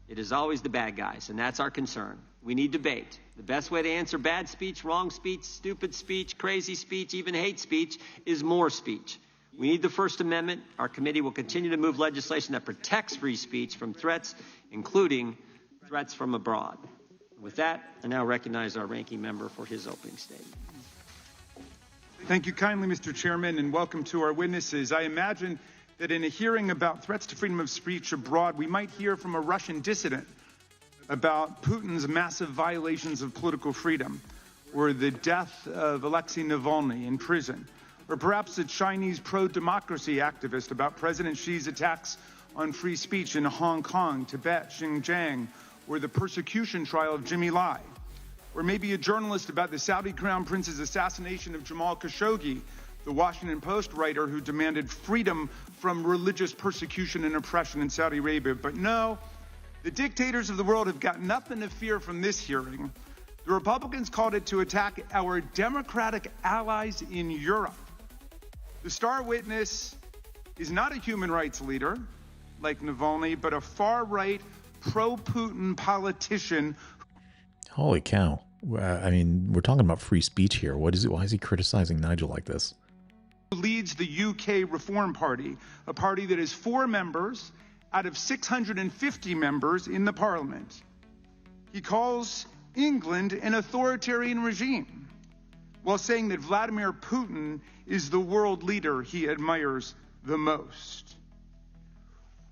It is always the bad guys, and that's our concern. We need debate. The best way to answer bad speech, wrong speech, stupid speech, crazy speech, even hate speech is more speech. We need the First Amendment. Our committee will continue to move legislation that protects free speech from threats, including threats from abroad. With that, I now recognize our ranking member for his opening statement. Thank you kindly, Mr. Chairman, and welcome to our witnesses. I imagine that in a hearing about threats to freedom of speech abroad, we might hear from a Russian dissident about Putin's massive violations of political freedom, or the death of Alexei Navalny in prison, or perhaps a Chinese pro-democracy activist about President Xi's attacks on free speech in Hong Kong, Tibet, Xinjiang, or the persecution trial of Jimmy Lai, or maybe a journalist about the Saudi Crown Prince's assassination of Jamal Khashoggi, the Washington Post writer who demanded freedom from religious persecution and oppression in Saudi Arabia. But no, the dictators of the world have got nothing to fear from this hearing. The Republicans called it to attack our democratic allies in Europe. The star witness is not a human rights leader like Navalny, but a far-right, pro-Putin politician. Holy cow. I mean, we're talking about free speech here. What is it? Why is he criticizing Nigel like this? Leads the UK Reform Party, a party that has 4 members out of 650 members in the parliament. He calls England an authoritarian regime, while saying that Vladimir Putin is the world leader he admires the most.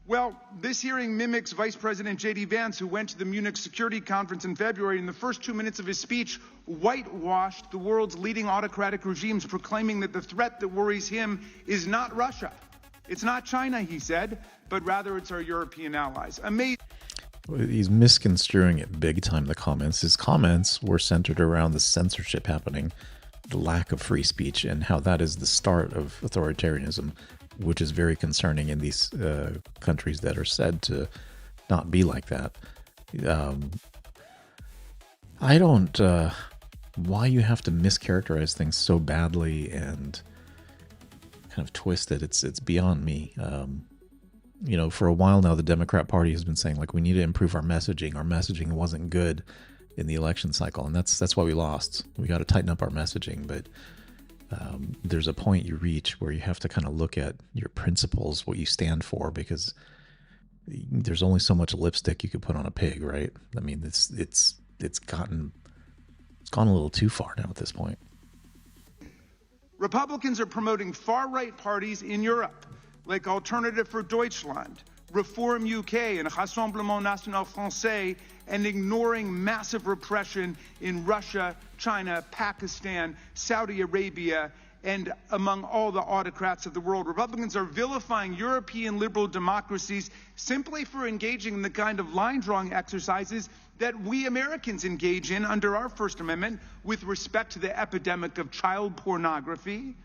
Well, this hearing mimics Vice President J.D. Vance, who went to the Munich Security Conference in February. In the first 2 minutes of his speech, whitewashed the world's leading autocratic regimes, proclaiming that the threat that worries him is not Russia. It's not China, he said, but rather it's our European allies. Amazing. He's misconstruing it big time, the comments. His comments were centered around the censorship happening, the lack of free speech, and how that is the start of authoritarianism, which is very concerning in these countries that are said to not be like that. I don't... why you have to mischaracterize things so badly and kind of twist it, it's beyond me. You know, for a while now, the Democrat Party has been saying, like, we need to improve our messaging. Our messaging wasn't good in the election cycle, and that's why we lost. We got to tighten up our messaging, but there's a point you reach where you have to kind of look at your principles, what you stand for, because there's only so much lipstick you could put on a pig, right? I mean, it's gone a little too far now at this point. Republicans are promoting far-right parties in Europe, like Alternative for Deutschland, Reform UK, and Rassemblement National Français, and ignoring massive repression in Russia, China, Pakistan, Saudi Arabia, and among all the autocrats of the world. Republicans are vilifying European liberal democracies simply for engaging in the kind of line-drawing exercises that we Americans engage in under our First Amendment with respect to the epidemic of child pornography,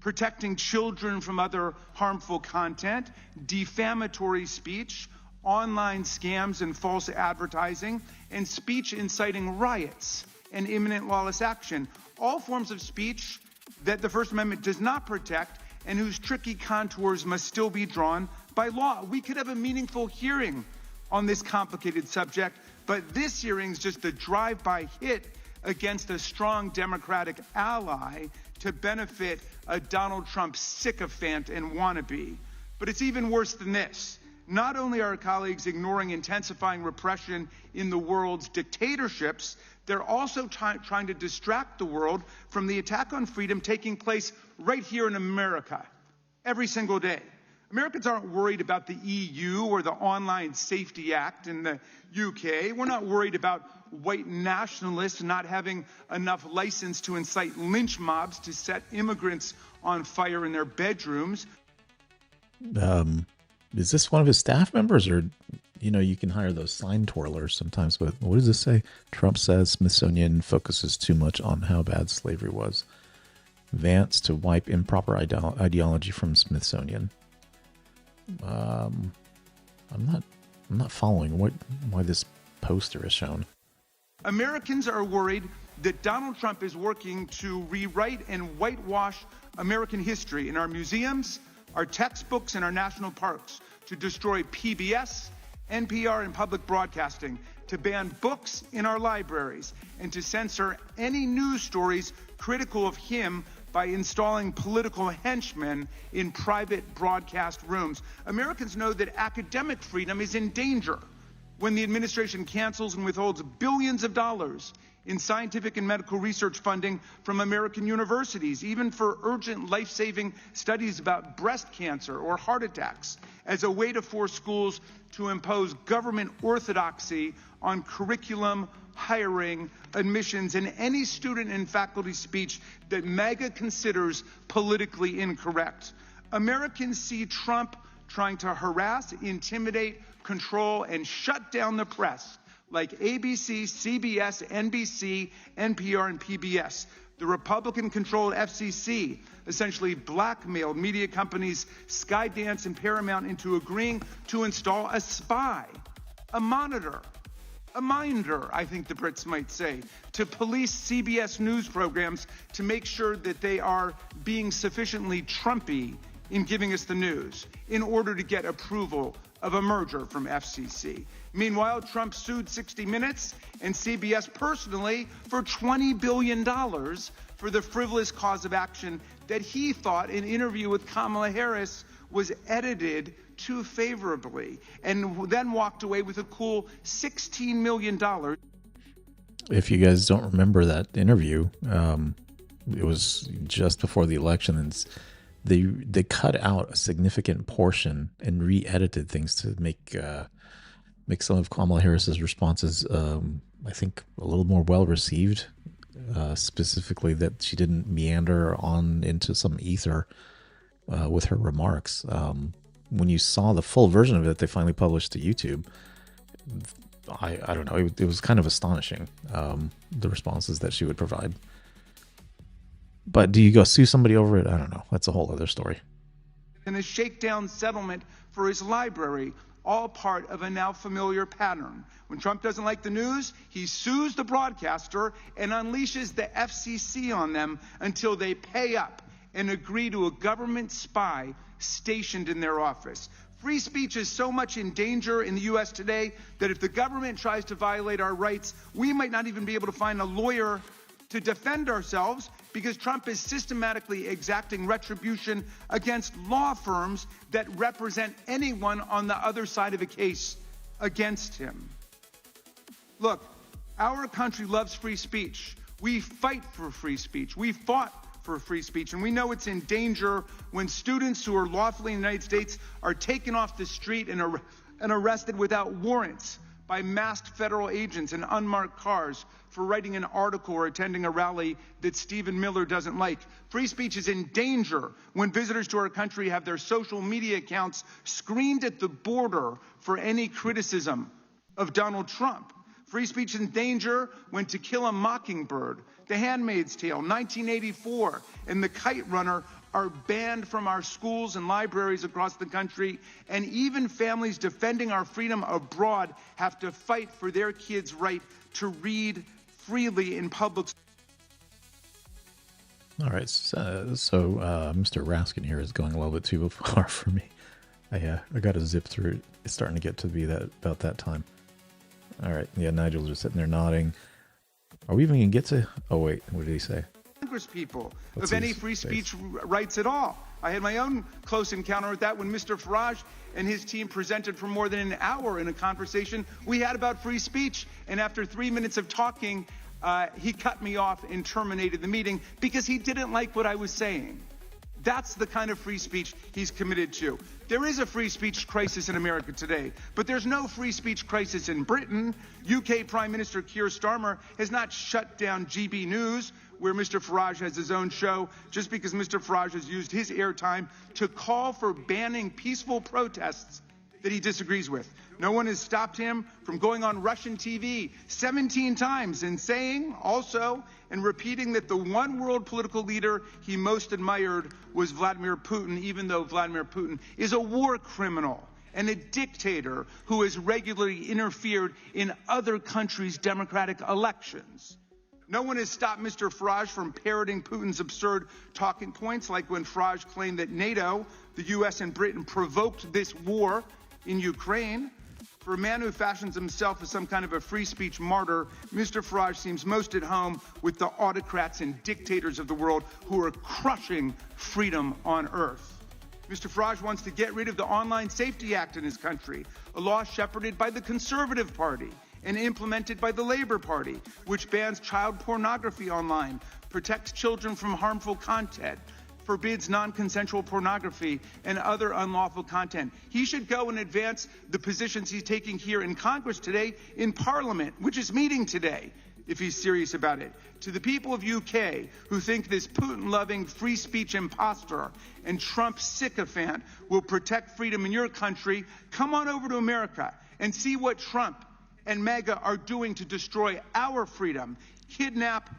protecting children from other harmful content, defamatory speech, online scams and false advertising, and speech inciting riots and imminent lawless action. All forms of speech that the First Amendment does not protect and whose tricky contours must still be drawn by law. We could have a meaningful hearing on this complicated subject, but this hearing's just a drive-by hit against a strong Democratic ally to benefit a Donald Trump sycophant and wannabe. But it's even worse than this. Not only are our colleagues ignoring intensifying repression in the world's dictatorships, they're also trying to distract the world from the attack on freedom taking place right here in America every single day. Americans aren't worried about the EU or the Online Safety Act in the UK. We're not worried about white nationalists not having enough license to incite lynch mobs to set immigrants on fire in their bedrooms. Is this one of his staff members, or, you know, you can hire those sign twirlers sometimes, but what does this say? Trump says Smithsonian focuses too much on how bad slavery was. Vance to wipe improper ideology from Smithsonian. I'm not following why this poster is shown. Americans are worried that Donald Trump is working to rewrite and whitewash American history in our museums, our textbooks, and our national parks, to destroy PBS, NPR, and public broadcasting, to ban books in our libraries, and to censor any news stories critical of him by installing political henchmen in private broadcast rooms. Americans know that academic freedom is in danger when the administration cancels and withholds billions of dollars in scientific and medical research funding from American universities, even for urgent life-saving studies about breast cancer or heart attacks, as a way to force schools to impose government orthodoxy on curriculum, hiring, admissions, and any student and faculty speech that MAGA considers politically incorrect. Americans see Trump trying to harass, intimidate, control, and shut down the press, like ABC, CBS, NBC, NPR, and PBS. The Republican-controlled FCC essentially blackmailed media companies Skydance and Paramount into agreeing to install a spy, a monitor, a minder, I think the Brits might say, to police CBS news programs to make sure that they are being sufficiently Trumpy in giving us the news in order to get approval of a merger from FCC. Meanwhile, Trump sued 60 Minutes and CBS personally for $20 billion for the frivolous cause of action that he thought an interview with Kamala Harris was edited too favorably, and then walked away with a cool $16 million. If you guys don't remember that interview, it was just before the election, and they cut out a significant portion and re-edited things to make some of Kamala Harris's responses, I think, a little more well received. Specifically, that she didn't meander on into some ether with her remarks. When you saw the full version of it, they finally published to YouTube. I don't know. It was kind of astonishing, the responses that she would provide. But do you go sue somebody over it? I don't know. That's a whole other story. And a shakedown settlement for his library, all part of a now familiar pattern. When Trump doesn't like the news, he sues the broadcaster and unleashes the FCC on them until they pay up and agree to a government spy stationed in their office. Free speech is so much in danger in the U.S. today that if the government tries to violate our rights, we might not even be able to find a lawyer to defend ourselves, because Trump is systematically exacting retribution against law firms that represent anyone on the other side of a case against him. Look, our country loves free speech. We fight for free speech. We fought for free speech, and we know it's in danger when students who are lawfully in the United States are taken off the street and arrested without warrants by masked federal agents in unmarked cars for writing an article or attending a rally that Stephen Miller doesn't like. Free speech is in danger when visitors to our country have their social media accounts screened at the border for any criticism of Donald Trump. Free speech is in danger when To Kill a Mockingbird, The Handmaid's Tale, 1984, and The Kite Runner are banned from our schools and libraries across the country, and even families defending our freedom abroad have to fight for their kids' right to read freely in public. All right, so Mr. Raskin here is going a little bit too far for me. I got to zip through it. It's starting to get to be about that time. All right, yeah, Nigel's just sitting there nodding. Are we even going to get to... Oh, wait, what did he say? Congress people of any free speech rights at all. I had my own close encounter with that when Mr. Farage and his team presented for more than an hour in a conversation we had about free speech. And after 3 minutes of talking, he cut me off and terminated the meeting because he didn't like what I was saying. That's the kind of free speech he's committed to. There is a free speech crisis in America today, but there's no free speech crisis in Britain. UK Prime Minister Keir Starmer has not shut down GB News, where Mr. Farage has his own show, just because Mr. Farage has used his airtime to call for banning peaceful protests that he disagrees with. No one has stopped him from going on Russian TV 17 times and saying also and repeating that the one world political leader he most admired was Vladimir Putin, even though Vladimir Putin is a war criminal and a dictator who has regularly interfered in other countries' democratic elections. No one has stopped Mr. Farage from parroting Putin's absurd talking points, like when Farage claimed that NATO, the U.S. and Britain provoked this war in Ukraine. For a man who fashions himself as some kind of a free speech martyr, Mr. Farage seems most at home with the autocrats and dictators of the world who are crushing freedom on earth. Mr. Farage wants to get rid of the Online Safety Act in his country, a law shepherded by the Conservative Party and implemented by the Labor Party, which bans child pornography online, protects children from harmful content, forbids non-consensual pornography and other unlawful content. He should go and advance the positions he's taking here in Congress today in Parliament, which is meeting today, if he's serious about it. To the people of UK who think this Putin-loving free speech imposter and Trump sycophant will protect freedom in your country, come on over to America and see what Trump and MAGA are doing to destroy our freedom, kidnap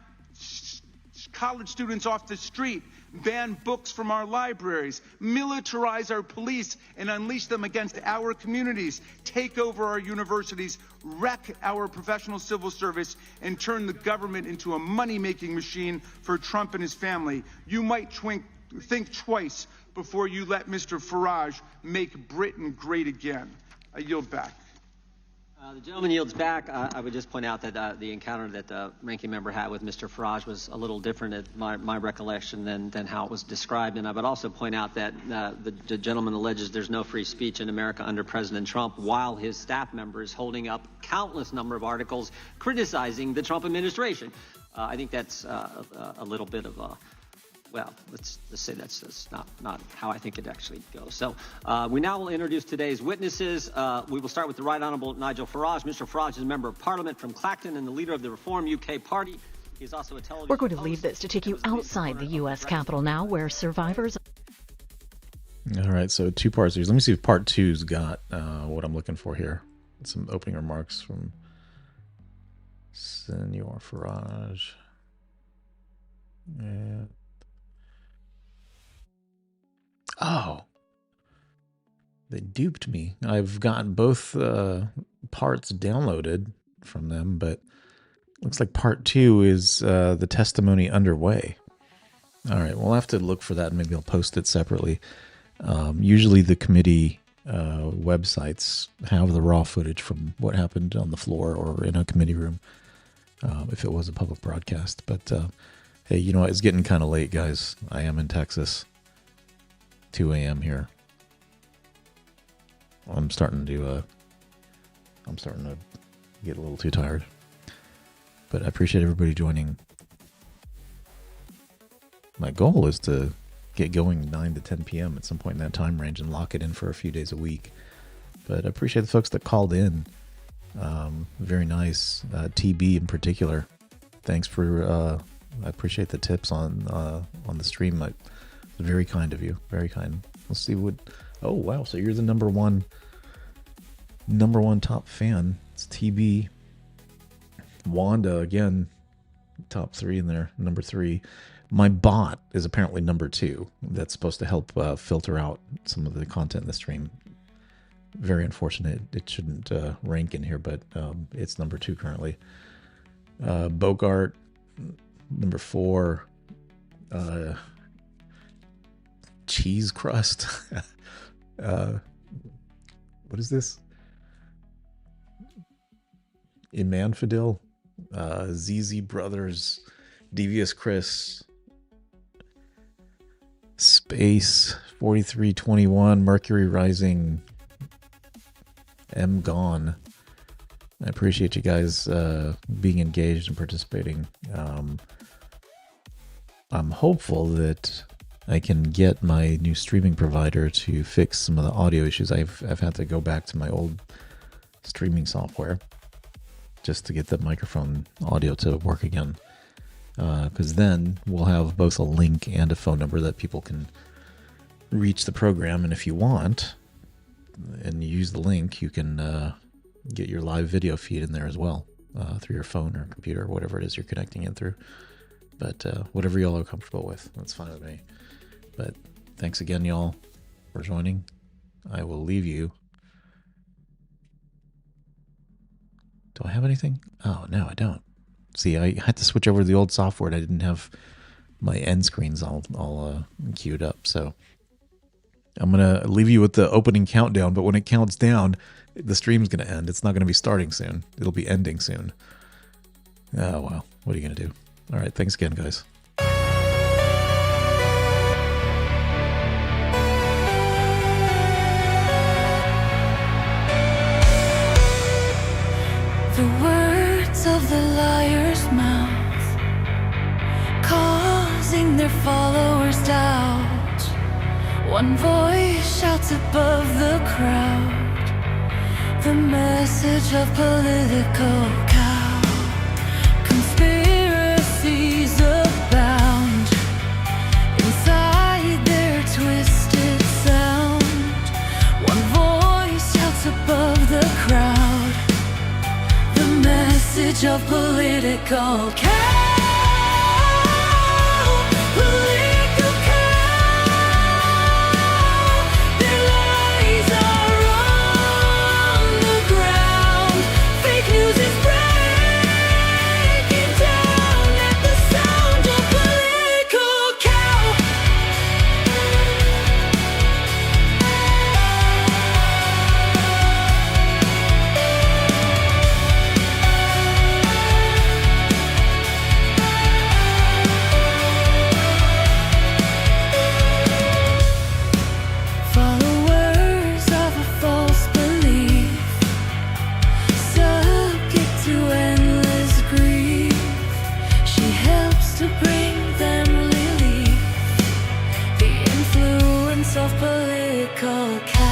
college students off the street, ban books from our libraries, militarize our police and unleash them against our communities, take over our universities, wreck our professional civil service, and turn the government into a money-making machine for Trump and his family. You might think twice before you let Mr. Farage make Britain great again. I yield back. The gentleman yields back. I would just point out that the encounter that the ranking member had with Mr. Farage was a little different at my recollection than how it was described. And I would also point out that the gentleman alleges there's no free speech in America under President Trump, while his staff member is holding up countless number of articles criticizing the Trump administration. I think that's a little bit of a well, let's say that's not how I think it actually goes. So we now will introduce today's witnesses. We will start with the Right Honourable Nigel Farage. Mr. Farage is a member of Parliament from Clacton and the leader of the Reform UK Party. He is also a television. We're going to leave this to take you outside the U.S. Capitol now, where survivors. All right, so two parts here. Let me see if part two's got what I'm looking for here. Some opening remarks from Senor Farage. Yeah. Oh, they duped me. I've gotten both parts downloaded from them, but looks like part two is the testimony underway. All right, we'll have to look for that and maybe I'll post it separately. Usually the committee websites have the raw footage from what happened on the floor or in a committee room if it was a public broadcast. But hey, you know what? It's getting kind of late, guys. I am in Texas. 2 a.m. here. I'm starting to get a little too tired. But I appreciate everybody joining. My goal is to get going 9 to 10 p.m. at some point in that time range and lock it in for a few days a week. But I appreciate the folks that called in. Very nice. TB in particular. Thanks for I appreciate the tips on the stream. Very kind of you. Very kind. Let's see what... Oh, wow. So you're the number one top fan. It's TB. Wanda, again, top 3 in there. Number 3. My bot is apparently number 2. That's supposed to help filter out some of the content in the stream. Very unfortunate. It shouldn't rank in here, but it's number 2 currently. Bogart, number 4. Cheese crust. What is this? Imanfidil, ZZ Brothers, Devious Chris, Space 4321, Mercury Rising, M Gone. I appreciate you guys being engaged and participating. I'm hopeful that I can get my new streaming provider to fix some of the audio issues. I've had to go back to my old streaming software just to get the microphone audio to work again. Because then we'll have both a link and a phone number that people can reach the program. And if you want, and you use the link, you can get your live video feed in there as well through your phone or computer or whatever it is you're connecting in through. But whatever y'all are comfortable with, that's fine with me. But thanks again, y'all, for joining. I will leave you. Do I have anything? Oh, no, I don't. See, I had to switch over to the old software and I didn't have my end screens all queued up. So I'm going to leave you with the opening countdown, but when it counts down, the stream's going to end. It's not going to be starting soon. It'll be ending soon. Oh, well, what are you going to do? All right, thanks again, guys. The words of the liar's mouth, causing their followers doubt. One voice shouts above the crowd, the message of political cow. Conspiracies abound inside their twisted sound. One voice shouts above the crowd, message of political cow. Political cow. Their lies are on the ground. Fake news is breaking down at the sound of political cow. broadcast.